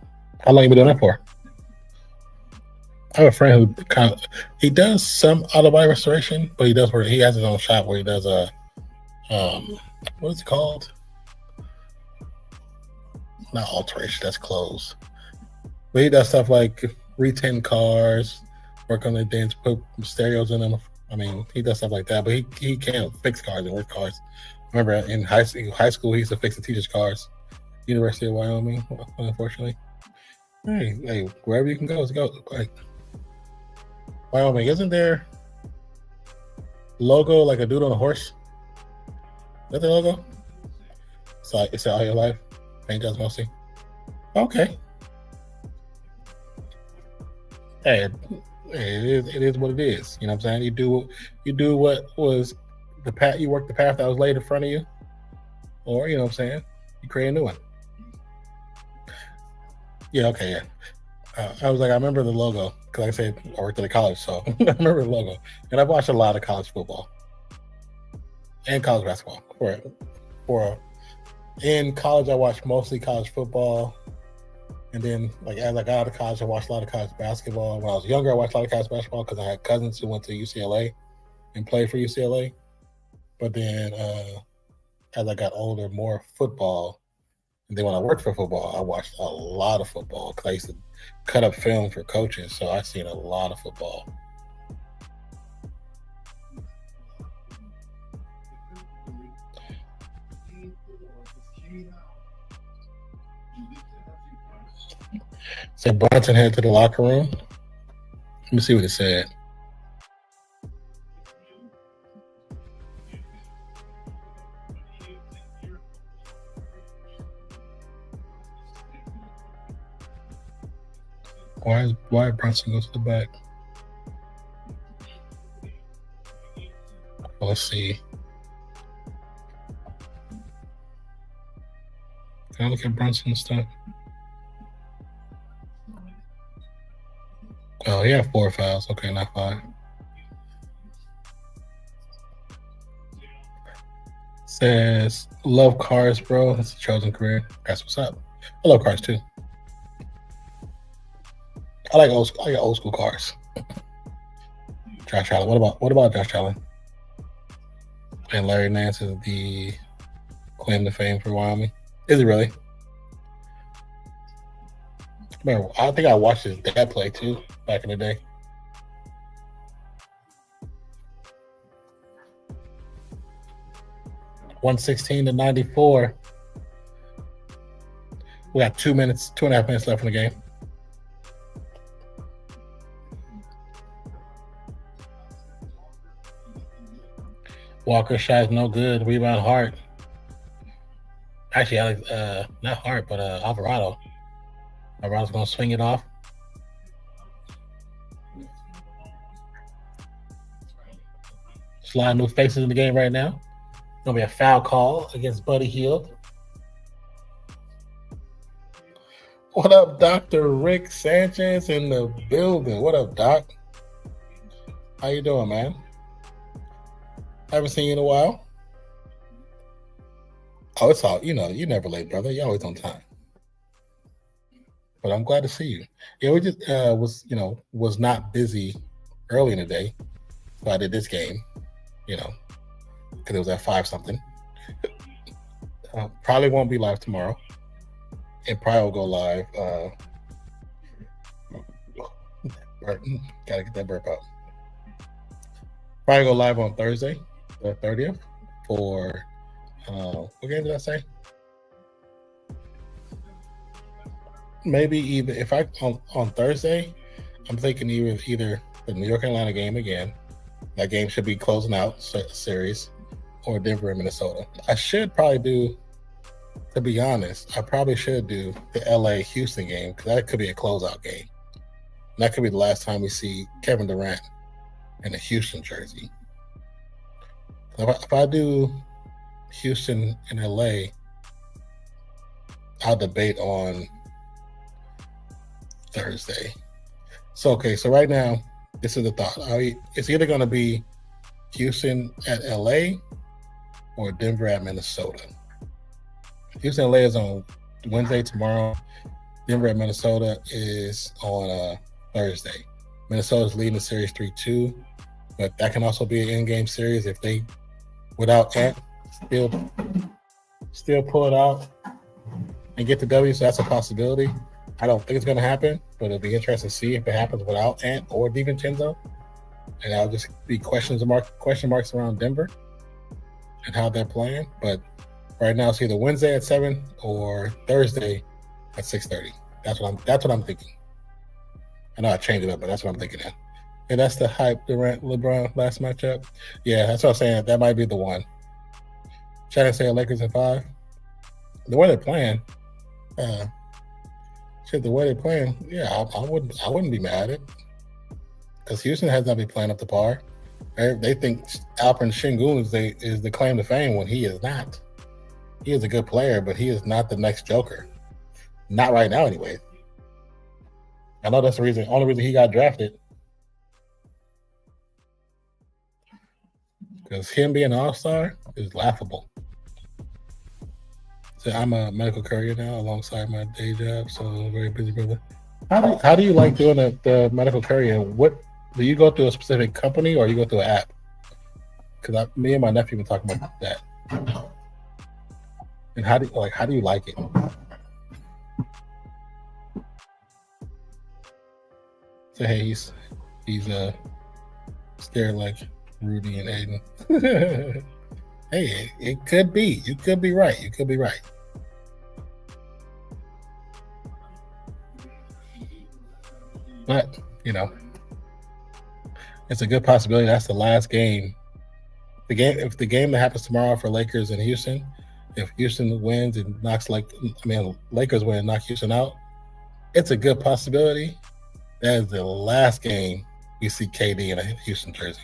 How long you been doing that for? I have a friend who he does some auto body restoration, but he has his own shop where he does a what is it called? Not alteration, that's closed. But he does stuff like re-tin cars, work on the dents, put stereos in them. I mean, he does stuff like that, but he can't fix cars and work cars. Remember in high school he used to fix the teachers' cars. University of Wyoming, unfortunately. Hey, wherever you can go, let's go. Like Wyoming, isn't there logo like a dude on a horse? Is that the logo? It's all your life. Paint jobs mostly. Okay. Hey, it is what it is. You know what I'm saying? You do what was the path. You work the path that was laid in front of you, or you know what I'm saying? You create a new one. Yeah. Okay. Yeah. I was like, I remember the logo because like I said I worked at a college, so I remember the logo. And I've watched a lot of college football and college basketball. In college, I watched mostly college football. And then, like, as I got out of college, I watched a lot of college basketball. When I was younger, I watched a lot of college basketball because I had cousins who went to UCLA and played for UCLA. But then, as I got older, more football. And then when I worked for football, I watched a lot of football because I used to cut up film for coaches. So I've seen a lot of football. So Bronson headed to the locker room. Let me see what it said. Why Bronson goes to the back? Well, let's see. Can I look at Brunson's stuff? Oh, he had 4 fouls. Okay, not 5. Says, love cars, bro. That's a chosen career. That's what's up. I love cars too. I like old school cars. Josh Allen. What about Josh Allen? And Larry Nance is the claim to fame for Wyoming. Is he really? Man, I think I watched his dad play too back in the day. $116-94. We got 2.5 minutes left in the game. Walker shot is no good. Rebound Hart. Actually, Alex, not Hart, but Alvarado. Alvarado's gonna swing it off. There's a lot of new faces in the game right now. Gonna be a foul call against Buddy Hield. What up, Dr. Rick Sanchez in the building? What up, Doc? How you doing, man? Haven't seen you in a while. Oh, it's all, you're never late, brother. You're always on time. But I'm glad to see you. Yeah, we just was not busy early in the day. So I did this game, because it was at 5-something. Probably won't be live tomorrow. It probably will go live. Gotta get that burp out. Probably go live on Thursday, the 30th, for what game did I say? Maybe either if I on Thursday, I'm thinking either the New York Atlanta game again. That game should be closing out series, or Denver and Minnesota. I should probably do, to be honest, I probably should do the LA Houston game because that could be a closeout game. And that could be the last time we see Kevin Durant in a Houston jersey. If I do Houston and LA, I'll debate on Thursday. So right now, this is the thought. It's either going to be Houston at LA or Denver at Minnesota. Houston LA is on Wednesday, tomorrow. Denver at Minnesota is on Thursday. Minnesota's leading the series 3-2, but that can also be an in-game series if they, without Ant, still pull it out and get the W. So that's a possibility. I don't think it's going to happen, but it'll be interesting to see if it happens without Ant or DiVincenzo. And that'll just be question marks around Denver and how they're playing. But right now, it's either Wednesday at 7 or Thursday at 6:30. That's what I'm thinking. I know I changed it up, but that's what I'm thinking now. And that's the hype Durant LeBron last matchup. Yeah, that's what I'm saying. That might be the one. Shannon saying Lakers in 5. The way they're playing, yeah, I wouldn't be mad at it. Because Houston has not been playing up to par. They think Alperen Sengun is the claim to fame when he is not. He is a good player, but he is not the next Joker. Not right now, anyway. I know that's the only reason he got drafted. Because him being an all-star is laughable. So I'm a medical courier now alongside my day job, so I'm very busy, brother. How do you like doing the medical courier? What do you go through a specific company or you go through an app? Because me and my nephew been talking about that. And how do you like it? So hey, he's scared like Rudy and Aiden. Hey, it could be. You could be right. You could be right. But, it's a good possibility that's the last game. If the game that happens tomorrow for Lakers and Houston, if Houston wins and Lakers win and knock Houston out, it's a good possibility that is the last game we see KD in a Houston jersey.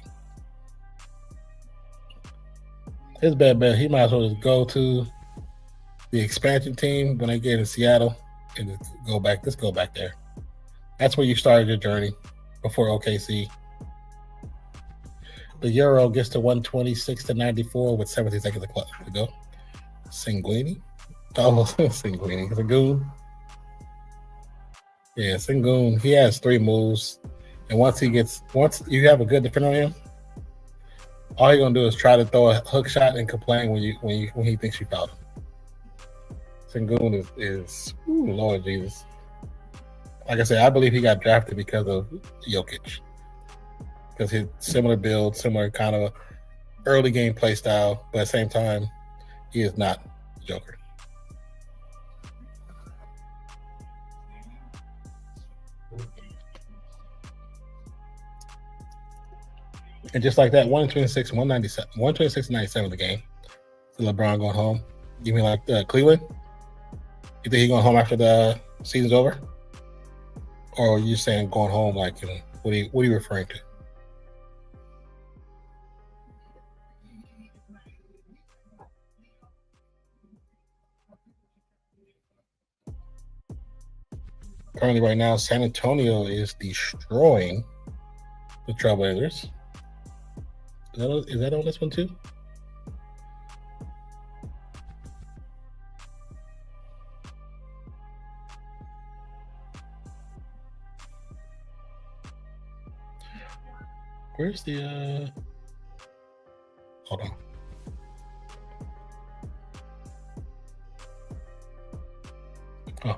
His bad bet, he might as well just go to the expansion team when they get in Seattle and just go back there. That's where you started your journey before OKC. The Euro gets to 126-94 with 17 seconds to go. Sengun. Sengun. Yeah, Sengun. He has 3 moves, and once you have a good defender on him, all you're gonna do is try to throw a hook shot and complain when he thinks you fouled him. Sengun is Lord Jesus. Like I said, I believe he got drafted because of Jokic. Because his similar build, similar kind of early game play style, but at the same time, he is not the Joker. And just like that, 126-97 the game. So LeBron going home. You mean like Cleveland? You think he's going home after the season's over? Or are you saying going home like, what are you referring to? Currently right now, San Antonio is destroying the Trailblazers. Is that on this one too? Where's the hold on. Oh.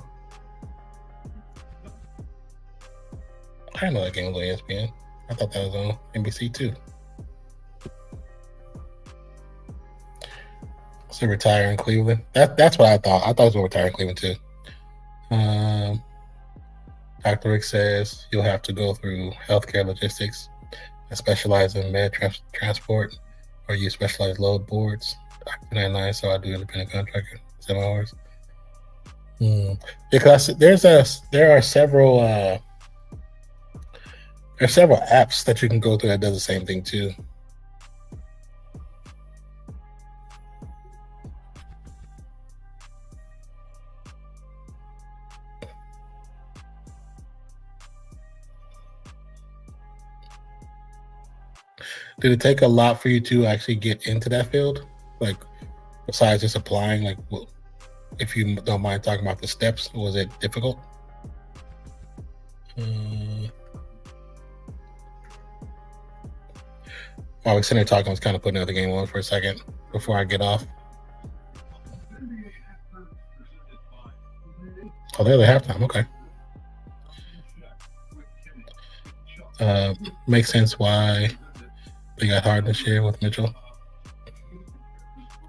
I didn't know that game was on ESPN. I thought that was on NBC too. So retire in Cleveland. That's what I thought. I thought he was going to retire in Cleveland too. Dr. Rick says you'll have to go through healthcare logistics. I specialize in med transport, or you specialize load boards. I so I do independent contractor 7 hours. Because there are several apps that you can go through that does the same thing too. Did it take a lot for you to actually get into that field? Like, besides just applying, like, If you don't mind talking about the steps, was it difficult? While we're sitting there talking, I was kind of putting another game on for a second before I get off. Oh, they're the halftime. Okay. Makes sense why they got hard this year with Mitchell.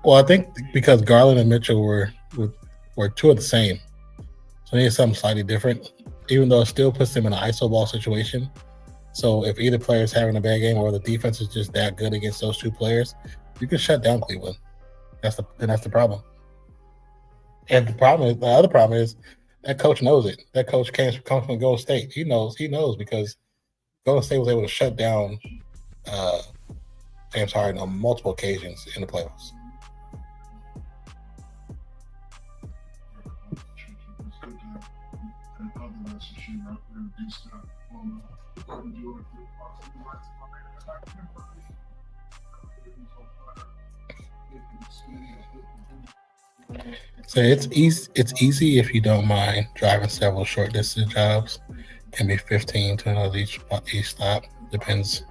Well, I think because Garland and Mitchell were two of the same, so they need something slightly different. Even though it still puts them in an iso ball situation. So if either player is having a bad game or the defense is just that good against those two players, you can shut down Cleveland. That's the problem. And the other problem is that coach knows it. That coach comes from Golden State. He knows because Golden State was able to shut down James Harden on multiple occasions in the playoffs. So it's easy if you don't mind driving several short distance jobs. Can be 15 to each stop, depends.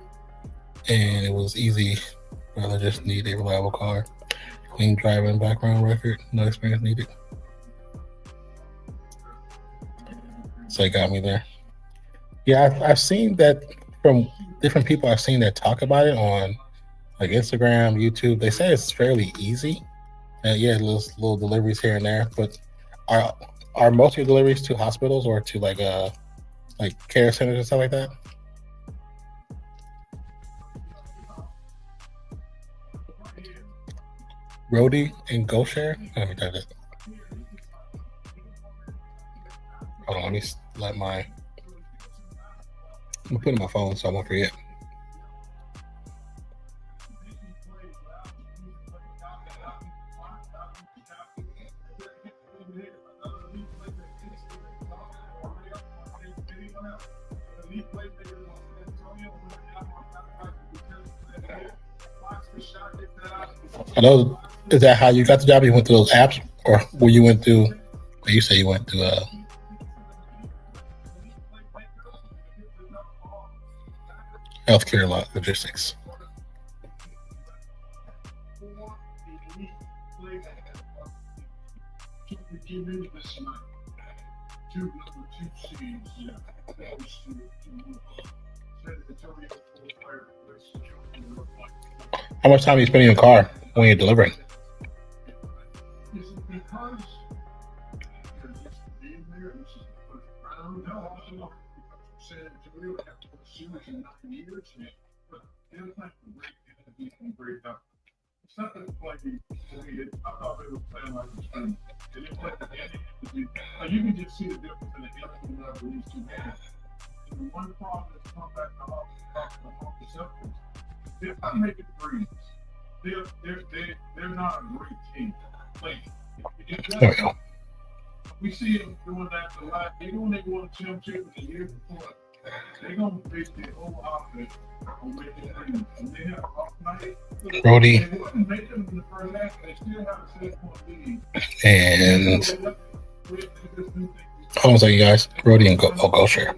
And it was easy. Rather just need a reliable car, clean driving background record, no experience needed. So it got me there. Yeah, I've seen that from different people. I've seen that talk about it on like Instagram, YouTube. They say it's fairly easy. Yeah, little deliveries here and there. But are most of your deliveries to hospitals or to like care centers and stuff like that? Rody and GoShare? Let me type it. Hold on, let me I'm gonna put it in my phone so I won't forget. I know, is that how you got the job? You went through those apps, or were you went through? You say you went through healthcare logistics. How much time are you spending in your car when you're delivering? You can just see the difference in the energy level of these two games. The one problem that's come back to HAWKS, they're not making threes. They're not a great team. Like, we see them doing that a lot. Even when they won a championship the year before, they're going to base their whole offense on making threes. And they have a off night. Brody. They wouldn't make them in the first half. They still have a 7-point lead. And hold on a second, guys. Brody and GoShare.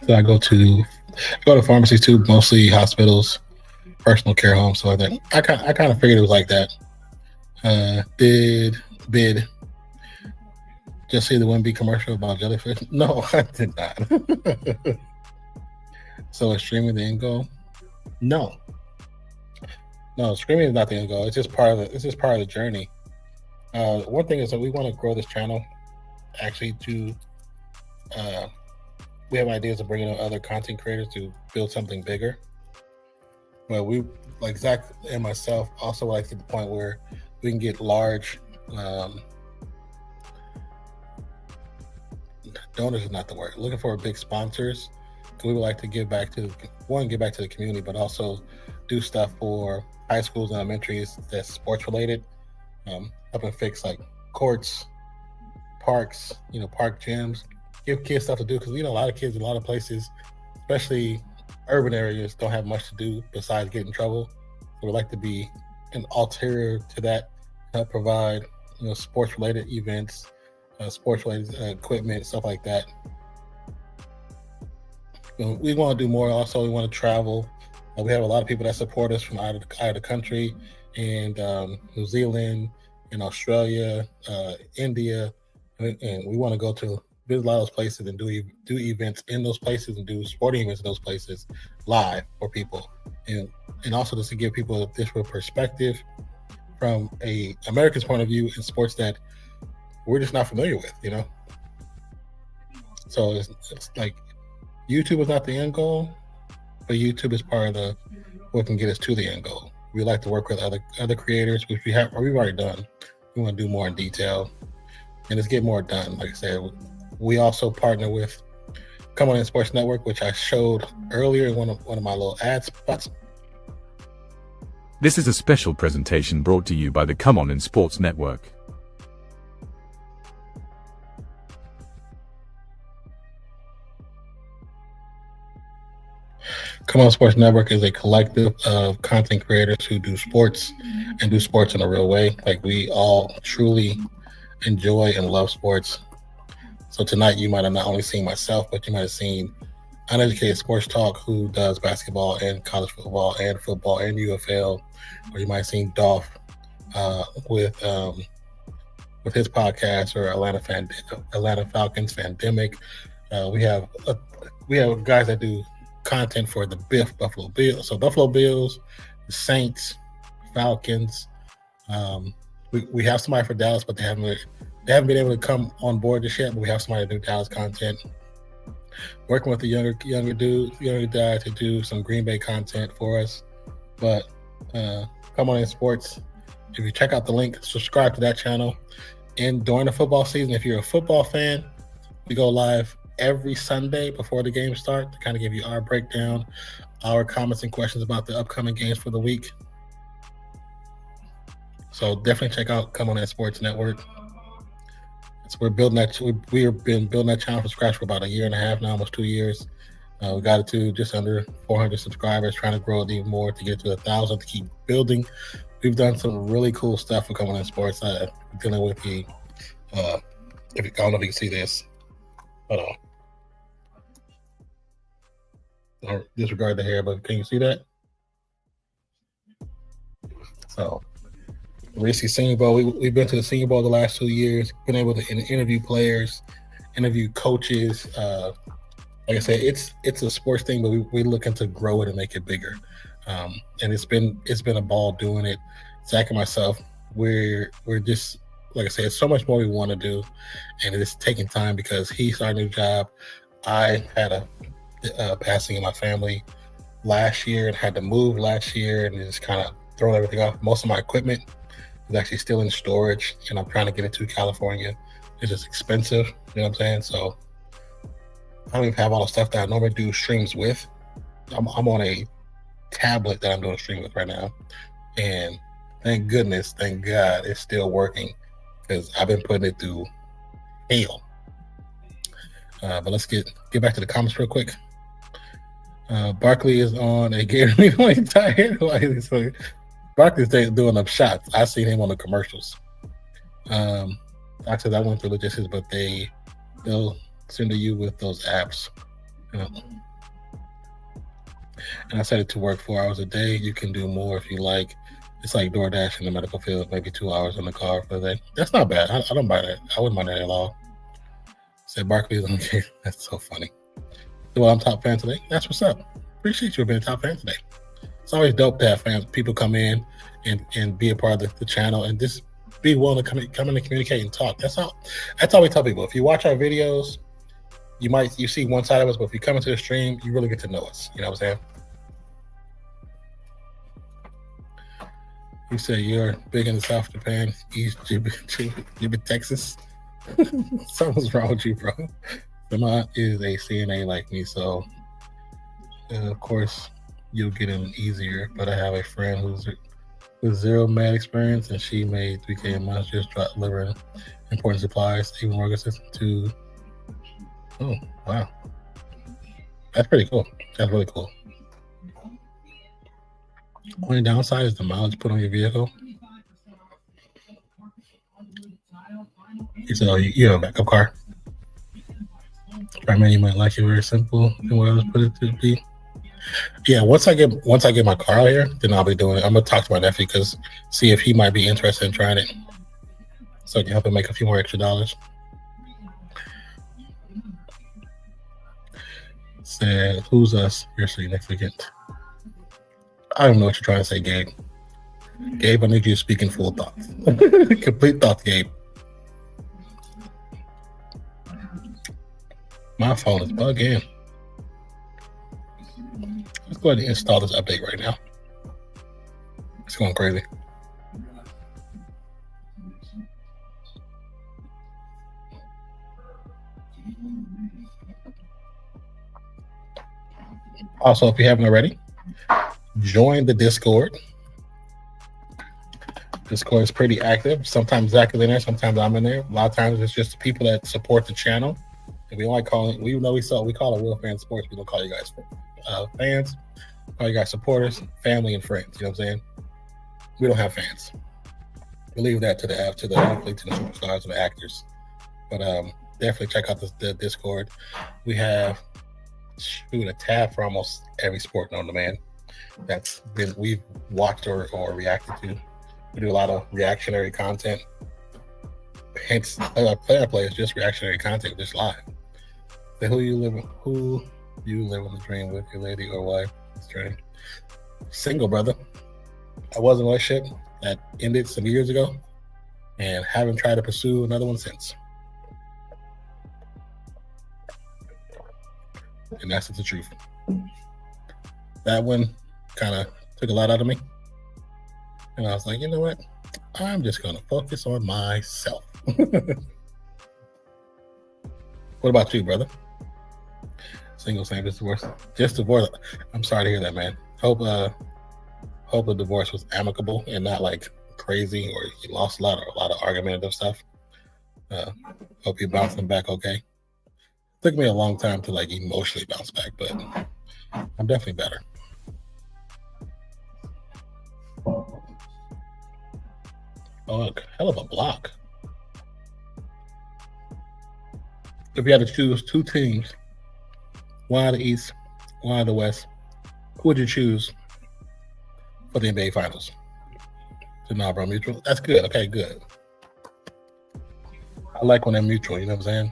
So I go to pharmacies too, mostly hospitals, personal care homes, so like that. I kind of figured it was like that. Did BID just see the Wimby commercial about jellyfish? No, I did not. So is streaming the end goal? No, streaming is not the end goal. It's just part of the journey. One thing is that we want to grow this channel. Actually, we have ideas of bringing on other content creators to build something bigger. But we, like Zach and myself, also like to the point where we can get large. Donors is not the word. Looking for big sponsors. We would like to give back to the community, but also do stuff for high schools and elementaries that's sports related. Helping fix like courts, parks, park gyms, give kids stuff to do, because a lot of kids in a lot of places, especially urban areas, don't have much to do besides get in trouble. So we like to be an ulterior to that, help provide sports related events, sports related equipment, stuff like that. We want to do more. Also, we want to travel. We have a lot of people that support us from out of the country, and New Zealand, and Australia, India, and we want to go to visit a lot of those places and do events in those places and do sporting events in those places live for people, and also just to give people a different perspective from a American's point of view in sports that we're just not familiar with, So it's like YouTube is not the end goal, but YouTube is part of what can get us to the end goal. We like to work with other creators, which we've already done. We want to do more in detail and just get more done. Like I said, we also partner with Come On In Sports Network, which I showed earlier in one of my little ad spots. This is a special presentation brought to you by the Come On In Sports Network. Come On Sports Network is a collective of content creators who do sports and do sports in a real way. Like, we all truly enjoy and love sports. So tonight you might have not only seen myself, but you might have seen Uneducated Sports Talk, who does basketball and college football and UFL, or you might have seen Dolph with his podcast, or Atlanta Falcons Fandemic. We have guys that do content for the Buffalo Bills. So Buffalo Bills, the Saints, Falcons. We have somebody for Dallas, but they haven't been able to come on board just yet. But we have somebody to do Dallas content. Working with the younger guy to do some Green Bay content for us. But Come On In Sports. If you check out the link, subscribe to that channel. And during the football season, if you're a football fan, we go live every Sunday before the games start to kind of give you our breakdown, our comments and questions about the upcoming games for the week. So definitely check out Come On In Sports Network. So we're building that. We've been building that channel from scratch for about a year and a half now, almost 2 years. We got it to just under 400 subscribers, trying to grow it even more to get to 1,000 to keep building. We've done some really cool stuff with Come On In Sports. Dealing with the, I don't know if you can see this. Hold on. Don't disregard the hair, but can you see that? So, Reese Senior Bowl. We've been to the Senior Bowl the last 2 years. Been able to interview players, interview coaches. Like I said, it's a sports thing, but we're looking to grow it and make it bigger. And it's been a ball doing it. Zach and myself, we're just, like I said, so much more we want to do, and it's taking time because he started a new job. I had a passing in my family last year and had to move last year, and just kind of thrown everything off. Most of my equipment is actually still in storage, and I'm trying to get it to California. It's just expensive, you know what I'm saying? So I don't even have all the stuff that I normally do streams with. I'm on a tablet that I'm doing a stream with right now, and thank God it's still working, because I've been putting it through hell. But let's get back to the comments real quick. Barkley is on a Gatorade tired. Barkley's doing up shots. I seen him on the commercials. I said I went through logistics, but they'll send to you with those apps. And I set it to work 4 hours a day. You can do more if you like. It's like DoorDash in the medical field, maybe 2 hours in the car for the day. That's not bad. I don't buy that. I wouldn't mind that at all. Said Barkley's on the game. That's so funny. Well, I'm top fan today. That's what's up. Appreciate you being a top fan today. It's always dope to have fans, people come in and be a part of the channel and just be willing to come in and communicate and talk. That's all we tell people. If you watch our videos, you see one side of us, but if you come into the stream, you really get to know us. You know what I'm saying? You say you're big in the South Japan, East Jibba, Texas. Something's wrong with you, bro. Vermont is a CNA like me, so of course you'll get in easier. But I have a friend who's with zero med experience, and she made 3K a month just delivering important supplies, even more assistance to Oh, wow. That's pretty cool. That's really cool. Only downside is the mileage put on your vehicle. So you have a backup car. I mean, you might like it very simple and what I was put it to be. Yeah, once I get my car out here, then I'll be doing it. I'm gonna talk to my nephew because see if he might be interested in trying it, so I can help him make a few more extra dollars. Said, who's us? You're significant. I don't know what you're trying to say, Gabe. Gabe, I need you to speak in full thoughts. Complete thoughts, Gabe. My phone is bugging. Let's go ahead and install this update right now. It's going crazy. Also, if you haven't already, join the Discord. Discord is pretty active. Sometimes Zach is in there, sometimes I'm in there. A lot of times it's just the people that support the channel. And we don't like calling, we know we call it Real Fan Sports. We don't call you guys fans. We call you guys supporters, family, and friends. You know what I'm saying? We don't have fans. We leave that to the superstars and the actors. But definitely check out the Discord. We have a tab for almost every sport known to man that's been we've watched or reacted to. We do a lot of reactionary content. Hence, play is just reactionary content, just live. So who you live in the dream with, your lady or wife? Single, brother. I was in a relationship that ended some years ago and haven't tried to pursue another one since. And that's the truth. That one kind of took a lot out of me. And I was like, you know what? I'm just going to focus on myself. What about you, brother? Single, same, just divorce. Just divorce. I'm sorry to hear that, man. Hope the divorce was amicable and not like crazy or you lost a lot of argumentative stuff. Hope you're bouncing back okay. Took me a long time to like emotionally bounce back, but I'm definitely better. Oh, look, hell of a block. If you had to choose two teams, one out of the East, one out of the West, who would you choose for the NBA Finals? So, nah, bro, mutual. That's good. Okay, good. I like when they're mutual, you know what I'm saying?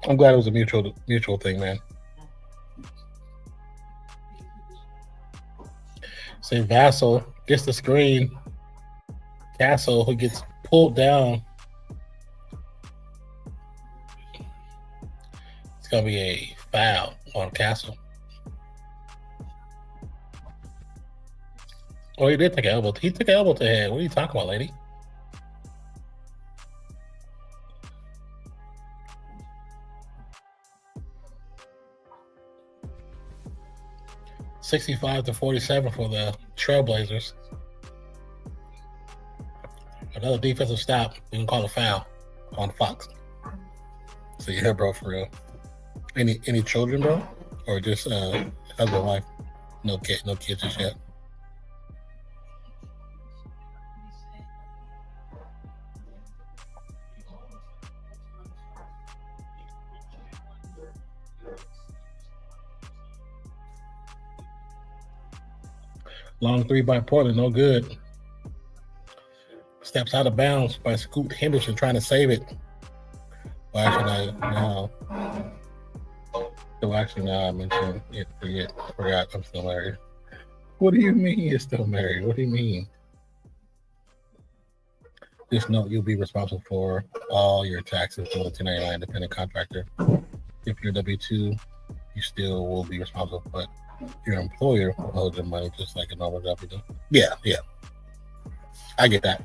I'm glad it was a mutual thing, man. Say Vassal gets the screen. Castle, who gets pulled down. It's gonna be a foul on Castle. Oh, he did take an elbow. He took an elbow to the head. What are you talking about, lady? $65-47 for the Trailblazers. Another defensive stop. You can call a foul on Fox. So yeah, bro, for real. Any children, bro, or just husband, wife? No kids just yet. Long three by Portland, no good. Steps out of bounds by Scoot Henderson trying to save it. Well, actually, now I mentioned it. Forgot I'm still married. What do you mean you're still married? What do you mean? Just note you'll be responsible for all your taxes to a 1099 independent contractor. If you're W-2, you still will be responsible, but your employer will hold your money just like a normal job you do. Yeah, yeah. I get that.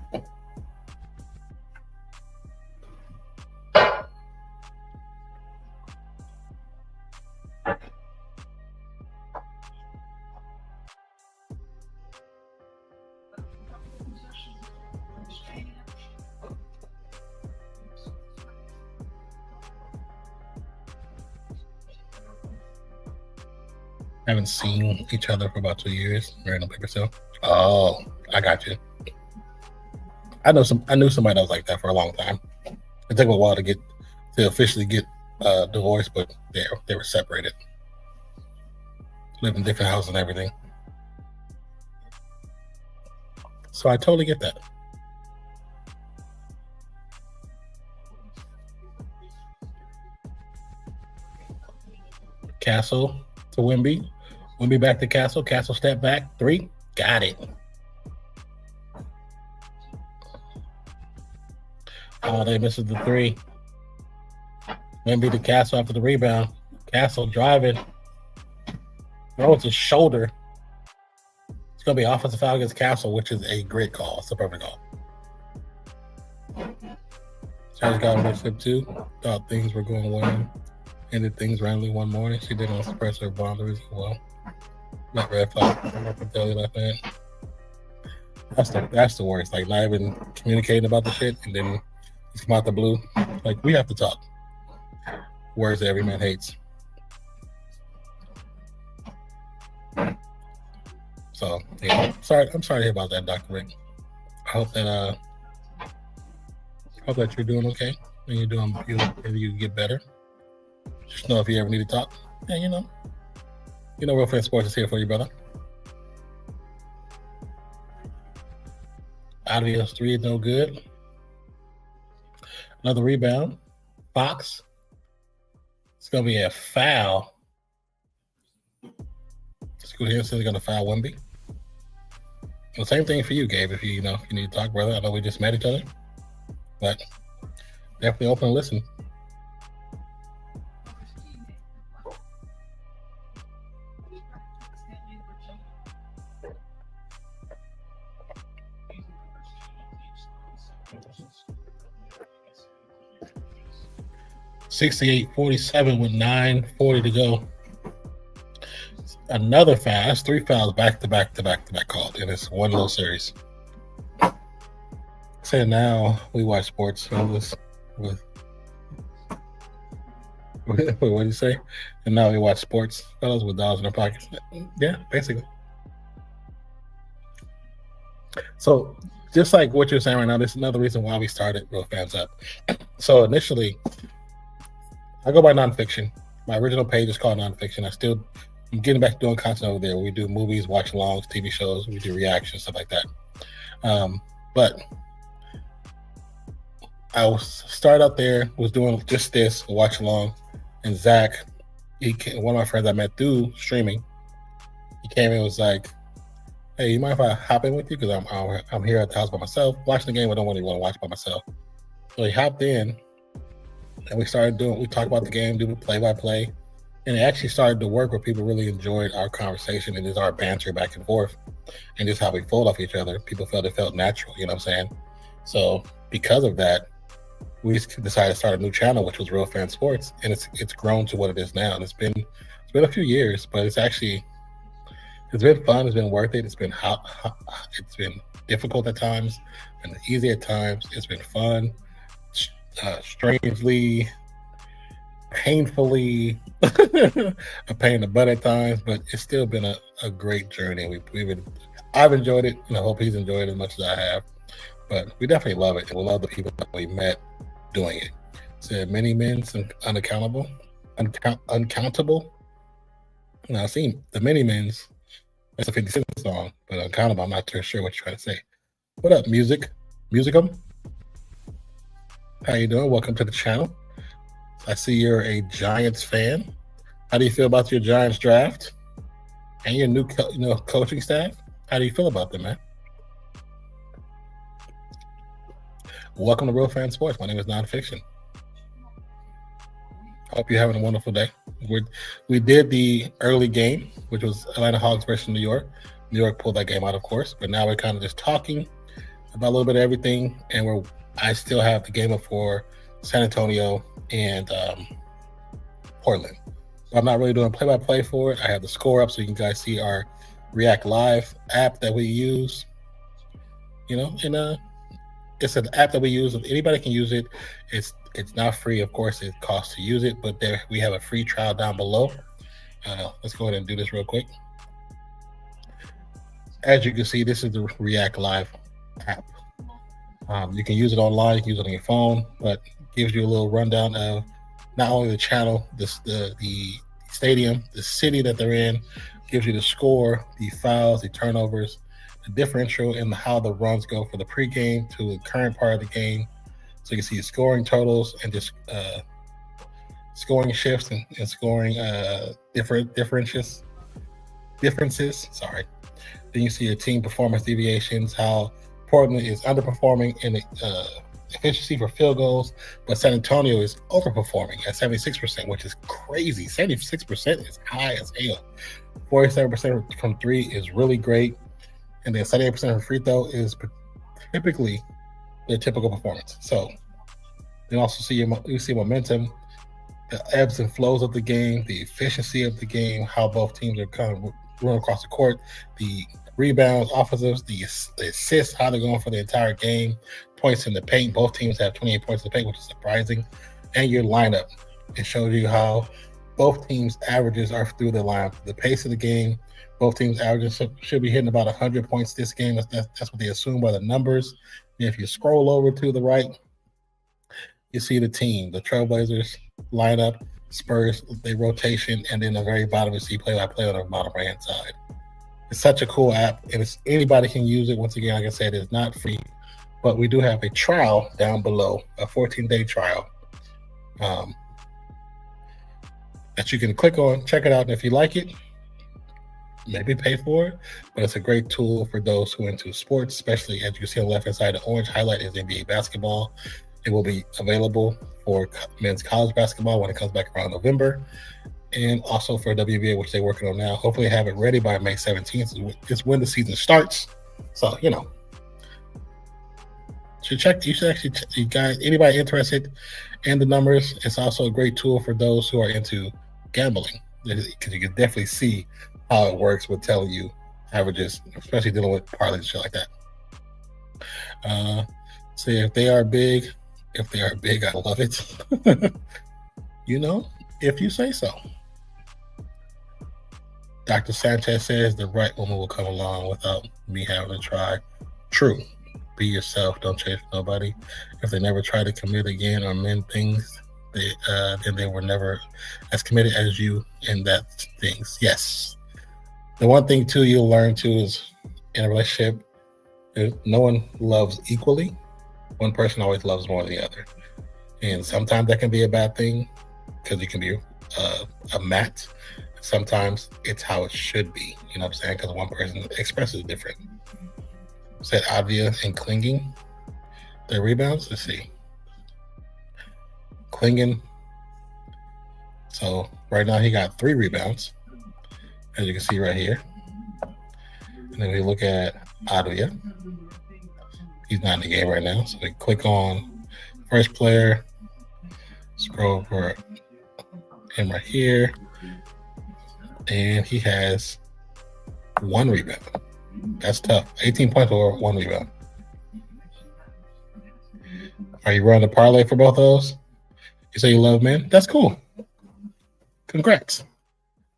Haven't seen each other for about 2 years. Random paper sale. Oh, I got you. I knew somebody that was like that for a long time. It took them a while to officially get divorced, but they were separated. Lived in different houses and everything. So I totally get that. Castle to Wemby. Wemby back to Castle. Castle step back. 3. Got it. Oh, they misses the 3. Wemby to Castle after the rebound. Castle driving. Throws his shoulder. It's going to be offensive foul against Castle, which is a great call. It's a perfect call. Charles got on relationship too. Thought things were going well. Ended things randomly one morning. She didn't express her boundaries well. Not red flag. I'm not gonna tell you that, man. That's the worst. Like, not even communicating about the shit, and then it's come out the blue. Like, we have to talk. Words that every man hates. So yeah, I'm sorry to hear about that, Dr. Rick. I hope that you're doing okay and you get better. Just know if you ever need to talk, and you know Real Fan Sports is here for you, brother. Obvious 3 is no good. Another rebound. Fox. It's gonna be a foul. Scoot Henderson's gonna foul Wemby. Well, same thing for you, Gabe. If you need to talk, brother. I know we just met each other, but definitely open and listen. (68-47) with 9:40 to go. Another foul. That's 3 fouls back to back called in this one little series. So now we watch sports with what did you say? And now we watch sports fellas with dollars in their pockets. Yeah, basically. So just like what you're saying right now, this is another reason why we started Real Fans Up. So initially, I go by Nonfiction. My original page is called Nonfiction. I'm getting back to doing content over there. We do movies, watch alongs, TV shows, we do reactions, stuff like that. But I started out there, was doing just this, watch along, and Zach, one of my friends I met through streaming, he came in and was like, "Hey, you mind if I hop in with you? Because I'm here at the house by myself, watching the game I don't really want to watch by myself." So he hopped in, and we talked about the game, do the play-by-play, and it actually started to work where people really enjoyed our conversation and just our banter back and forth, and just how we fold off each other. People felt it felt natural, you know what I'm saying? So because of that, we decided to start a new channel, which was Real Fan Sports, and it's grown to what it is now. And it's been a few years, but it's been fun. It's been worth it. It's been it's been difficult at times, and easy at times. It's been fun, strangely, painfully, a pain in the butt at times, but it's still been a great journey. I've enjoyed it, and I hope he's enjoyed it as much as I have. But we definitely love it, and we love the people that we met doing it. So many men, uncountable. Now, I've seen the many men's. That's a 50 Cent song, but uncountable. I'm not too sure what you're trying to say. What up, Musicum? How you doing? Welcome to the channel. I see you're a Giants fan. How do you feel about your Giants draft and your new coaching staff? How do you feel about them, man? Welcome to Real Fan Sports. My name is Nonfiction. Hope you're having a wonderful day. We did the early game, which was Atlanta Hawks versus New York. New York pulled that game out, of course, but now we're kind of just talking about a little bit of everything, and I still have the game up for San Antonio and Portland. But I'm not really doing play-by-play for it. I have the score up so you can guys see our React Live app that we use. You know, and it's an app that we use. Anybody can use it. It's not free, of course. It costs to use it, but there we have a free trial down below. Let's go ahead and do this real quick. As you can see, this is the React Live app. You can use it online, you can use it on your phone, but it gives you a little rundown of not only the channel, the stadium, the city that they're in, gives you the score, the fouls, the turnovers, the differential, and how the runs go for the pregame to the current part of the game. So you can see the scoring totals and just scoring shifts and scoring differences. Sorry. Then you see your team performance deviations, how Portland is underperforming in efficiency for field goals, but San Antonio is overperforming at 76%, which is crazy. 76% is high as hell. 47% from three is really great. And then 78% from free throw is typically their typical performance. So then also you see momentum, the ebbs and flows of the game, the efficiency of the game, how both teams are kind of running across the court, the rebounds, offensives, the assists, how they're going for the entire game, points in the paint. Both teams have 28 points in the paint, which is surprising. And your lineup. It shows you how both teams' averages are through the lineup. The pace of the game, both teams' averages should be hitting about 100 points this game. That's what they assume by the numbers. And if you scroll over to the right, you see the team, the Trailblazers lineup, Spurs, the rotation, and then the very bottom you see play-by-play on the bottom right-hand side. It's such a cool app, and anybody can use it. Once again, like I said, it's not free, but we do have a trial down below, a 14-day trial that you can click on, check it out, and if you like it, maybe pay for it. But it's a great tool for those who are into sports, especially as you can see on the left-hand side, the orange highlight is NBA basketball. It will be available for men's college basketball when it comes back around November, and also for WNBA, which they're working on now. Hopefully have it ready by May 17th. It's when the season starts. So, you know, you should actually, you guys, anybody interested in the numbers, it's also a great tool for those who are into gambling, because you can definitely see how it works with telling you averages, especially dealing with parlays and shit like that. So if they are big, I love it. You know, if you say so. Dr. Sanchez says the right woman will come along without me having to try. True. Be yourself. Don't chase nobody. If they never try to commit again or mend things, then they were never as committed as you in that things. Yes. The one thing too you'll learn too is in a relationship, no one loves equally. One person always loves more than the other, and sometimes that can be a bad thing because it can be a match. Sometimes it's how it should be. You know what I'm saying? Because one person expresses different. Said Avia and Klingen, their rebounds. Let's see. Klingen. So right now he got 3 rebounds, as you can see right here. And then we look at Avia. He's not in the game right now, so we click on first player, scroll over him right here, and he has 1 rebound. That's tough. 18 points or 1 rebound. Are you running a parlay for both of those? You say you love men? That's cool. Congrats.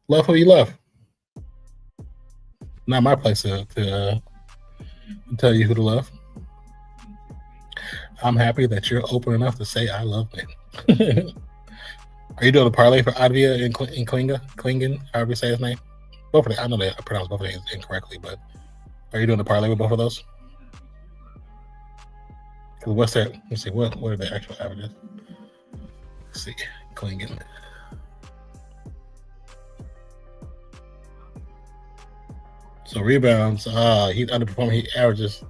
Love who you love. Not my place to tell you who to love. I'm happy that you're open enough to say I love men. Are you doing a parlay for Advia and Klingen, however you say his name? Both of them. I know that I pronounced both of them incorrectly, but are you doing a parlay with both of those? Because what's that? Let's see. What are the actual averages? Let's see. Klingen. So rebounds. He's underperforming. He averages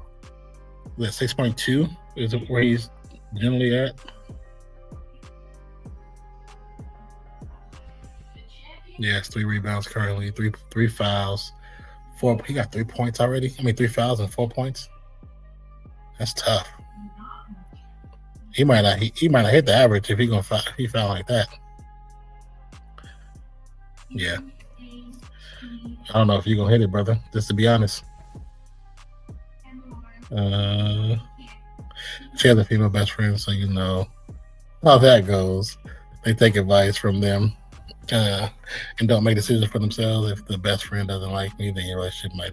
6.2 is where he's generally at. Yes, 3 rebounds currently, three fouls, 4. He got 3 points already. I mean, 3 fouls and 4 points. That's tough. He might not hit the average if he foul like that. Yeah. I don't know if you're gonna hit it, brother. Just to be honest. She has a female best friend, so you know how that goes. They take advice from them. And don't make decisions for themselves. If the best friend doesn't like me, then your relationship might.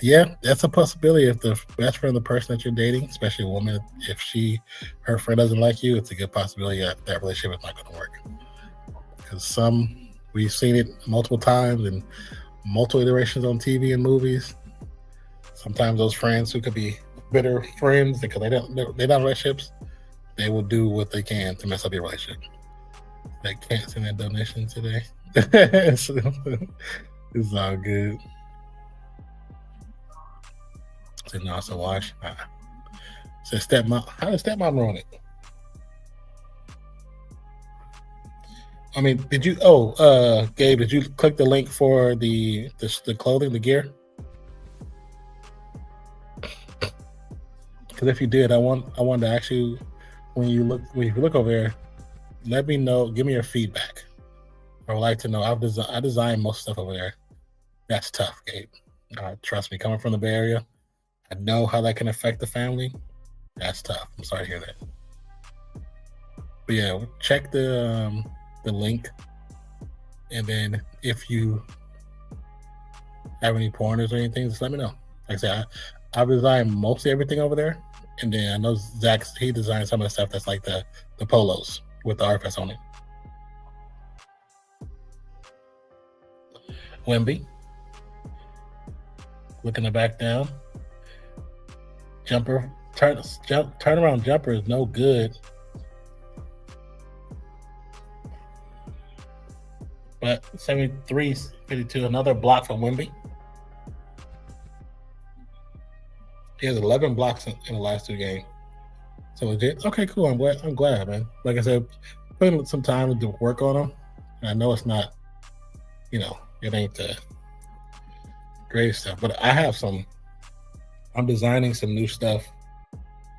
Yeah, that's a possibility. If the best friend of the person that you're dating, especially a woman, if her friend doesn't like you, it's a good possibility that relationship is not going to work. Because we've seen it multiple times and multiple iterations on TV and movies. Sometimes those friends who could be bitter friends because they're not relationships, they will do what they can to mess up your relationship. They can't send that donation today. It's all good. So no, so wash. So stepmom, how does stepmom run it? I mean, did you? Gabe, did you click the link for the clothing, the gear? Because if you did, I wanted to ask you when you look over there, let me know. Give me your feedback. I would like to know. I designed most stuff over there. That's tough, Gabe. Trust me, coming from the Bay Area, I know how that can affect the family. That's tough. I'm sorry to hear that. But yeah, check the link, and then if you have any pointers or anything, just let me know. Like I said, I designed mostly everything over there, and then I know Zach, he designed some of the stuff that's like the polos with the RFS on it. Wemby, looking to back down. Jumper, turnaround jumper is no good. But 73-52, another block from Wemby. He has 11 blocks in the last 2 games. So legit. Okay, cool. I'm glad, man. Like I said, putting some time to work on him. And I know it's not, it ain't the greatest stuff, but I'm designing some new stuff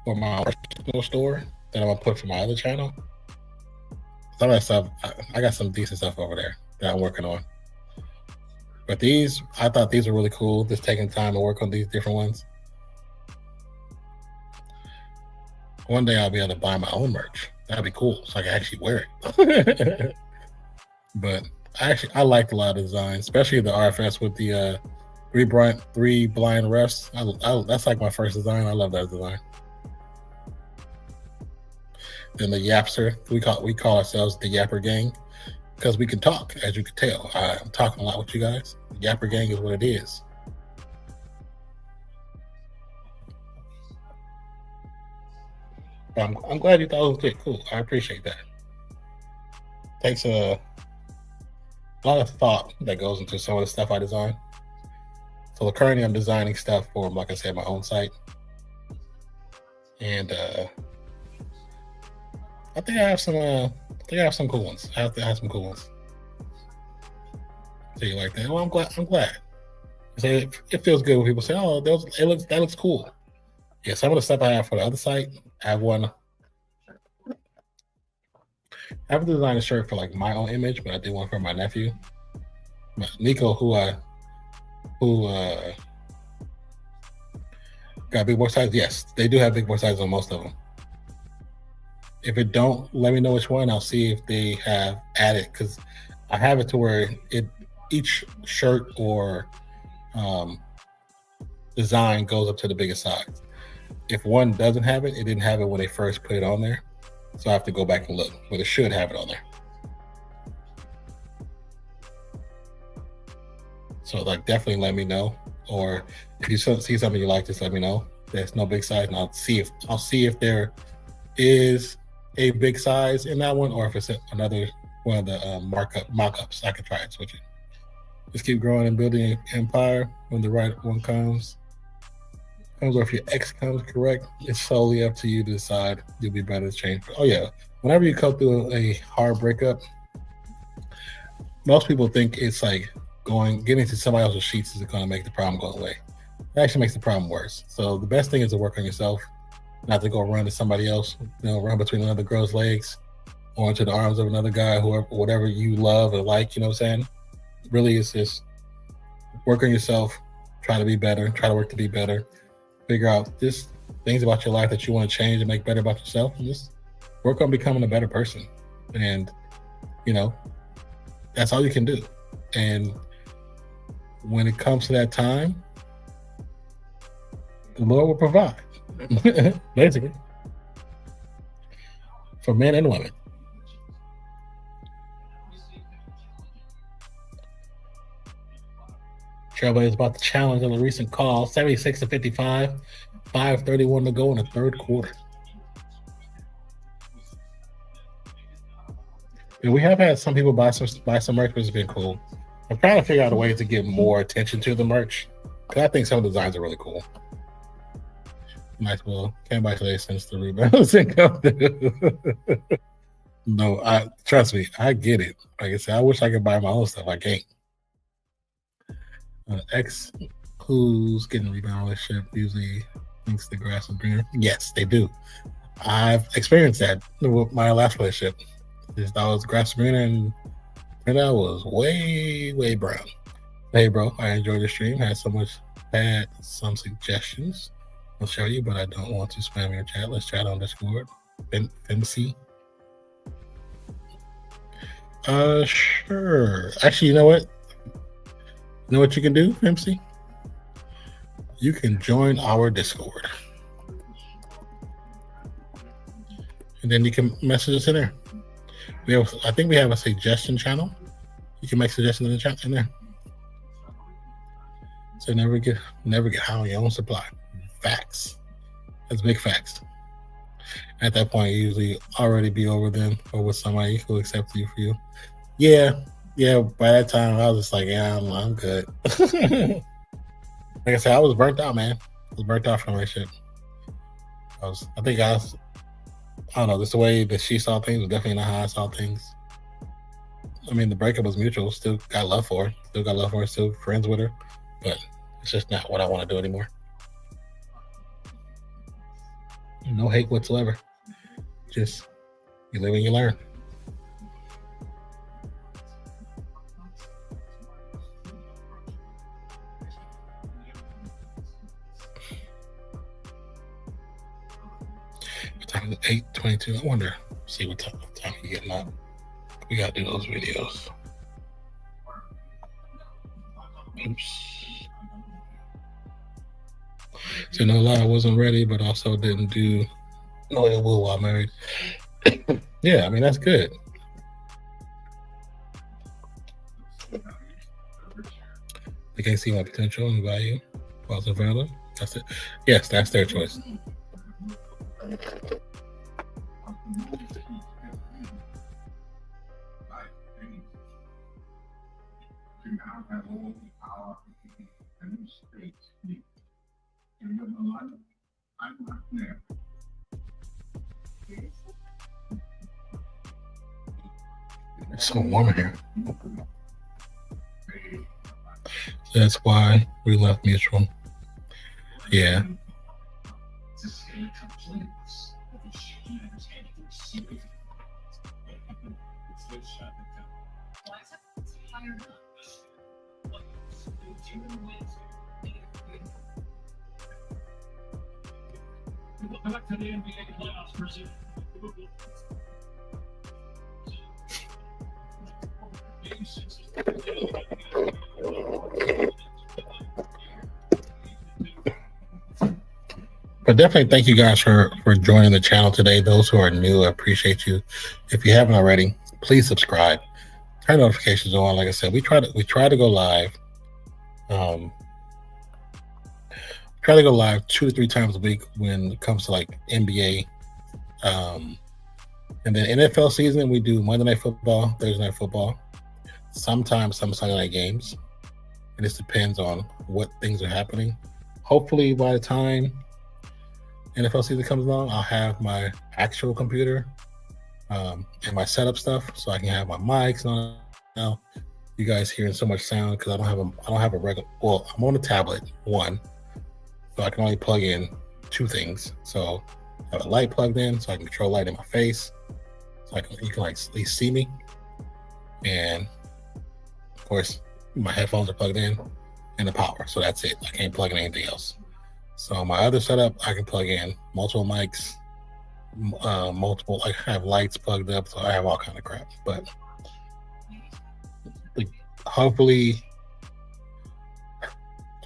for my personal store that I'm gonna put for my other channel. Some of that stuff, I got some decent stuff over there that I'm working on. But I thought these were really cool. Just taking time to work on these different ones. One day I'll be able to buy my own merch. That'd be cool, so I can actually wear it. But I liked a lot of designs, especially the RFS with the 3 blind refs. That's like my first design. I love that design. Then the Yapster, we call ourselves the Yapper Gang because we can talk, as you can tell. I'm talking a lot with you guys. The Yapper Gang is what it is. I'm glad you thought it was good. Cool. I appreciate that. Takes a lot of thought that goes into some of the stuff I design. So currently I'm designing stuff for, like I said, my own site. And I think I have some cool ones. I have some cool ones. So you like that? Well, I'm glad. It feels good when people say, "Oh, that looks cool." Yeah, some of the stuff I have for the other site, I have designed a shirt for like my own image, but I did one for my nephew, Nico, who got big boy sizes. Yes, they do have big boy sizes on most of them. If it don't, let me know which one. I'll see if they have added, because I have it to where each shirt or design goes up to the biggest size. If one doesn't have it, it didn't have it when they first put it on there. So I have to go back and look, but it should have it on there. So like, definitely let me know. Or if you see something you like, just let me know. There's no big size, and I'll see if there is a big size in that one, or if it's another one of the mock-ups. I could try and switch it. Just keep growing and building an empire. When the right one comes, or if your X comes correct, it's solely up to you to decide. You'll be better to change. Oh yeah, whenever you go through a hard breakup, most people think it's like getting to somebody else's sheets is going to make the problem go away. It actually makes the problem worse. So the best thing is to work on yourself, not to go run to somebody else, run between another girl's legs or into the arms of another guy, whoever, whatever you love or like, you know what I'm saying? Really, it's just work on yourself, try to be better, try to work to be better, figure out just things about your life that you want to change and make better about yourself, and just work on becoming a better person. And, that's all you can do. And when it comes to that time, the Lord will provide, basically, for men and women. Trailblazers about to challenge on a recent call, 76-55, 5:31 to go in the third quarter. And we have had some people buy some merch, which has been cool. I'm trying to figure out a way to get more attention to the merch, because I think some of the designs are really cool. Might as well. Can't buy today since the rebounds and come through. No, trust me, I get it. Like I said, I wish I could buy my own stuff. I can't. X, who's getting a rebound relationship, usually thinks the grass is greener. Yes, they do. I've experienced that with my last relationship. Just thought it was grass greener, and I was way, way brown. Hey, bro, I enjoyed the stream. Had some suggestions. I'll show you, but I don't want to spam your chat. Let's chat on Discord. FMC. Sure. Actually, you know what? You know what you can do, MC? You can join our Discord. And then you can message us in there. I think we have a suggestion channel. You can make suggestions in the chat in there. So never get high on your own supply. Facts. That's big facts. At that point, you usually already be over them or with somebody who accepts you for you. Yeah. By that time, I was just like, yeah, I'm good. Like I said, I was burnt out, man. I was burnt out from the relationship. I don't know, just the way that she saw things was definitely not how I saw things. I mean, the breakup was mutual. Still got love for her. Still friends with her. But it's just not what I want to do anymore. No hate whatsoever. Just you live and you learn. What time is it? 8:22. I wonder. See what time you getting up. We gotta do those videos. Oops. So no lie, I wasn't ready, but also didn't do no ill will while married. Yeah, I mean that's good. They can't see my potential and value. Positive value. That's it. Yes, that's their choice. It's so warm in here. That's why we left mutual. Yeah. Back to the NBA playoffs presented. But definitely thank you guys for joining the channel today. Those who are new, I appreciate you. If you haven't already, please subscribe. Turn notifications on. Like I said, we try to go live. Try to go live 2 to 3 times a week when it comes to like NBA. And then NFL season, we do Monday Night Football, Thursday Night Football, sometimes some Sunday night games. It just depends on what things are happening. Hopefully by the time NFL season comes along, I'll have my actual computer and my setup stuff, so I can have my mics on now, you guys hearing so much sound because I don't have a regular. Well, I'm on a tablet, one, so I can only plug in two things. So I have a light plugged in, so I can control light in my face, so you can like at least see me. And of course, my headphones are plugged in, and the power. So that's it. I can't plug in anything else. So my other setup, I can plug in multiple mics, multiple. Like I have lights plugged up, so I have all kind of crap. But hopefully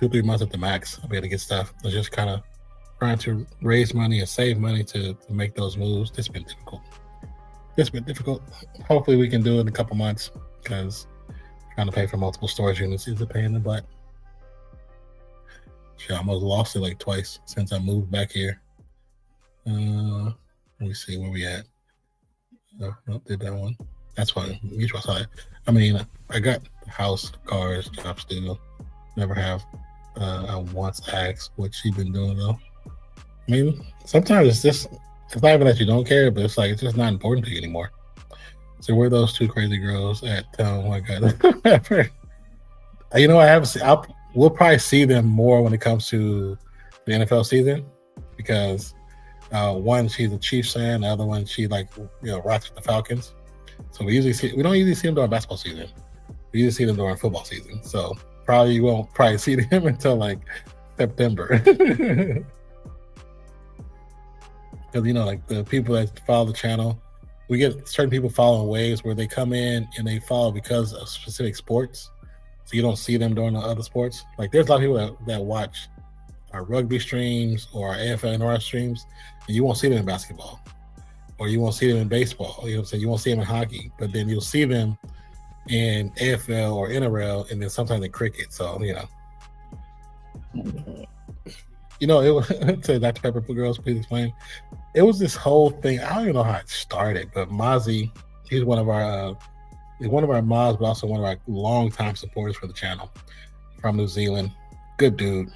2-3 months at the max, I'll be able to get stuff. I'm just kind of trying to raise money and save money to make those moves. It's been difficult. Hopefully we can do it in a couple months, because trying to pay for multiple storage units is a pain in the butt. Shit, I almost lost it like twice since I moved back here. Let me see where we at. Nope, did that one. That's fine. Mutual side. I mean, I got house, cars, job still. Never have. I once asked what she been doing though. I mean, sometimes it's not even that you don't care, but it's like it's just not important to you anymore. So where are those two crazy girls at? Oh my god! You know, I haven't seen. We'll probably see them more when it comes to the NFL season, because one, she's a Chiefs fan. The other one, she rocks with the Falcons. So we don't usually see them during basketball season. We usually see them during football season. So you won't see them until like September. Because like the people that follow the channel, we get certain people following waves where they come in and they follow because of specific sports. So you don't see them during the other sports. Like there's a lot of people that watch our rugby streams or our AFL and NRL streams, and you won't see them in basketball, or you won't see them in baseball. You know what I'm saying? You won't see them in hockey, but then you'll see them in AFL or NRL, and then sometimes in cricket. So it was to Dr. Pepper Girls, please explain. It was this whole thing. I don't even know how it started, but Mozzie, he's one of our mods, but also one of our longtime supporters for the channel from New Zealand. Good dude.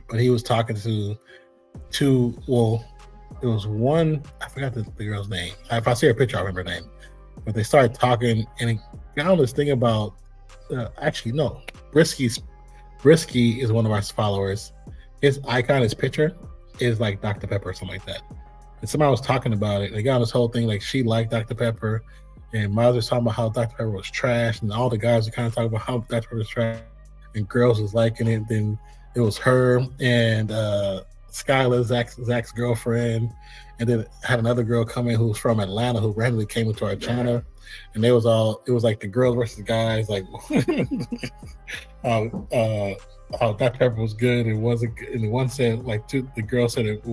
But he was talking to it was one, I forgot the girl's name. If I see her picture, I remember her name. But they started talking, and it got on this thing about, Brisky is one of our followers. His icon, his picture is like Dr. Pepper or something like that. And somebody was talking about it. They got on this whole thing like she liked Dr. Pepper, and Miles was talking about how Dr. Pepper was trash, and all the guys were kind of talking about how Dr. Pepper was trash, and girls was liking it. Then it was her and Skylar, Zach's girlfriend, and then had another girl come in who was from Atlanta who randomly came into our channel, and it was like the girls versus guys, like how Dr. Pepper was good and wasn't good. And the one said the girl said it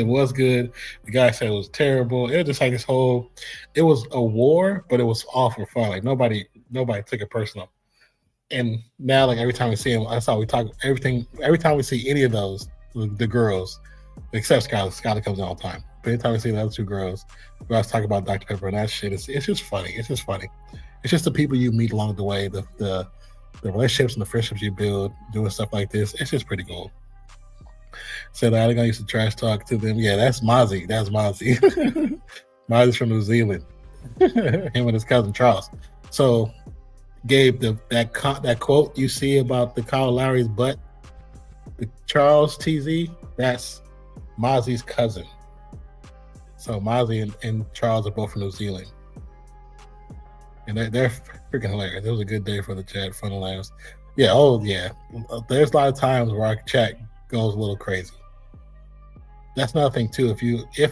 was good, the guy said it was terrible. It was just like this whole, it was a war, but it was all for fun. Like nobody took it personal. And now, like every time we see him, that's how we talk. Everything. Every time we see any of those, the girls, except Skylar comes in all the time. But anytime we see the other two girls, we always talk about Dr. Pepper and that shit. It's just funny. It's just funny. It's just the people you meet along the way, the relationships and the friendships you build doing stuff like this. It's just pretty cool. So I think I used to trash talk to them. Yeah, that's Mozzie. That's Mozzie. Mozzie's from New Zealand. Him and his cousin Charles. So Gabe, that quote you see about the Kyle Lowry's butt, the Charles TZ, that's Mozzie's cousin. So Mozzie and Charles are both from New Zealand, and they're freaking hilarious. It was a good day for the chat, fun and laughs. Yeah, there's a lot of times where our chat goes a little crazy. That's another thing too. If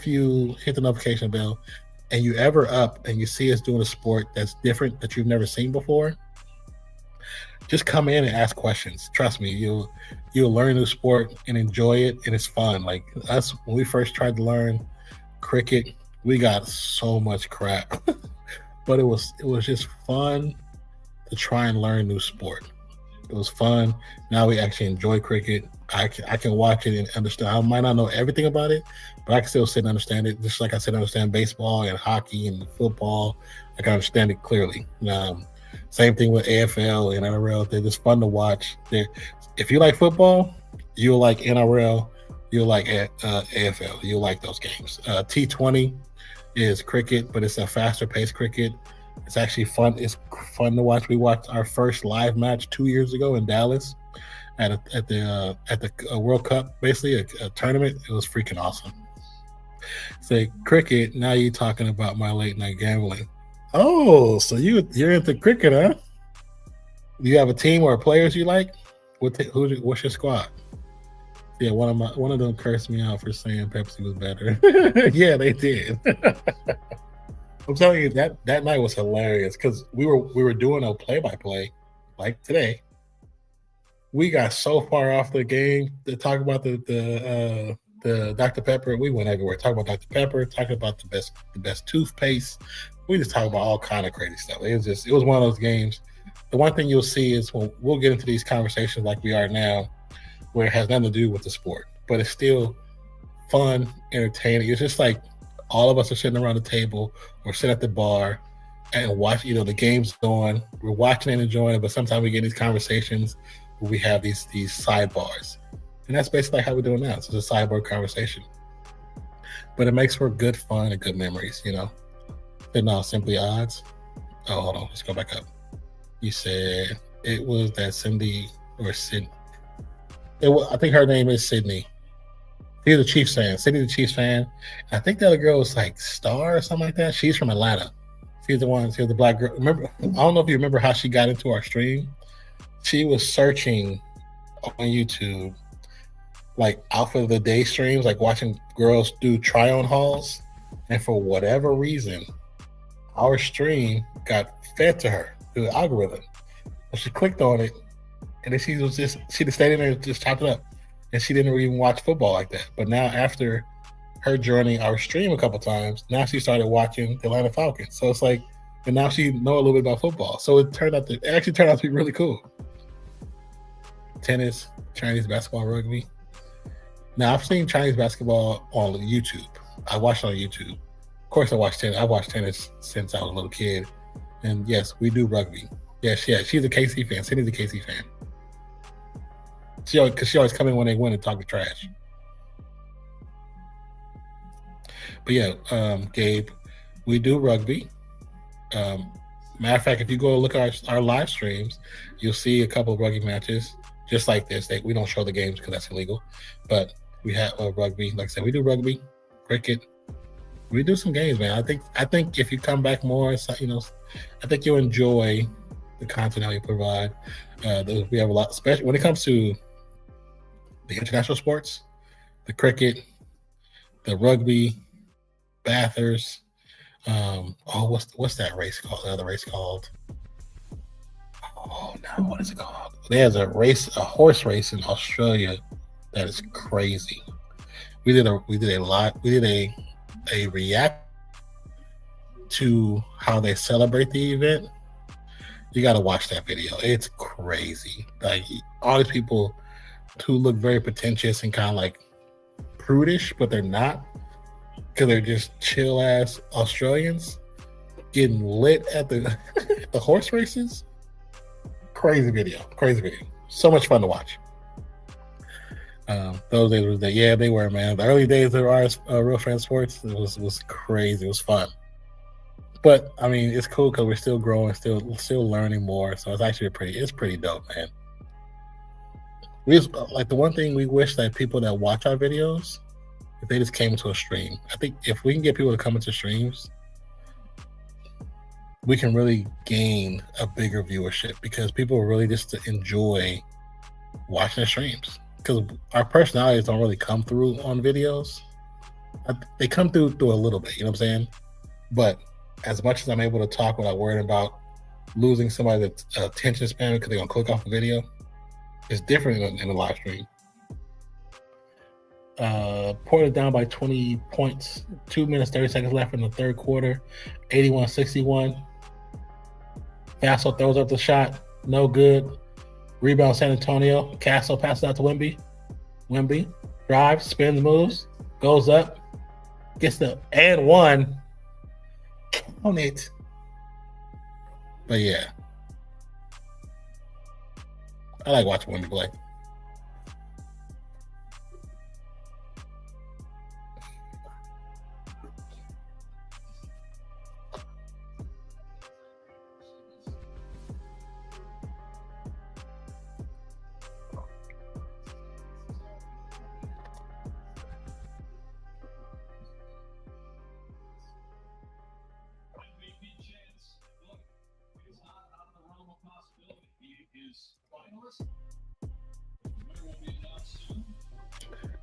you hit the notification bell and you ever up and you see us doing a sport that's different that you've never seen before, just come in and ask questions. Trust me, you'll learn a new sport and enjoy it, and it's fun. Like us, when we first tried to learn cricket, we got so much crap, but it was just fun to try and learn a new sport. It was fun. Now we actually enjoy cricket. I can watch it and understand. I might not know everything about it, but I can still sit and understand it. Just like I said, I understand baseball and hockey and football. I can understand it clearly. Same thing with AFL and NRL. They're just fun to watch. If you like football, you'll like NRL. You'll like AFL. You'll like those games. T20 is cricket, but it's a faster paced cricket. It's actually fun. It's fun to watch. We watched our first live match 2 years ago in Dallas at the World Cup, basically a tournament. It was freaking awesome. Say cricket. Now you're talking about my late night gambling. Oh, so you're into cricket, huh? Do you have a team or players you like? What's your squad? Yeah, one of them cursed me out for saying Pepsi was better. Yeah, they did. I'm telling you that night was hilarious because we were doing a play-by-play like today. We got so far off the game to talk about the Dr. Pepper. We went everywhere. Talking about Dr. Pepper, talking about the best toothpaste. We just talk about all kind of crazy stuff. It was one of those games. The one thing you'll see is when we'll get into these conversations like we are now, where it has nothing to do with the sport, but it's still fun, entertaining. It's just like all of us are sitting around the table or sit at the bar and watch, the game's going. We're watching and enjoying it, but sometimes we get these conversations where we have these sidebars. And that's basically how we're doing now. It's just a sidebar conversation. But it makes for good fun and good memories, But no, simply odds. Oh, hold on. Let's go back up. You said it was that Cindy or Sid. I think her name is Sydney. She's a Chiefs fan. Sydney's a Chiefs fan. And I think the other girl was like Star or something like that. She's from Atlanta. She's the black girl. Remember, I don't know if you remember how she got into our stream. She was searching on YouTube, like outfit of the day streams, like watching girls do try-on hauls. And for whatever reason, our stream got fed to her through the algorithm. So she clicked on it, and then she just stayed in there and just chopped it up. And she didn't even watch football like that. But now after her joining our stream a couple times, now she started watching the Atlanta Falcons. So it's like, and now she know a little bit about football. So it actually turned out to be really cool. Tennis, Chinese basketball, rugby. Now I've seen Chinese basketball on YouTube. I watched it on YouTube. Of course I watched tennis. I've watched tennis since I was a little kid. And yes, we do rugby. Yeah, she's a KC fan. Cindy's a KC fan. She always come in when they win and talk the trash. But yeah, Gabe, we do rugby. Matter of fact, if you go look at our live streams, you'll see a couple of rugby matches just like this. We don't show the games because that's illegal. But we have rugby. Like I said, we do rugby, cricket. We do some games, man. I think if you come back more, I think you'll enjoy the content that we provide. We have a lot, especially when it comes to the international sports, the cricket, the rugby, Bathurst. What's that race called? The other race called? Oh no, what is it called? There's a horse race in Australia that is crazy. We did a react to how they celebrate the event. You got to watch that video. It's crazy. Like all these people who look very pretentious and kind of like prudish, but they're not, because they're just chill ass Australians getting lit at the the horse races. Crazy video. So much fun to watch. Those days were they were, man. The early days of our Real Fan Sports, it was crazy. It was fun. But I mean, it's cool because we're still growing, still learning more. So it's pretty dope, man. We just, like, the one thing we wish that people that watch our videos, if they just came to a stream. I think if we can get people to come into streams, we can really gain a bigger viewership because people really just enjoy watching the streams. Because our personalities don't really come through on videos. They come through a little bit, you know what I'm saying? But as much as I'm able to talk without worrying about losing somebody's attention span because they're going to click off the video, it's different in the live stream. Portland down by 20 points, 2 minutes, 30 seconds left in the third quarter, 81-61. Castle throws up the shot, no good. Rebound San Antonio. Castle passes out to Wemby. Wemby drives, spins, moves, goes up, gets the and one. Count it. But yeah, I like watching Wemby play.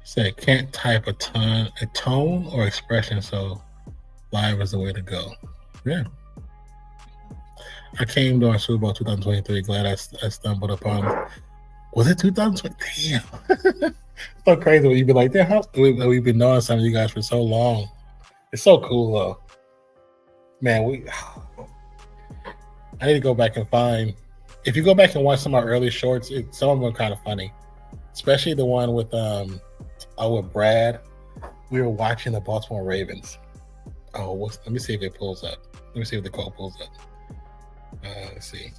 Said can't type a tone or expression, so live is the way to go. Yeah. I came during Super Bowl 2023. Glad I stumbled upon it. Was it 2020? Damn. So crazy when you be like, damn, we've been knowing some of you guys for so long. It's so cool though. Man, I need to go back and find. If you go back and watch some of our early shorts, some of them are kind of funny. Especially the one with Brad. We were watching the Baltimore Ravens. Oh, let me see if it pulls up. Let me see if the call pulls up. Let's see.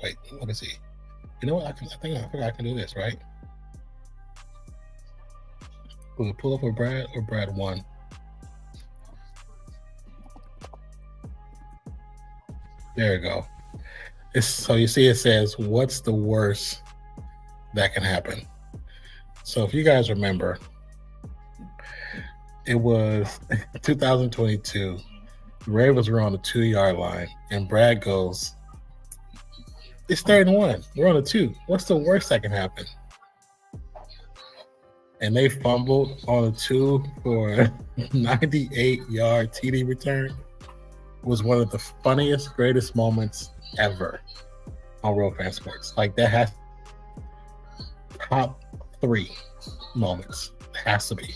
Wait, let me see. You know what? I think I can do this, right? Will it pull up for Brad or Brad won? There we go. So you see it says, what's the worst that can happen? So if you guys remember, it was 2022. The Ravens were on the 2-yard line, and Brad goes, it's 3rd and 1. We're on the 2. What's the worst that can happen? And they fumbled on a 2 for a 98-yard TD return. It was one of the funniest, greatest moments ever on Real Fan Sports. Like, that has top 3 moments. It has to be.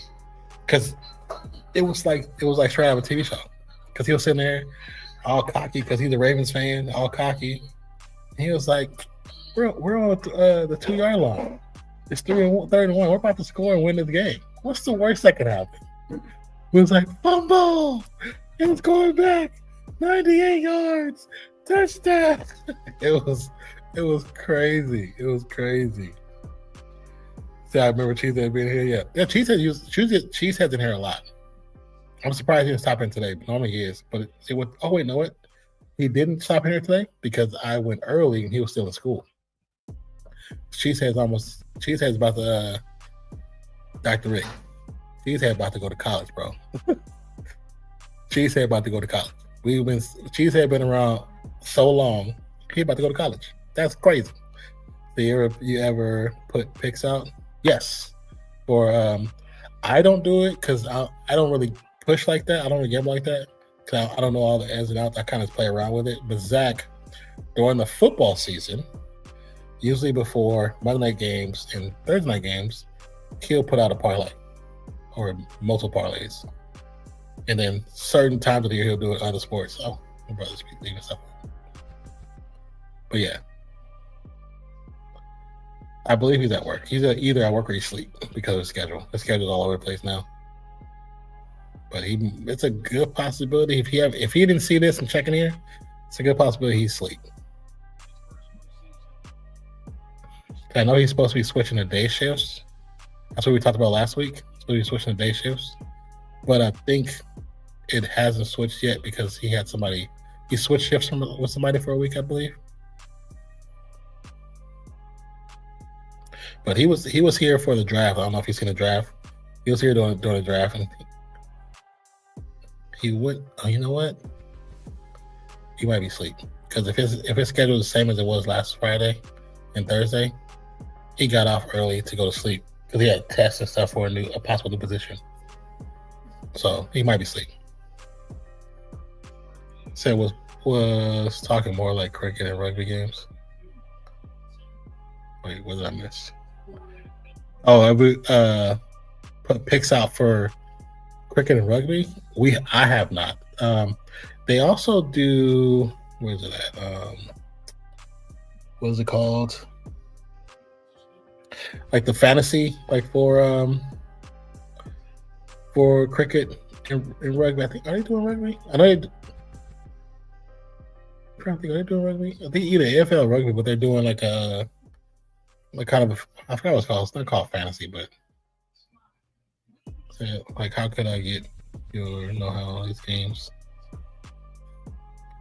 Because it was like straight out of a TV show. Because he was sitting there all cocky because he's a Ravens fan, all cocky. And he was like, we're on the 2-yard line. It's 3rd and 1. We're about to score and win this game. What's the worst that could happen? He was like, fumble! It's going back. 98 yards. Touchdown. It was crazy. It was crazy. See, I remember Cheesehead being here. Yeah, Cheesehead's in here a lot. I'm surprised he didn't stop in today, but normally he is. But it would. Oh wait, know what? He didn't stop in here today because I went early and he was still in school. Cheesehead's about to Dr. Rick. Cheesehead about to go to college, bro. Cheesehead about to go to college. Cheesehead been around so long. He about to go to college. That's crazy. So you ever put picks out? Yes. Or I don't do it because I don't really push like that. I don't really gamble like that because I don't know all the ins and outs. I kind of play around with it. But Zach, during the football season, usually before Monday night games and Thursday night games, he'll put out a parlay or multiple parlays. And then certain times of the year, he'll do it other sports. Oh, my brother's leaving stuff. But yeah, I believe he's at work. He's either at work or he's asleep because of his schedule. His schedule's all over the place now. But it's a good possibility. If he didn't see this and checking here, it's a good possibility he's asleep. I know he's supposed to be switching to day shifts. That's what we talked about last week. He's supposed to be switching to day shifts. But I think it hasn't switched yet because he switched shifts with somebody for a week, I believe. But he was here for the draft. I don't know if you've seen the draft. He was here during the draft, and he went. Oh, you know what? He might be asleep because if his schedule is the same as it was last Friday and Thursday, he got off early to go to sleep because he had tests and stuff for a possible new position. So he might be asleep. Said was talking more like cricket and rugby games. Wait, what did I miss? Oh, I put picks out for cricket and rugby. I have not. They also do. Where is it at? What is it called? Like the fantasy, like for cricket and rugby. I think, are they doing rugby? I know are they doing rugby? I think either AFL or rugby, but they're doing like kind of I forgot what it's called. It's not called fantasy, but like how could I get your know-how on these games?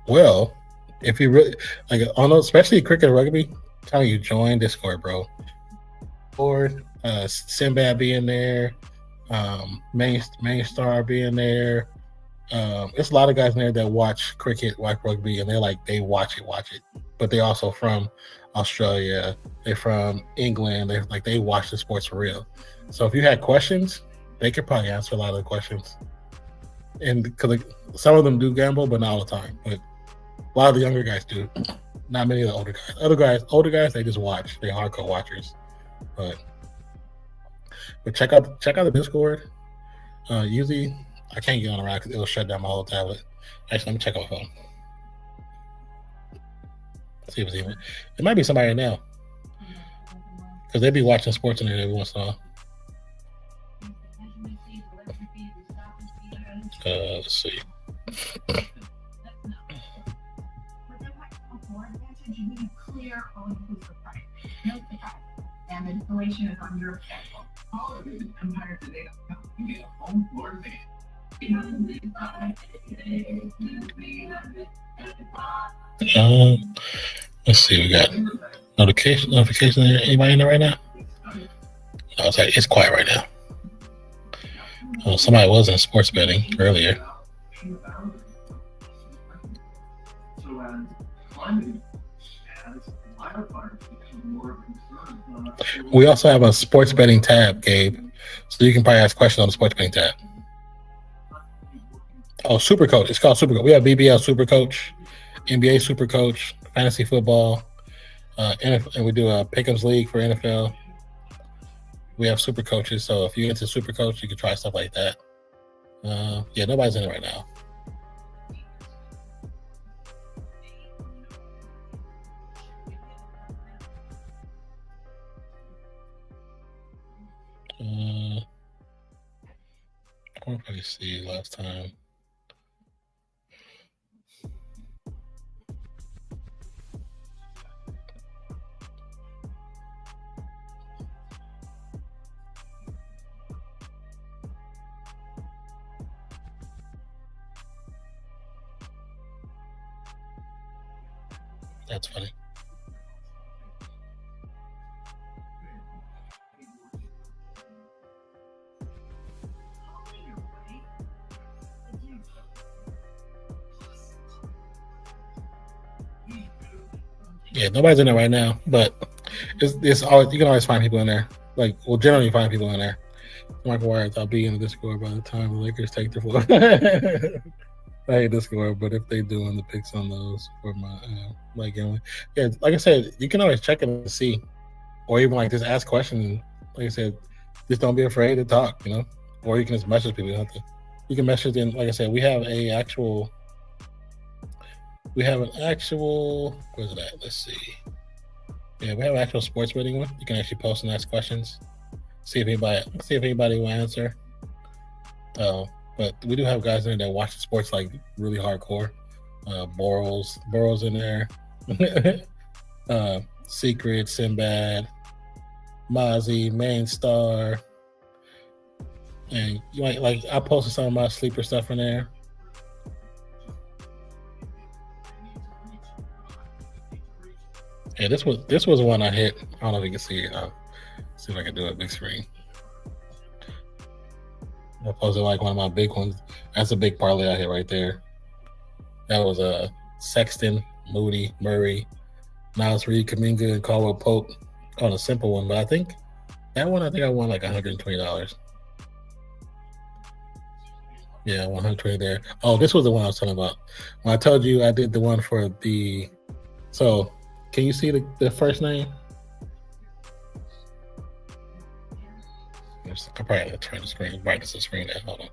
Well, if you really like on those, especially cricket and rugby, I'm telling you, join Discord, bro. Or Sinbad being there, Main Star being there, It's a lot of guys in there that watch cricket, watch rugby, and they're like, they watch it. But they're also from Australia. They're from England. They watch the sports for real. So if you had questions, they could probably answer a lot of the questions. And because some of them do gamble, but not all the time. But a lot of the younger guys do. Not many of the older guys. Older guys, they just watch. They're hardcore watchers. But check out the Discord. Usually, I can't get on around because it'll shut down my whole tablet. Actually, let me check my phone. See if it's even. It might be somebody right now because they be watching sports in there every once in a while. Let's see. And the installation is on your schedule. All of it EmpireToday.com. You get a home floor fan. Let's see. We got notification there. Anybody in there right now? No, it's quiet right now. Oh, somebody was in sports betting earlier. We also have a sports betting tab, Gabe. So you can probably ask questions on the sports betting tab. Oh, Super Coach. It's called Super Coach. We have BBL Super Coach, NBA Super Coach, Fantasy Football, NFL, and we do a Pick'ems League for NFL. We have Super Coaches. So if you're into Super Coach, you can try stuff like that. Yeah, nobody's in it right now. What did I see last time? That's funny. Yeah, nobody's in there right now, but it's always, you can always find people in there. Generally find people in there. Michael Wyatt, I'll be in the Discord by the time the Lakers take the floor. I hate Discord, but if they do on the picks on those for my gambling, yeah, like I said, you can always check it and see, or even just ask questions. Like I said, just don't be afraid to talk, or you can just message people. You can message in. Like I said, we have an actual. Where's it at? Let's see. Yeah, we have an actual sports betting one. You can actually post and ask questions. See if anybody will answer. But we do have guys in there that watch the sports really hardcore. Burrow's in there. Secret, Sinbad, Mozzie, Main Star. And you might I posted some of my sleeper stuff in there. Yeah, this was one I hit. I don't know if you can see it. I'll see if I can do it big screen. I posted one of my big ones. That's a big parlay I hit right there. That was Sexton, Moody, Murray, Miles Reed, Kuminga, and Caldwell Pope on a simple one. But I think I won like $120. Yeah, 120 there. Oh, this was the one I was talking about. When I told you I did the one for the. So, can you see the first name? I'm probably going to turn the screen, brightness of the screen down. Hold on.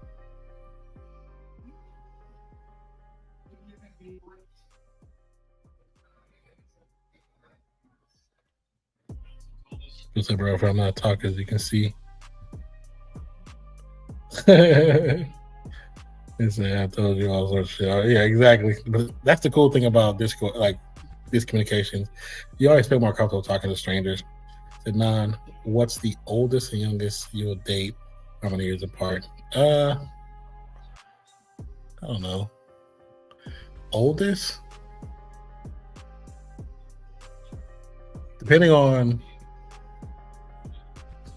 What's up, bro? If I'm not talking, as you can see. I told you all sorts of shit. Yeah, exactly. But that's the cool thing about Discord, these communications. You always feel more comfortable talking to strangers. Said, Nan, what's the oldest and youngest you'll date? How many years apart? I don't know. Oldest? Depending on,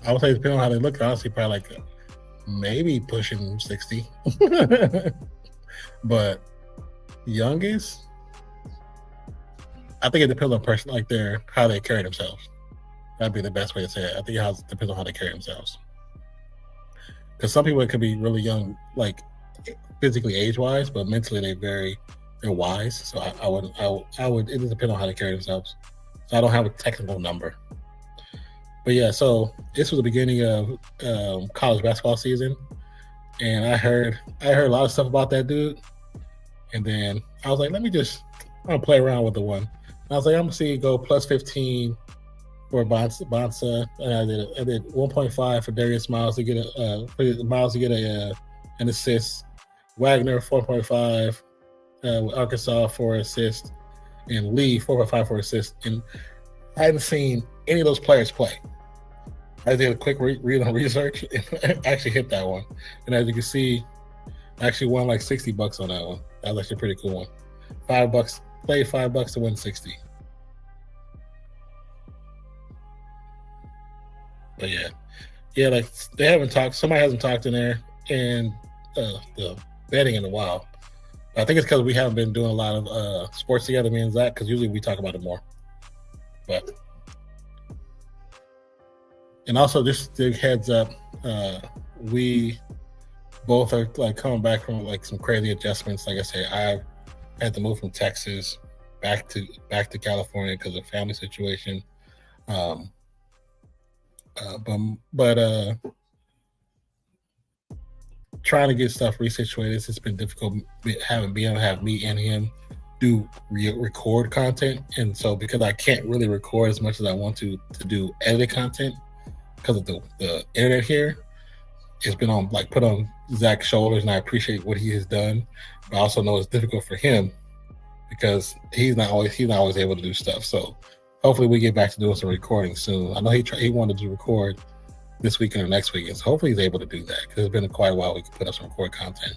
I would say depending on how they look, honestly, probably maybe pushing 60. But youngest, I think it depends on person, like how they carry themselves. That'd be the best way to say it. I think it depends on how they carry themselves. Because some people it could be really young, like physically age-wise, but mentally they're wise. So I would. It just depends on how they carry themselves. So I don't have a technical number. But yeah, so this was the beginning of college basketball season, and I heard a lot of stuff about that dude, and then I was like, I'm gonna play around with the one. And I was like, I'm gonna see it go plus 15 for Bonsa, and I did 1.5 for Darius Miles to get an assist. Wagner 4.5, Arkansas for assist, and Lee 4.5 for assist. And I hadn't seen any of those players play. I did a quick read on research and actually hit that one. And as you can see, I actually won like $60 on that one. That was actually a pretty cool one. $5, played $5 to win 60. But yeah, like they haven't talked. Somebody hasn't talked in there and the betting in a while. I think it's because we haven't been doing a lot of sports together, me and Zach, because usually we talk about it more. But and also just a heads up, we both are like coming back from like some crazy adjustments. Like I say, I had to move from Texas back to California because of family situation. But trying to get stuff resituated, it's been difficult being able to have me and him do record content. And so because I can't really record as much as I want to do edited content because of the internet here, it's been put on Zach's shoulders, and I appreciate what he has done. But I also know it's difficult for him because he's not always able to do stuff. So hopefully we get back to doing some recording soon. I know he wanted to record this weekend or next weekend, so hopefully he's able to do that because it's been quite a while we can put up some record content.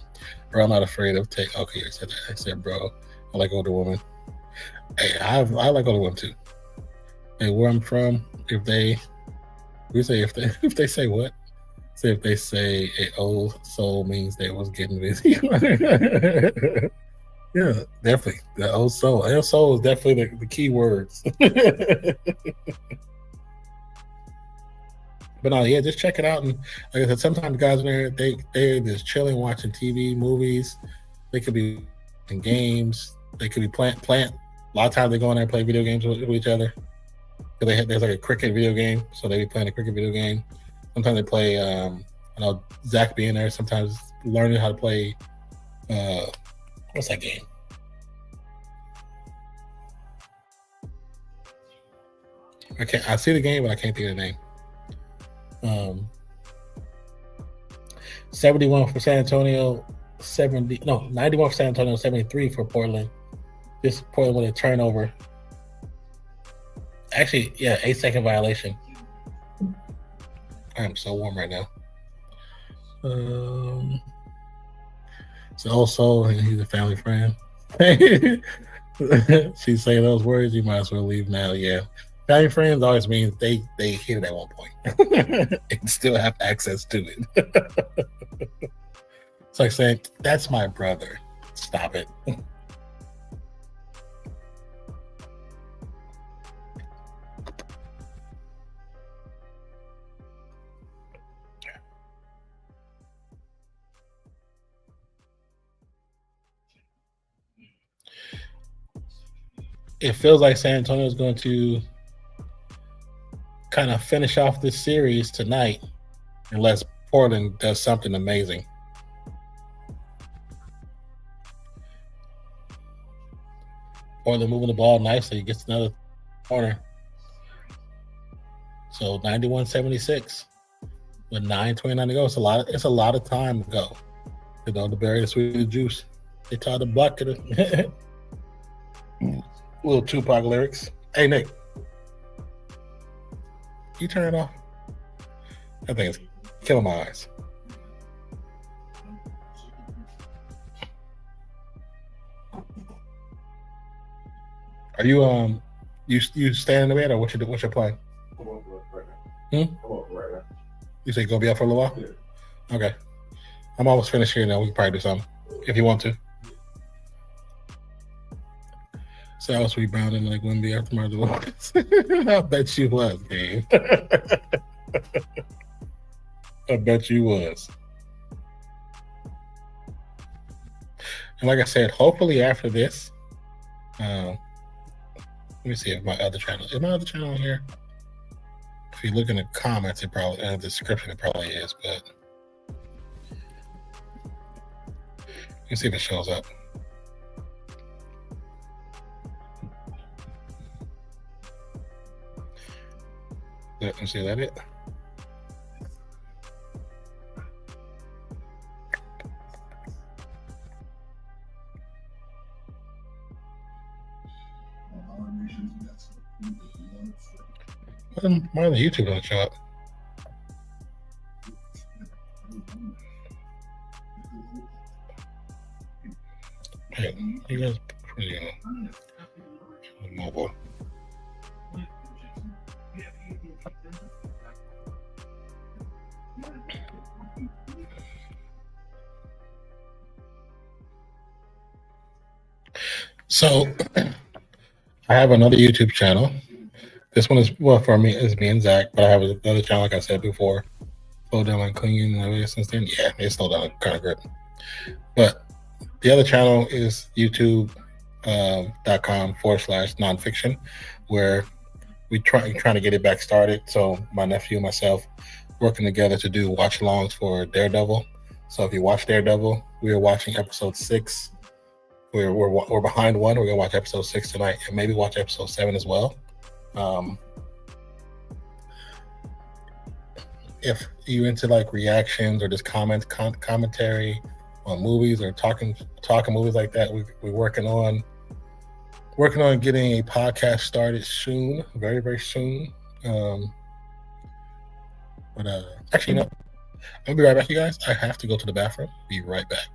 Bro, I'm not afraid of okay, I said that. I said, bro, I like older women. Hey, I like older women too. And where I'm from, if they say what? Say if they say an old soul means they was getting busy. Yeah, definitely. The old soul. Old soul is definitely the key words. But no, yeah, just check it out. And like I said, sometimes guys in there, they're just chilling, watching TV, movies. They could be in games. They could be playing. A lot of times they go in there and play video games with each other. There's like a cricket video game, so they be playing a cricket video game. Sometimes they play. I know Zach being there. Sometimes learning how to play. What's that game? I see the game, but I can't think of the name. 71 for San Antonio, 91 for San Antonio, 73 for Portland. This Portland with a turnover. Actually, yeah, 8-second violation. I'm so warm right now. So also, he's a family friend. She's saying those words, you might as well leave now. Yeah. Family friends always means they hit it at one point and still have access to it. It's like saying, that's my brother. Stop it. It feels like San Antonio is going to kind of finish off this series tonight unless Portland does something amazing. Portland moving the ball nicely, gets another corner. So 91-76 with 9:29 to go. It's a lot of time to go. You know, the berry, the sweet juice. They taught the bucket. Little Tupac lyrics. Hey, Nick. You turn it off? That thing is killing my eyes. Are you you staying in the bed or what's your plan? I'm up right now. I'm up right now. You say go be up for a little while? Yeah. Okay. I'm almost finished here now. We can probably do something if you want to. So I was rebounding like Wimby after my divorce. I bet you was, Gabe. I bet you was. And like I said, hopefully after this, let me see if my other channel is my other channel on here. If you look in the comments, it probably in the description it probably is, but you can see if it shows up. Let me see that it. Why the YouTube don't show up? Hey, you guys, mobile. So I have another YouTube channel. This one is, well, for me, it's me and Zach, but I have another channel, like I said before. Slow down on cleaning and everything since then. Yeah, it's slowed down kind of grip. But the other channel is youtube.com/nonfiction, where we're trying to get it back started. So my nephew and myself working together to do watch alongs for Daredevil. So if you watch Daredevil, we are watching episode 6. We're behind one. We're gonna watch episode 6 tonight, and maybe watch episode 7 as well. If you're into like reactions or just commentary on movies or talking movies like that, we're working on getting a podcast started soon, very, very soon. But actually, no, I'll be right back, you guys. I have to go to the bathroom. Be right back.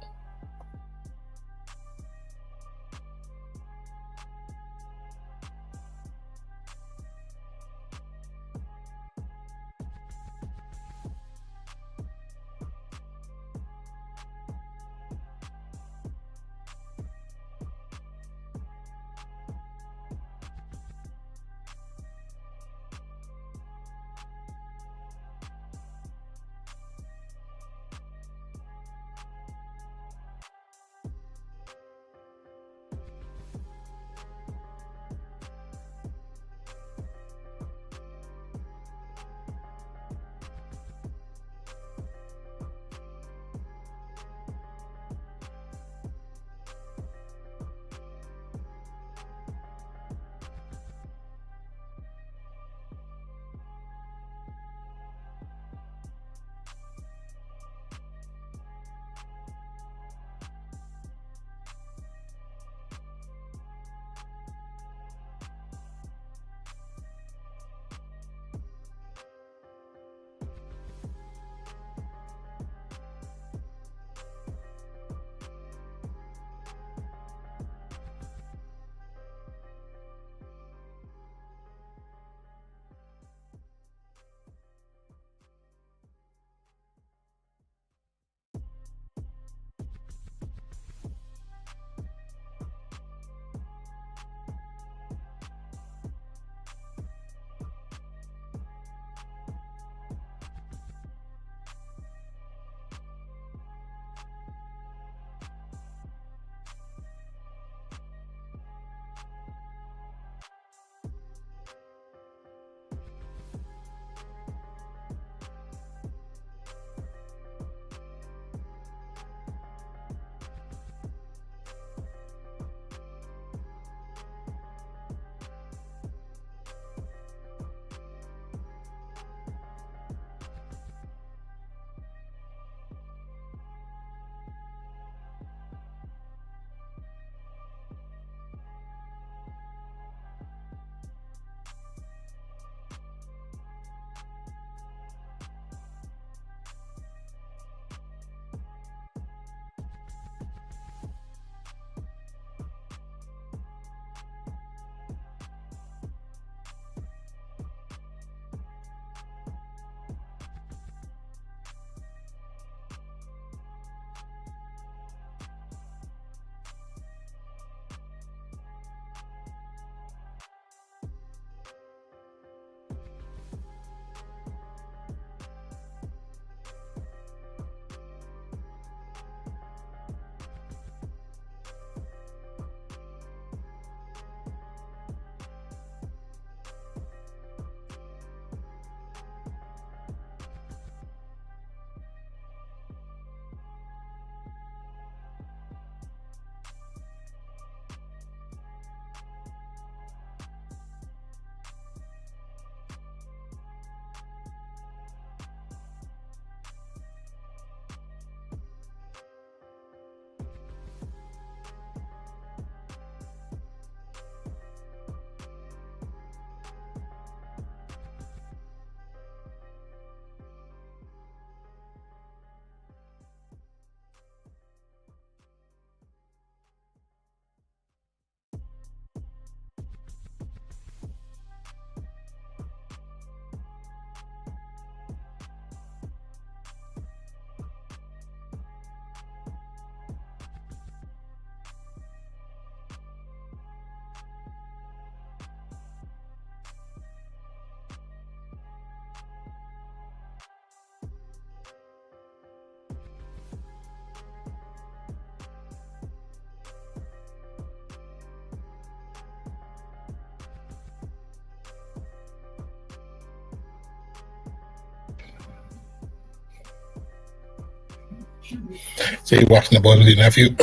So you're watching The Boys with your nephew.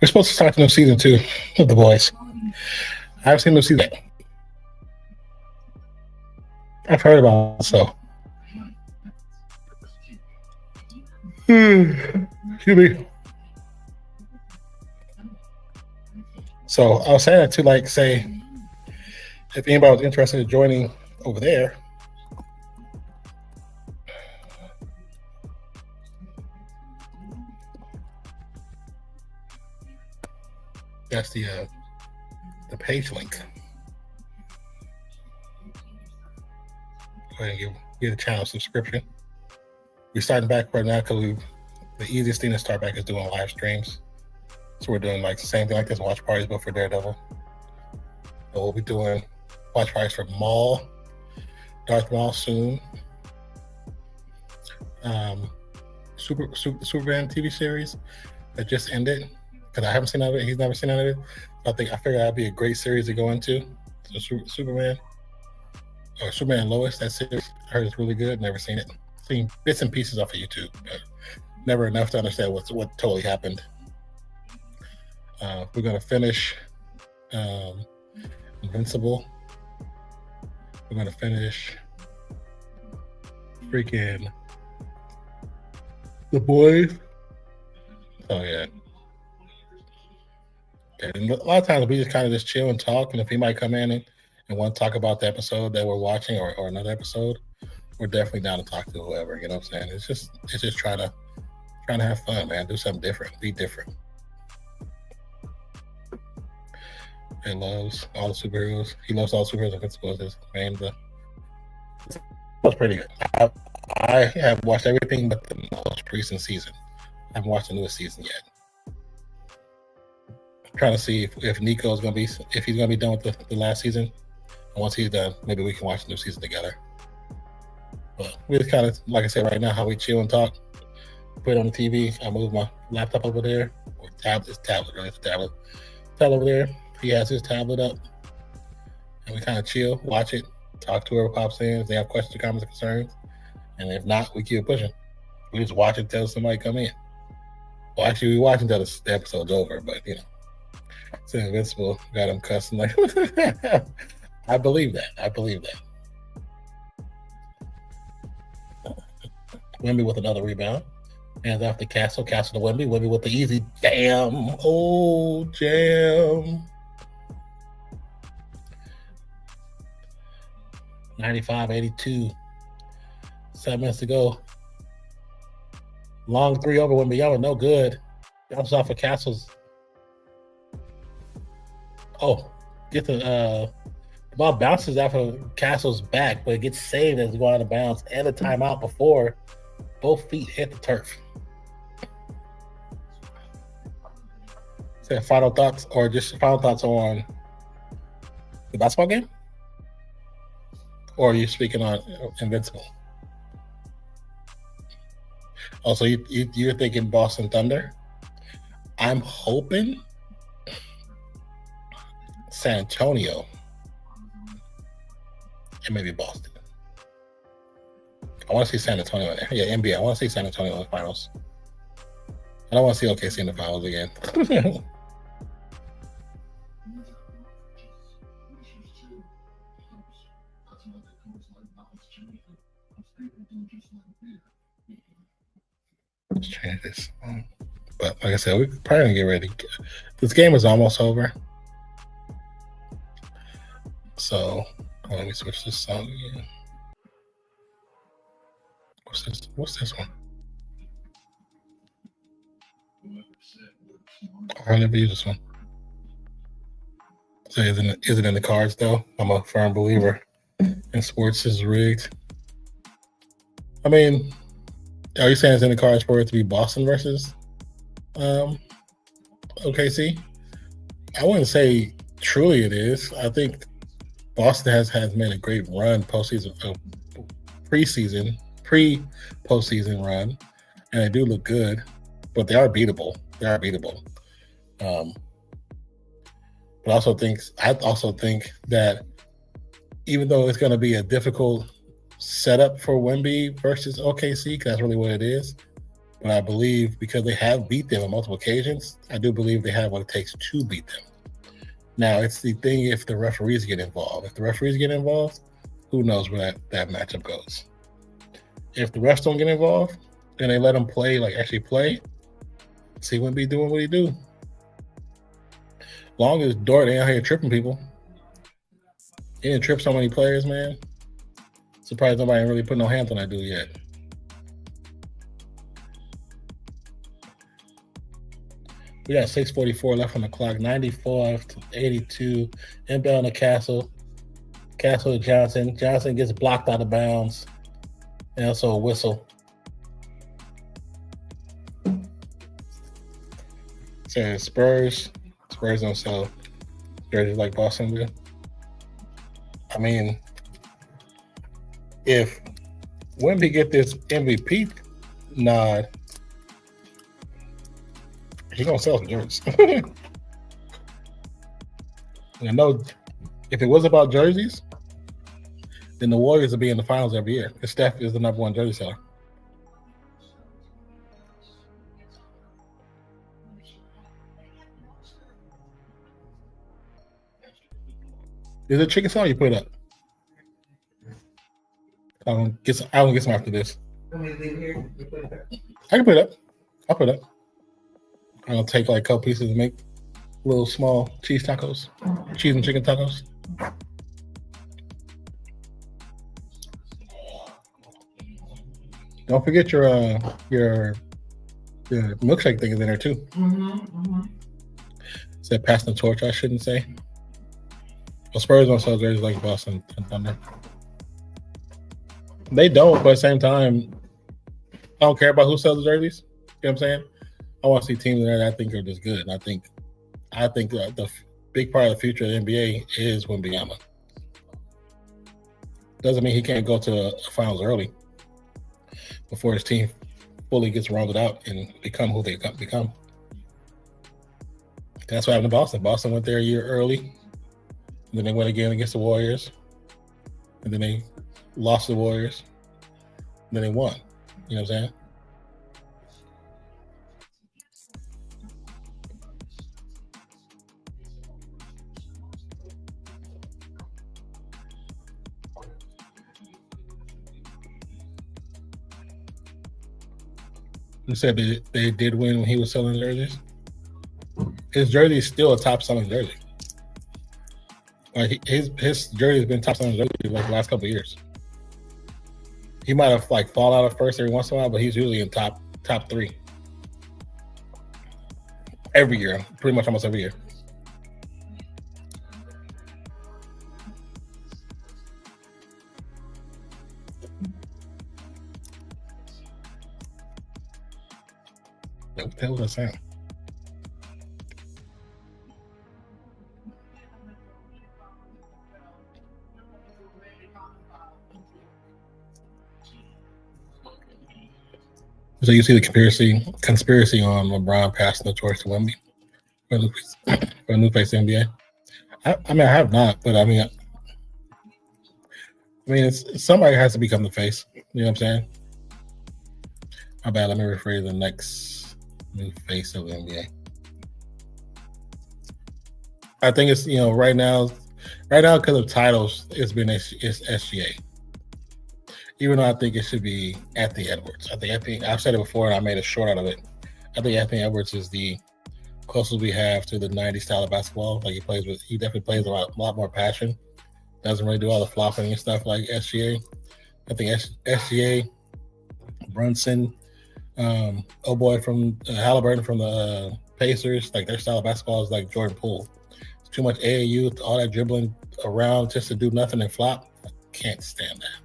We're supposed to start the new season 2 of The Boys. I haven't seen the season. I've heard about it, so. Excuse me. So I was saying that to like say, if anybody was interested in joining over there, that's the page link. Go ahead and get a channel subscription. We're starting back right now because the easiest thing to start back is doing live streams. So we're doing like the same thing like this, watch parties, but for Daredevil. So we'll be doing watch parties for Maul, Darth Maul soon. Superman TV series that just ended because I haven't seen none of it. He's never seen none of it. I figured that'd be a great series to go into. So Superman or Superman and Lois. That series I heard it's really good. Never seen it. Seen bits and pieces off of YouTube, but never enough to understand what totally happened. We're gonna finish Invincible. We're gonna finish freaking The Boys. Oh yeah. And a lot of times we just kind of just chill and talk, and if he might come in and want to talk about the episode that we're watching or another episode, we're definitely down to talk to whoever. You know what I'm saying? It's just trying to have fun, man. Do something different. Be different. He loves all the superheroes. He loves all the superheroes. Invincible is his main. That's pretty good. I have watched everything but the most recent season. I haven't watched the newest season yet. I'm trying to see if Nico's gonna be done with the last season. And once he's done, maybe we can watch the new season together. But we just kind of, like I said, right now, how we chill and talk. Put it on the TV. I move my laptop over there, or tablet, really, it's a tablet. Tablet over there. He has his tablet up, and we kind of chill, watch it, talk to whoever pops in if they have questions, comments, or concerns. And if not, we keep it pushing. We just watch it until somebody come in. Well, actually, we watch until the episode's over, but you know, it's Invincible. Got him cussing like, I believe that. Wemby with another rebound. Hands off the Castle to Wemby. Wemby with the easy damn. Oh, jam. 95-82. 7 minutes to go. Long three over Wemby. Y'all were no good. Bounces off of Castle's. Oh, get the ball bounces off of Castle's back, but it gets saved as it goes out of bounds and a timeout before both feet hit the turf. So final thoughts on the basketball game? Or are you speaking on Invincible? Also, you're thinking Boston Thunder? I'm hoping San Antonio and maybe Boston. I want to see San Antonio in there. Yeah, NBA. I want to see San Antonio in the finals. I don't want to see OKC in the finals again. Let's change this. But like I said, we're probably gonna get ready. This game is almost over. So let me switch this song again. What's this one? I'll never use this one. So is it in the cards though? I'm a firm believer in sports is rigged. I mean, are you saying it's in the cards for it to be Boston versus OKC? I wouldn't say truly it is. I think Boston has made a great run pre-postseason run, and they do look good, but they are beatable. But I also think that even though it's going to be a difficult setup for Wemby versus OKC, because that's really what it is, But I believe because they have beat them on multiple occasions, I do believe they have what it takes to beat them. Now, it's the thing if the referees get involved. If the referees get involved, who knows where that matchup goes. If the refs don't get involved and they let them play, like actually play, see when be doing what he do. Long as Dort ain't out here tripping people. He didn't trip so many players, man. Surprised nobody really put no hands on that dude yet. We got 6:44 left on the clock. 95 to 82. Inbound to Castle. Castle to Johnson. Johnson gets blocked out of bounds. And also a whistle. Says Spurs. Spurs don't sell jerseys like Boston do. I mean, if Wemby get this MVP nod, he gonna sell some jerseys. I know if it was about jerseys, then the Warriors would be in the finals every year. Because Steph is the #1 jersey seller. Is it chicken salad you put up? I don't get some after this. Want me to leave it here? You put it there. I can put it up. I'll put it up. I'll take like a couple pieces and make little small cheese tacos, cheese and chicken tacos. Don't forget your milkshake thing is in there too. Said passing the torch, I shouldn't say. Well, Spurs don't sell jerseys like Boston and Thunder. They don't, but at the same time, I don't care about who sells the jerseys. You know what I'm saying? I want to see teams there that I think are just good. And I think the big part of the future of the NBA is Wembanyama. Doesn't mean he can't go to a finals early before his team fully gets rounded out and become who they become. That's what happened to Boston. Boston went there a year early. And then they went again against the Warriors. And then they lost to the Warriors. And then they won. You know what I'm saying? You said they did win when he was selling jerseys. His jersey is still a top selling jersey. Like his jersey has been top selling jersey like the last couple of years. He might have like fall out at first every once in a while, but he's usually in top 3 every year, pretty much almost every year. What the hell was I saying? So you see the conspiracy on LeBron passing the torch to Wemby for a new face NBA. I mean, I have not, but I mean, it's somebody has to become the face. You know what I'm saying? My bad. Let me rephrase the next new face of the NBA. I think it's right now because of titles, it's SGA. Even though I think it should be Anthony Edwards. I've said it before and I made a short out of it. I think Anthony Edwards is the closest we have to the 90s style of basketball. Like he definitely plays a lot more passion. Doesn't really do all the flopping and stuff like SGA. I think SGA, Brunson, boy from Halliburton from the Pacers, like their style of basketball is like Jordan Poole. It's too much AAU, all that dribbling around just to do nothing and flop. I can't stand that.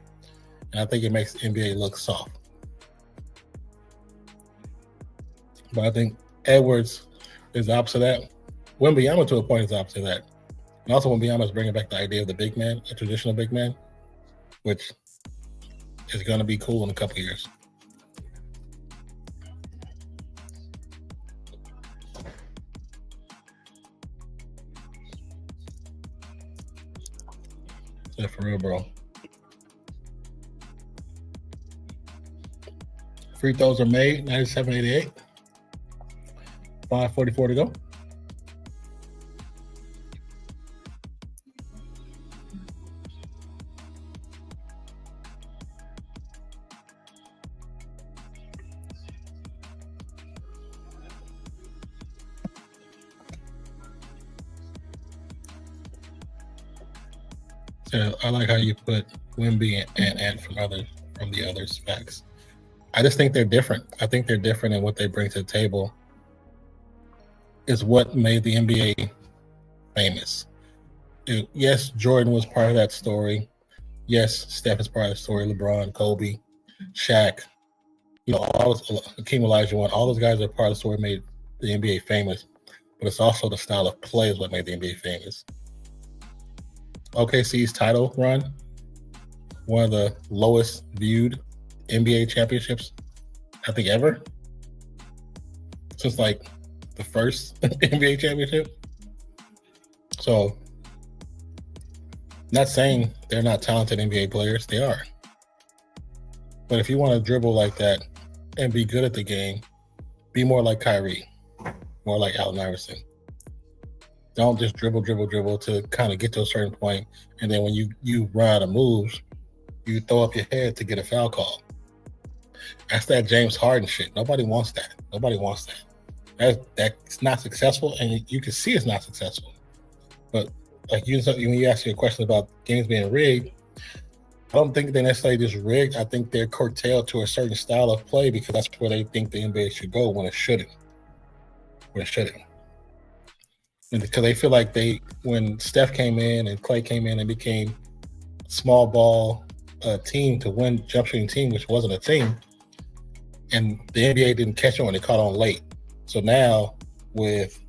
And I think it makes the NBA look soft. But I think Edwards is the opposite of that. Wembanyama to a point is the opposite of that. And also Wembanyama is bringing back the idea of the big man, a traditional big man, which is going to be cool in a couple of years. Yeah, for real, bro. Free throws are made, 97-88. 5:44 to go. So I like how you put Wemby and from the others. Facts. I just think they're different. I think they're different in what they bring to the table. Is what made the NBA famous. Yes, Jordan was part of that story. Yes, Steph is part of the story. LeBron, Kobe, Shaq, all those, Hakeem Olajuwon, all those guys are part of the story made the NBA famous. But it's also the style of play is what made the NBA famous. OKC's title run, one of the lowest viewed NBA championships, I think, ever. Since like the first NBA championship. So, not saying they're not talented NBA players, they are. But if you want to dribble like that and be good at the game, be more like Kyrie, more like Allen Iverson. Don't just dribble to kind of get to a certain point, and then when you run out of moves, you throw up your head to get a foul call. That's that James Harden shit. Nobody wants that. That's not successful, and you can see it's not successful. But like when you ask you a question about games being rigged, I don't think they're necessarily just rigged. I think they're curtailed to a certain style of play because that's where they think the NBA should go when it shouldn't. And because they feel like when Steph came in and Clay came in and became small ball team to win jump shooting team, which wasn't a thing, and the NBA didn't catch on, they caught on late. So now with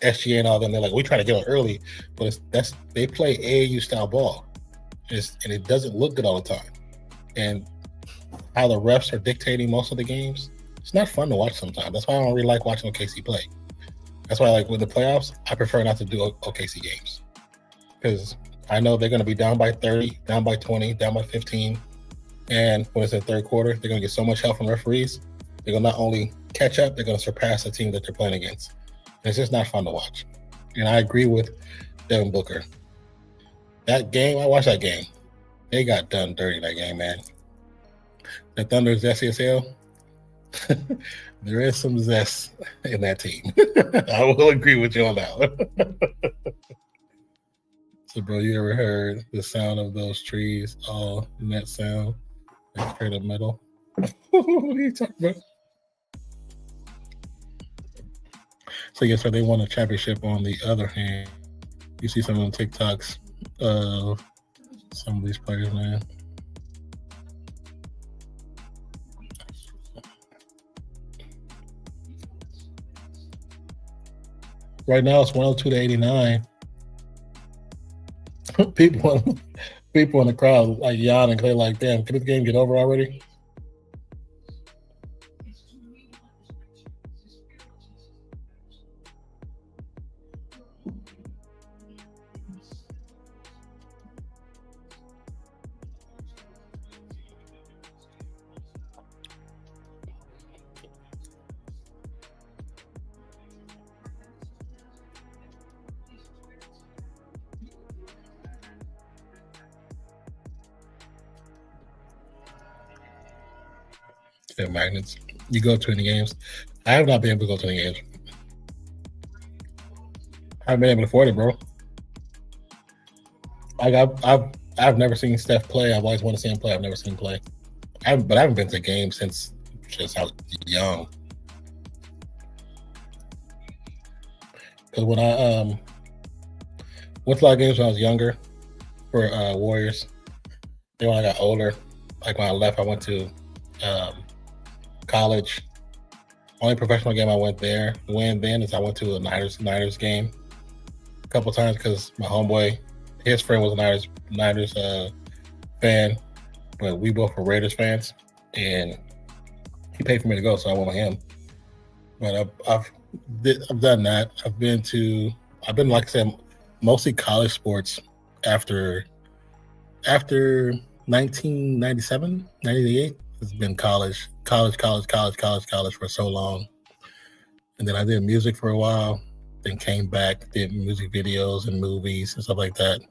SGA and all them, they're like, we try to get on early, but they play AAU style ball, and it doesn't look good all the time. And how the refs are dictating most of the games, it's not fun to watch sometimes. That's why I don't really like watching OKC play. That's why, like, with the playoffs, I prefer not to do OKC games because I know they're going to be down by 30, down by 20, down by 15, and when it's the third quarter, they're going to get so much help from referees. They're going to not only catch up, they're going to surpass the team that they're playing against. And it's just not fun to watch. And I agree with Devin Booker. That game, I watched that game. They got done dirty that game, man. The Thunder's SSL. There is some zest in that team. I will agree with you on that one. So, bro, you ever heard the sound of those trees all net sound? Like straight up metal. What are you talking about? So, yes, sir, they won a championship. On the other hand, you see some of the TikToks of some of these players, man. Right now, it's 102-89. People in the crowd like yawning. They're like, "Damn, can this game get over already?" Yeah, magnets. You go to any games? I have not been able to go to any games. I haven't been able to afford it, bro. I've never seen Steph play. I've always wanted to see him play. I've never seen him play. But I haven't been to games since just I was young. Because when I went to a lot of games when I was younger for Warriors. Then when I got older, like when I left, I went to college. Only professional game I went there then is I went to a Niners game a couple times because my homeboy, his friend was a Niners fan, but we both were Raiders fans, and he paid for me to go, so I went with him. But I've done that. I've been like I said, mostly college sports after 1997, 98. It's been college for so long. And then I did music for a while, then came back, did music videos and movies and stuff like that.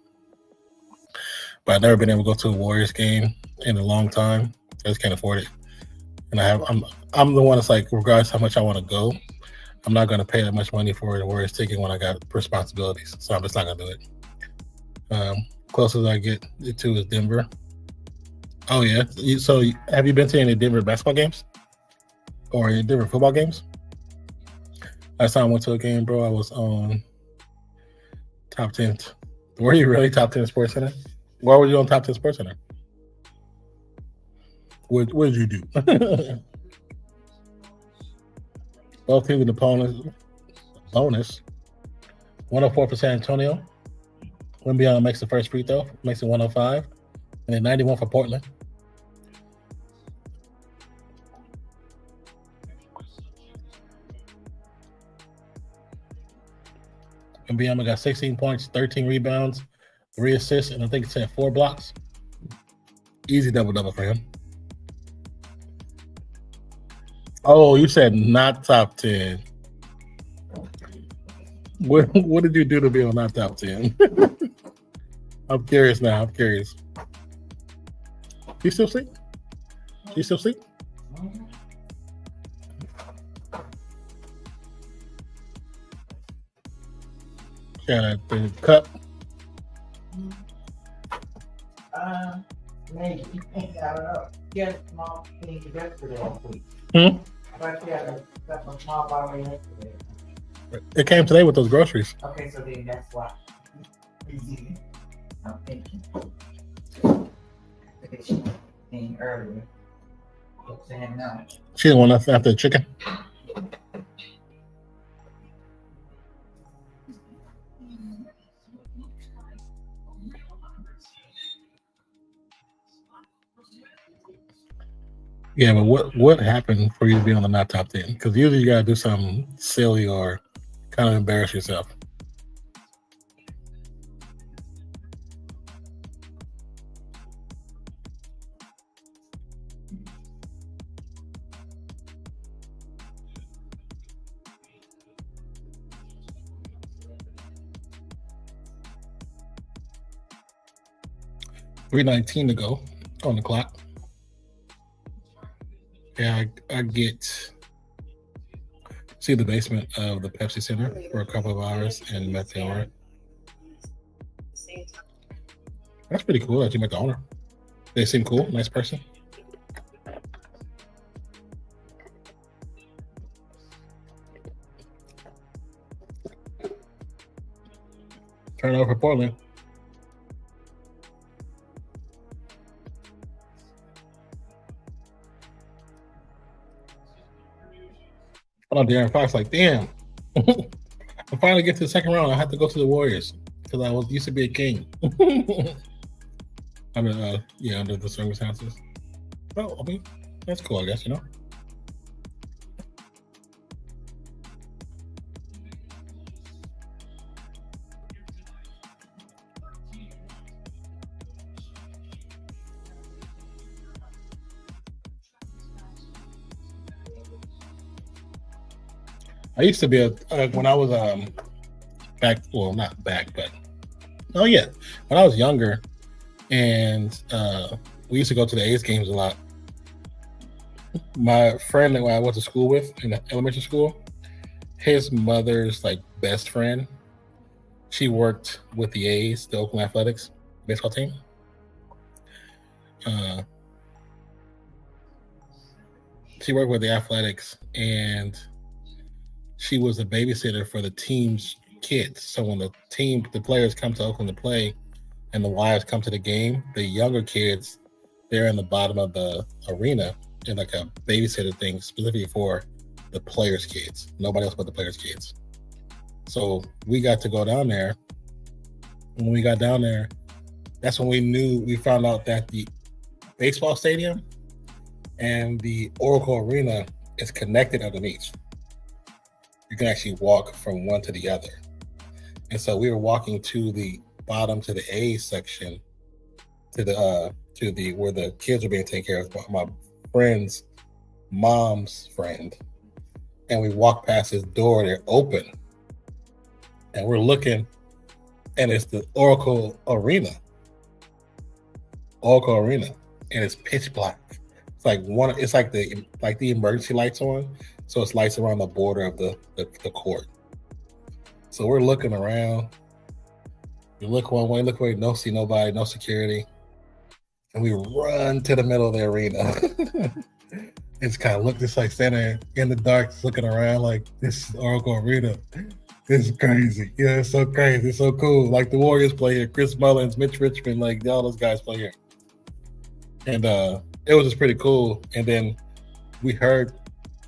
But I've never been able to go to a Warriors game in a long time. I just can't afford it. And I'm the one that's like, regardless how much I want to go, I'm not going to pay that much money for the Warriors ticket when I got responsibilities. So I'm just not going to do it. Closest I get to is Denver. Oh, yeah. So have you been to any Denver basketball games? Or any Denver football games? Last time I went to a game, bro, I was on top 10. Were you really top 10 Sports Center? Why were you on top 10 Sports Center? What did you do? Both teams in the bonus. 104 for San Antonio. Wimby makes the first free throw, makes it 105. And then 91 for Portland. Wimby got 16 points, 13 rebounds, 3 assists, and I think it said 4 blocks. Easy double-double for him. Oh, you said not top 10. What did you do to be on not top 10? I'm curious now. I'm curious. You still sleep? You still sleep? Got the cup. Maybe. I don't know. She had a small thing yesterday, I think. But she had a small bottle yesterday. It came today with those groceries. Okay, so then that's why. I'm thinking. Because she came earlier. Saying no. She didn't want nothing after the chicken. Yeah, but what happened for you to be on the not top 10? Because usually you gotta do something silly or kind of embarrass yourself. $3:19 to go on the clock. Yeah, I get see the basement of the Pepsi Center for a couple of hours and met the owner. That's pretty cool that you met the owner. They seem cool, nice person. Turnover for Portland. Oh, Darren Fox, like, damn. I finally get to the second round. I had to go to the Warriors because I used to be a king. I mean, yeah, under the circumstances. Well, I mean, that's cool, I guess, you know. I used to be when I was back, well, not back, but oh yeah, when I was younger, and we used to go to the A's games a lot. My friend that I went to school with in elementary school, his mother's like best friend, she worked with the A's, the Oakland Athletics baseball team. She worked with the Athletics, and she was a babysitter for the team's kids. So when the players come to Oakland to play and the wives come to the game, the younger kids, they're in the bottom of the arena in like a babysitter thing specifically for the players' kids. Nobody else but the players' kids. So we got to go down there. When we got down there, that's when we found out that the baseball stadium and the Oracle Arena is connected underneath. You can actually walk from one to the other. And so we were walking to the bottom, to the A section, to the where the kids are being taken care of. My friend's mom's friend. And we walk past his door, they're open. And we're looking, and it's the Oracle Arena. And it's pitch black. It's like the emergency lights on. So it's lights around the border of the court. So we're looking around. We look one way, don't see nobody, no security. And we run to the middle of the arena. It's kind of just like standing in the dark, looking around like, this is Oracle Arena. This is crazy. Yeah, it's so crazy. It's so cool. Like the Warriors play here, Chris Mullins, Mitch Richmond, like all those guys play here. And it was just pretty cool. And then we heard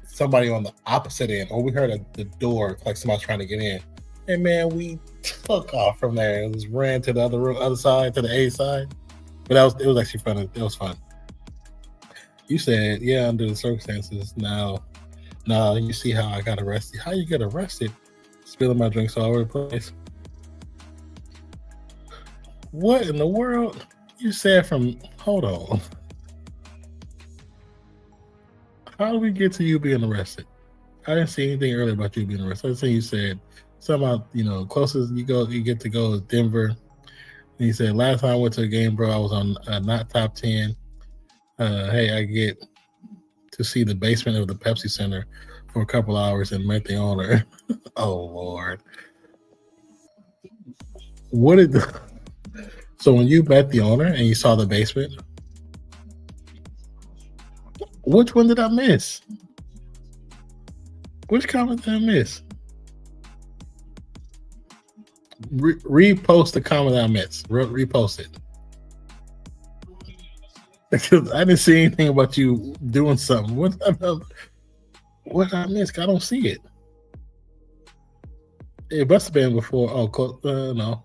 somebody on the opposite end, or we heard the door, like somebody trying to get in. And man, we took off from there and just ran to the other side, to the A side. But it was actually fun. It was fun. You said, yeah, under the circumstances. Now, you see how I got arrested. How you get arrested? Spilling my drinks all over the place. What in the world? You said hold on. How do we get to you being arrested? I didn't see anything earlier about you being arrested. I think you said somehow, closest you get to go is Denver. And you said, last time I went to a game, bro, I was on not top 10. Hey, I get to see the basement of the Pepsi Center for a couple hours and met the owner. Oh, Lord. So when you met the owner and you saw the basement, which one did I miss? Which comment did I miss? Repost the comment that I missed. Repost it. Because I didn't see anything about you doing something. What did I miss? I don't see it. It must have been before. Oh, no.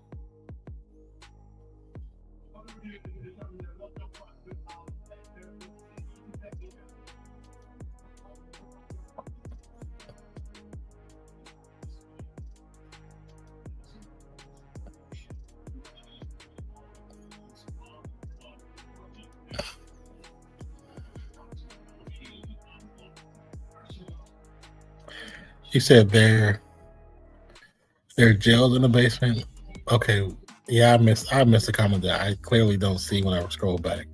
You said they're jailed in the basement. Okay, yeah, I missed the comment that I clearly don't see when I scroll back.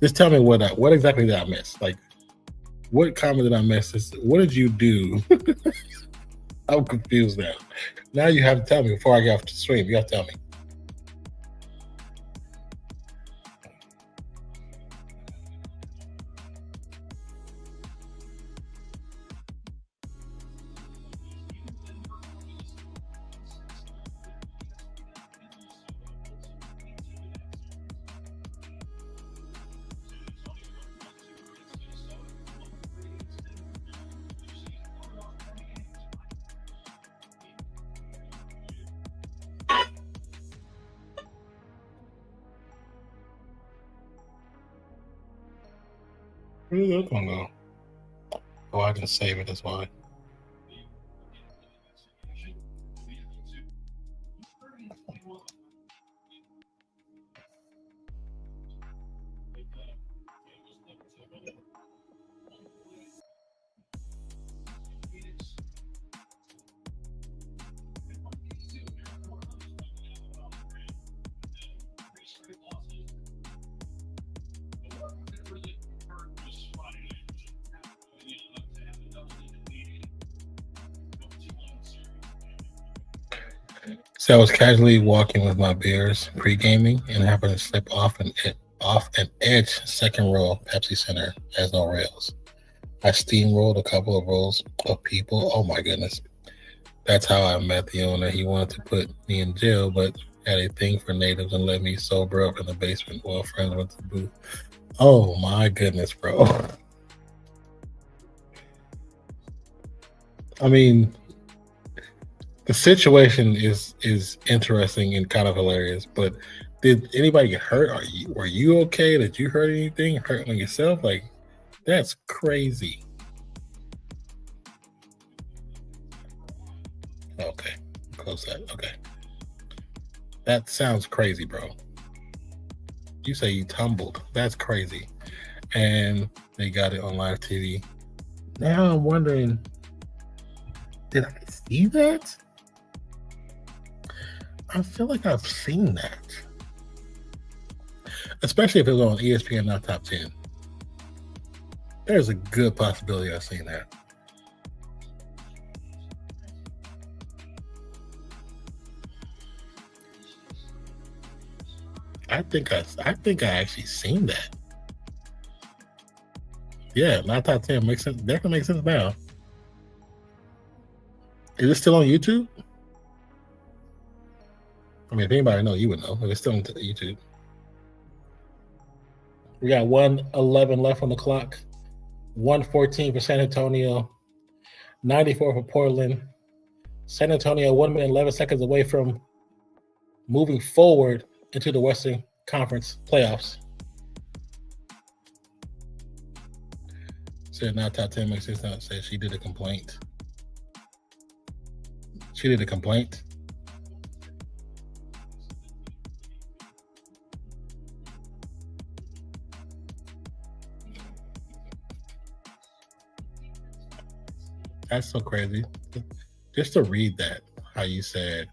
Just tell me what exactly did I miss? Like, what comment did I miss? What did you do? I'm confused now. Now you have to tell me before I get off the stream. You have to tell me. Where did that one go? Oh, I didn't save it, that's why. So I was casually walking with my beers, pre-gaming, and happened to slip off an edge second row Pepsi Center has no rails. I steamrolled a couple of rows of people. Oh my goodness. That's how I met the owner. He wanted to put me in jail, but had a thing for natives and let me sober up in the basement while friends went to the booth. Oh my goodness, bro. I mean, the situation is interesting and kind of hilarious, but did anybody get hurt? Were you okay? Did you hurt anything? Hurt on yourself? Like, that's crazy. Okay, close that. Okay, that sounds crazy, bro. You say you tumbled. That's crazy. And They got it on live TV. Now I'm wondering, did I see that? I feel like I've seen that. Especially if it was on ESPN, not Top 10. There's a good possibility I've seen that. I think I actually seen that. Yeah, not Top 10 makes sense. Definitely makes sense now. Is it still on YouTube? I mean, if anybody know, you would know. If it's still on YouTube. We got 1:11 left on the clock. 1:14 for San Antonio. 94 for Portland. San Antonio 1 minute 11 seconds away from moving forward into the Western Conference playoffs. Said not Top 10 makes sense. Not said she did a complaint. She did a complaint. That's so crazy. Just to read that, how you said,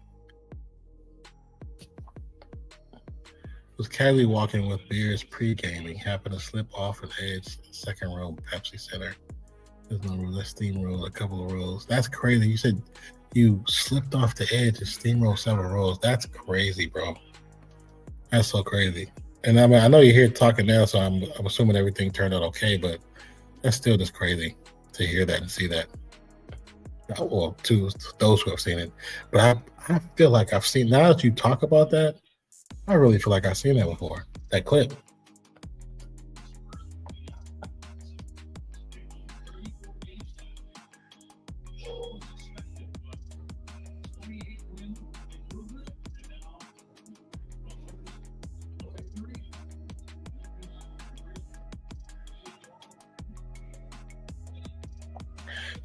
was casually walking with beers pre-gaming, happened to slip off an edge, second row, Pepsi Center. There's no rule, that's steamroll, a couple of rows. That's crazy. You said you slipped off the edge and steamrolled several rows. That's crazy, bro. That's so crazy. And I mean, I know you're here talking now, so I'm assuming everything turned out okay, but that's still just crazy to hear that and see that. Well, to those who have seen it. But I feel like I've seen, now that you talk about that, I really feel like I've seen that before, that clip.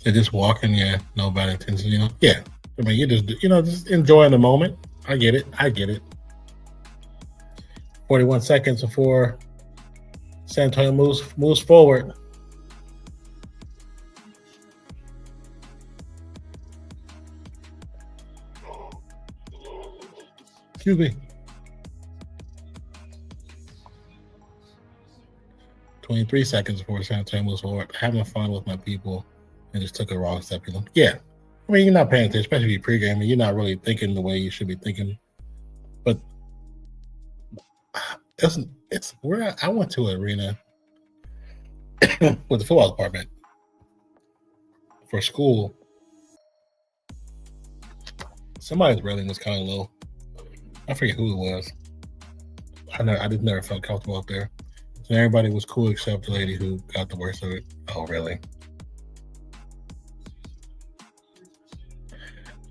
They're just walking, yeah, no bad intention, you know? Yeah. I mean, you're just, just enjoying the moment. I get it. 41 seconds before San Antonio moves forward. Excuse me. 23 seconds before San Antonio moves forward. Having fun with my people and just took a wrong step. Yeah. I mean, you're not paying attention, especially if you're pre-gaming. You're not really thinking the way you should be thinking. But it's where I went to an arena with the football department for school. Somebody's railing was kind of low. I forget who it was. I just never felt comfortable up there. So everybody was cool except the lady who got the worst of it. Oh, really?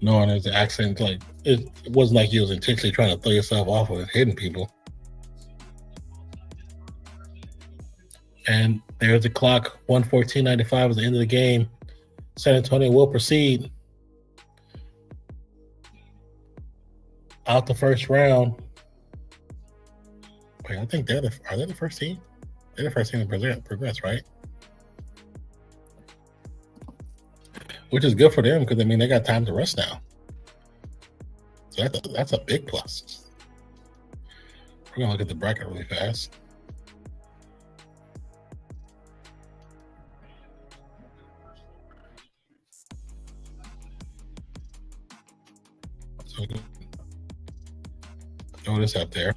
Knowing there's an accident, like it wasn't like you was intentionally trying to throw yourself off of hitting people. And there's the clock. 1:14.95 is the end of the game. San Antonio will proceed out the first round. Wait, I think are they the first team? They're the first team to progress, right? Which is good for them because I mean they got time to rest now. So that's a big plus. We're gonna look at the bracket really fast. So throw this up there.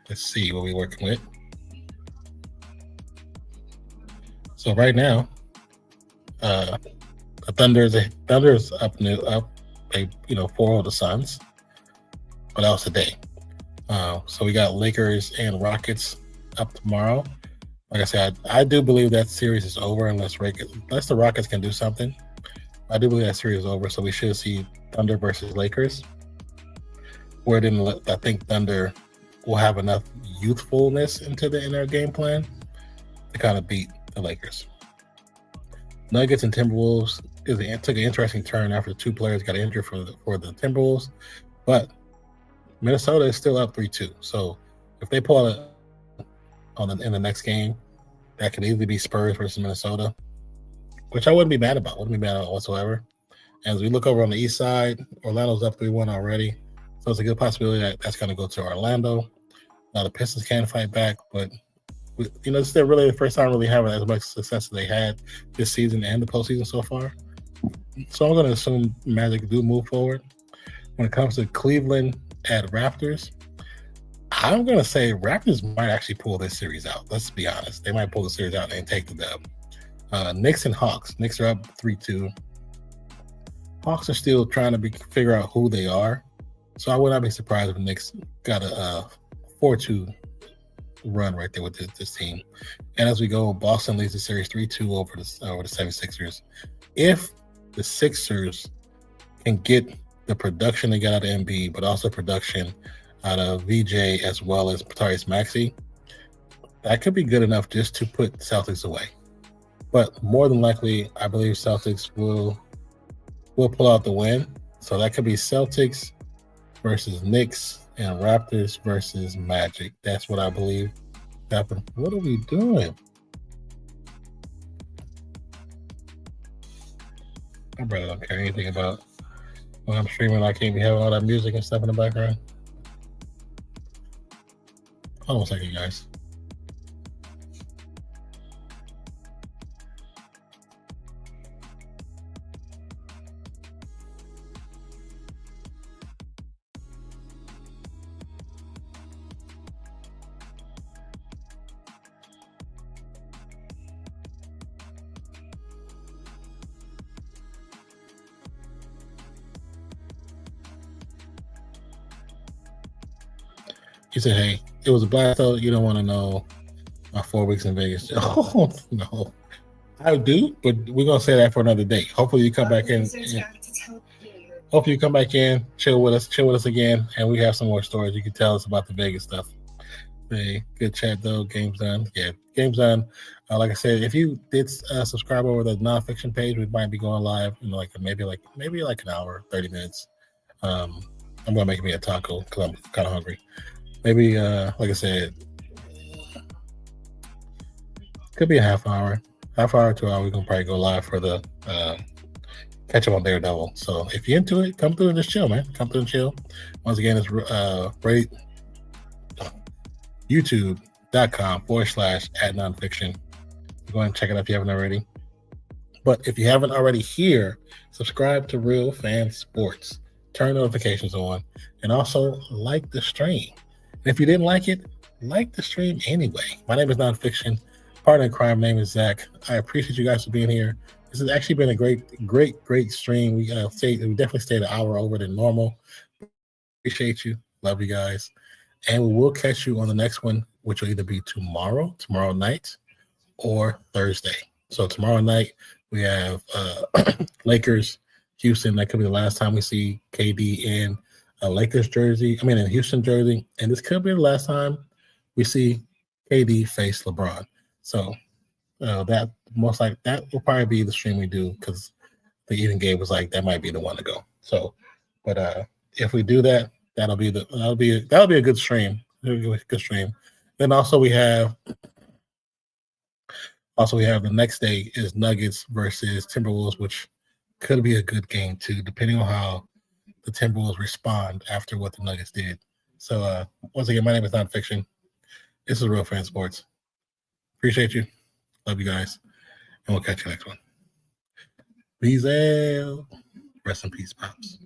Let's see what we're working with. So right now, the Thunder's up. They 4-0 the Suns, but that was today. So we got Lakers and Rockets up tomorrow. Like I said, I do believe that series is over unless the Rockets can do something. I do believe that series is over, so we should see Thunder versus Lakers. Where then I think Thunder will have enough youthfulness in their game plan to kind of beat the Lakers. Nuggets and Timberwolves took an interesting turn after two players got injured for the Timberwolves, but Minnesota is still up 3-2. So if they pull it in the next game, That could easily be Spurs versus Minnesota, which I wouldn't be mad about. Wouldn't be mad about whatsoever. As we look over on the east side, Orlando's up 3-1 already. So it's a good possibility that that's going to go to Orlando. Now the Pistons can fight back, but this is really the first time really having as much success as they had this season and the postseason so far. So I'm going to assume Magic do move forward. When it comes to Cleveland at Raptors, I'm going to say Raptors might actually pull this series out. Let's be honest. They might pull the series out and take the dub. Knicks and Hawks. Knicks are up 3-2. Hawks are still trying to figure out who they are. So I would not be surprised if the Knicks got a 4-2 run right there with this team. And as we go, Boston leads the series 3-2 over the 76ers. If the Sixers can get the production they got out of Embiid, but also production out of VJ as well as Tyrese Maxey, that could be good enough just to put Celtics away. But more than likely, I believe Celtics will pull out the win. So that could be Celtics versus Knicks and Raptors versus Magic. That's what I believe happened. What are we doing? My brother don't care anything about when I'm streaming. I can't be having all that music and stuff in the background. Hold on a second, guys. He said, hey, it was a blast though. You don't want to know my 4 weeks in Vegas. Oh, no. I do, but we're going to say that for another day. Hopefully you come back in. Hopefully you come back in, chill with us again, and we have some more stories. You can tell us about the Vegas stuff. Hey, good chat though. Game's done. Yeah, game's done. Like I said, if you did subscribe over the nonfiction page, we might be going live in maybe an hour, 30 minutes. I'm gonna make me a taco because I'm kind of hungry. Maybe, like I said, could be a half hour to an hour. We can probably go live for the catch up on Daredevil. So if you're into it, come through and just chill, man. Come through and chill. Once again, it's youtube.com/@nonfiction. Go ahead and check it out if you haven't already. But if you haven't already here, subscribe to Real Fan Sports. Turn notifications on, and also like the stream. And if you didn't like it, like the stream anyway. My name is Nonfiction. Partner in crime name is Zach. I appreciate you guys for being here. This has actually been a great stream. We definitely stayed an hour over than normal. Appreciate you. Love you guys. And we will catch you on the next one, which will either be tomorrow night, or Thursday. So tomorrow night, we have Lakers, Houston. That could be the last time we see KD in a Lakers jersey. I mean, in Houston jersey. And this could be the last time we see KD face LeBron. So that will probably be the stream we do, because the even game was like, that might be the one to go. So, but if we do that, that'll be a good stream. Good stream. Then also we have the next day is Nuggets versus Timberwolves, which could be a good game too, depending on how the Timberwolves respond after what the Nuggets did. So once again, my name is Nonfiction. This is Real Fan Sports. Appreciate you. Love you guys. And we'll catch you next one. Peace out. Rest in peace, Pops.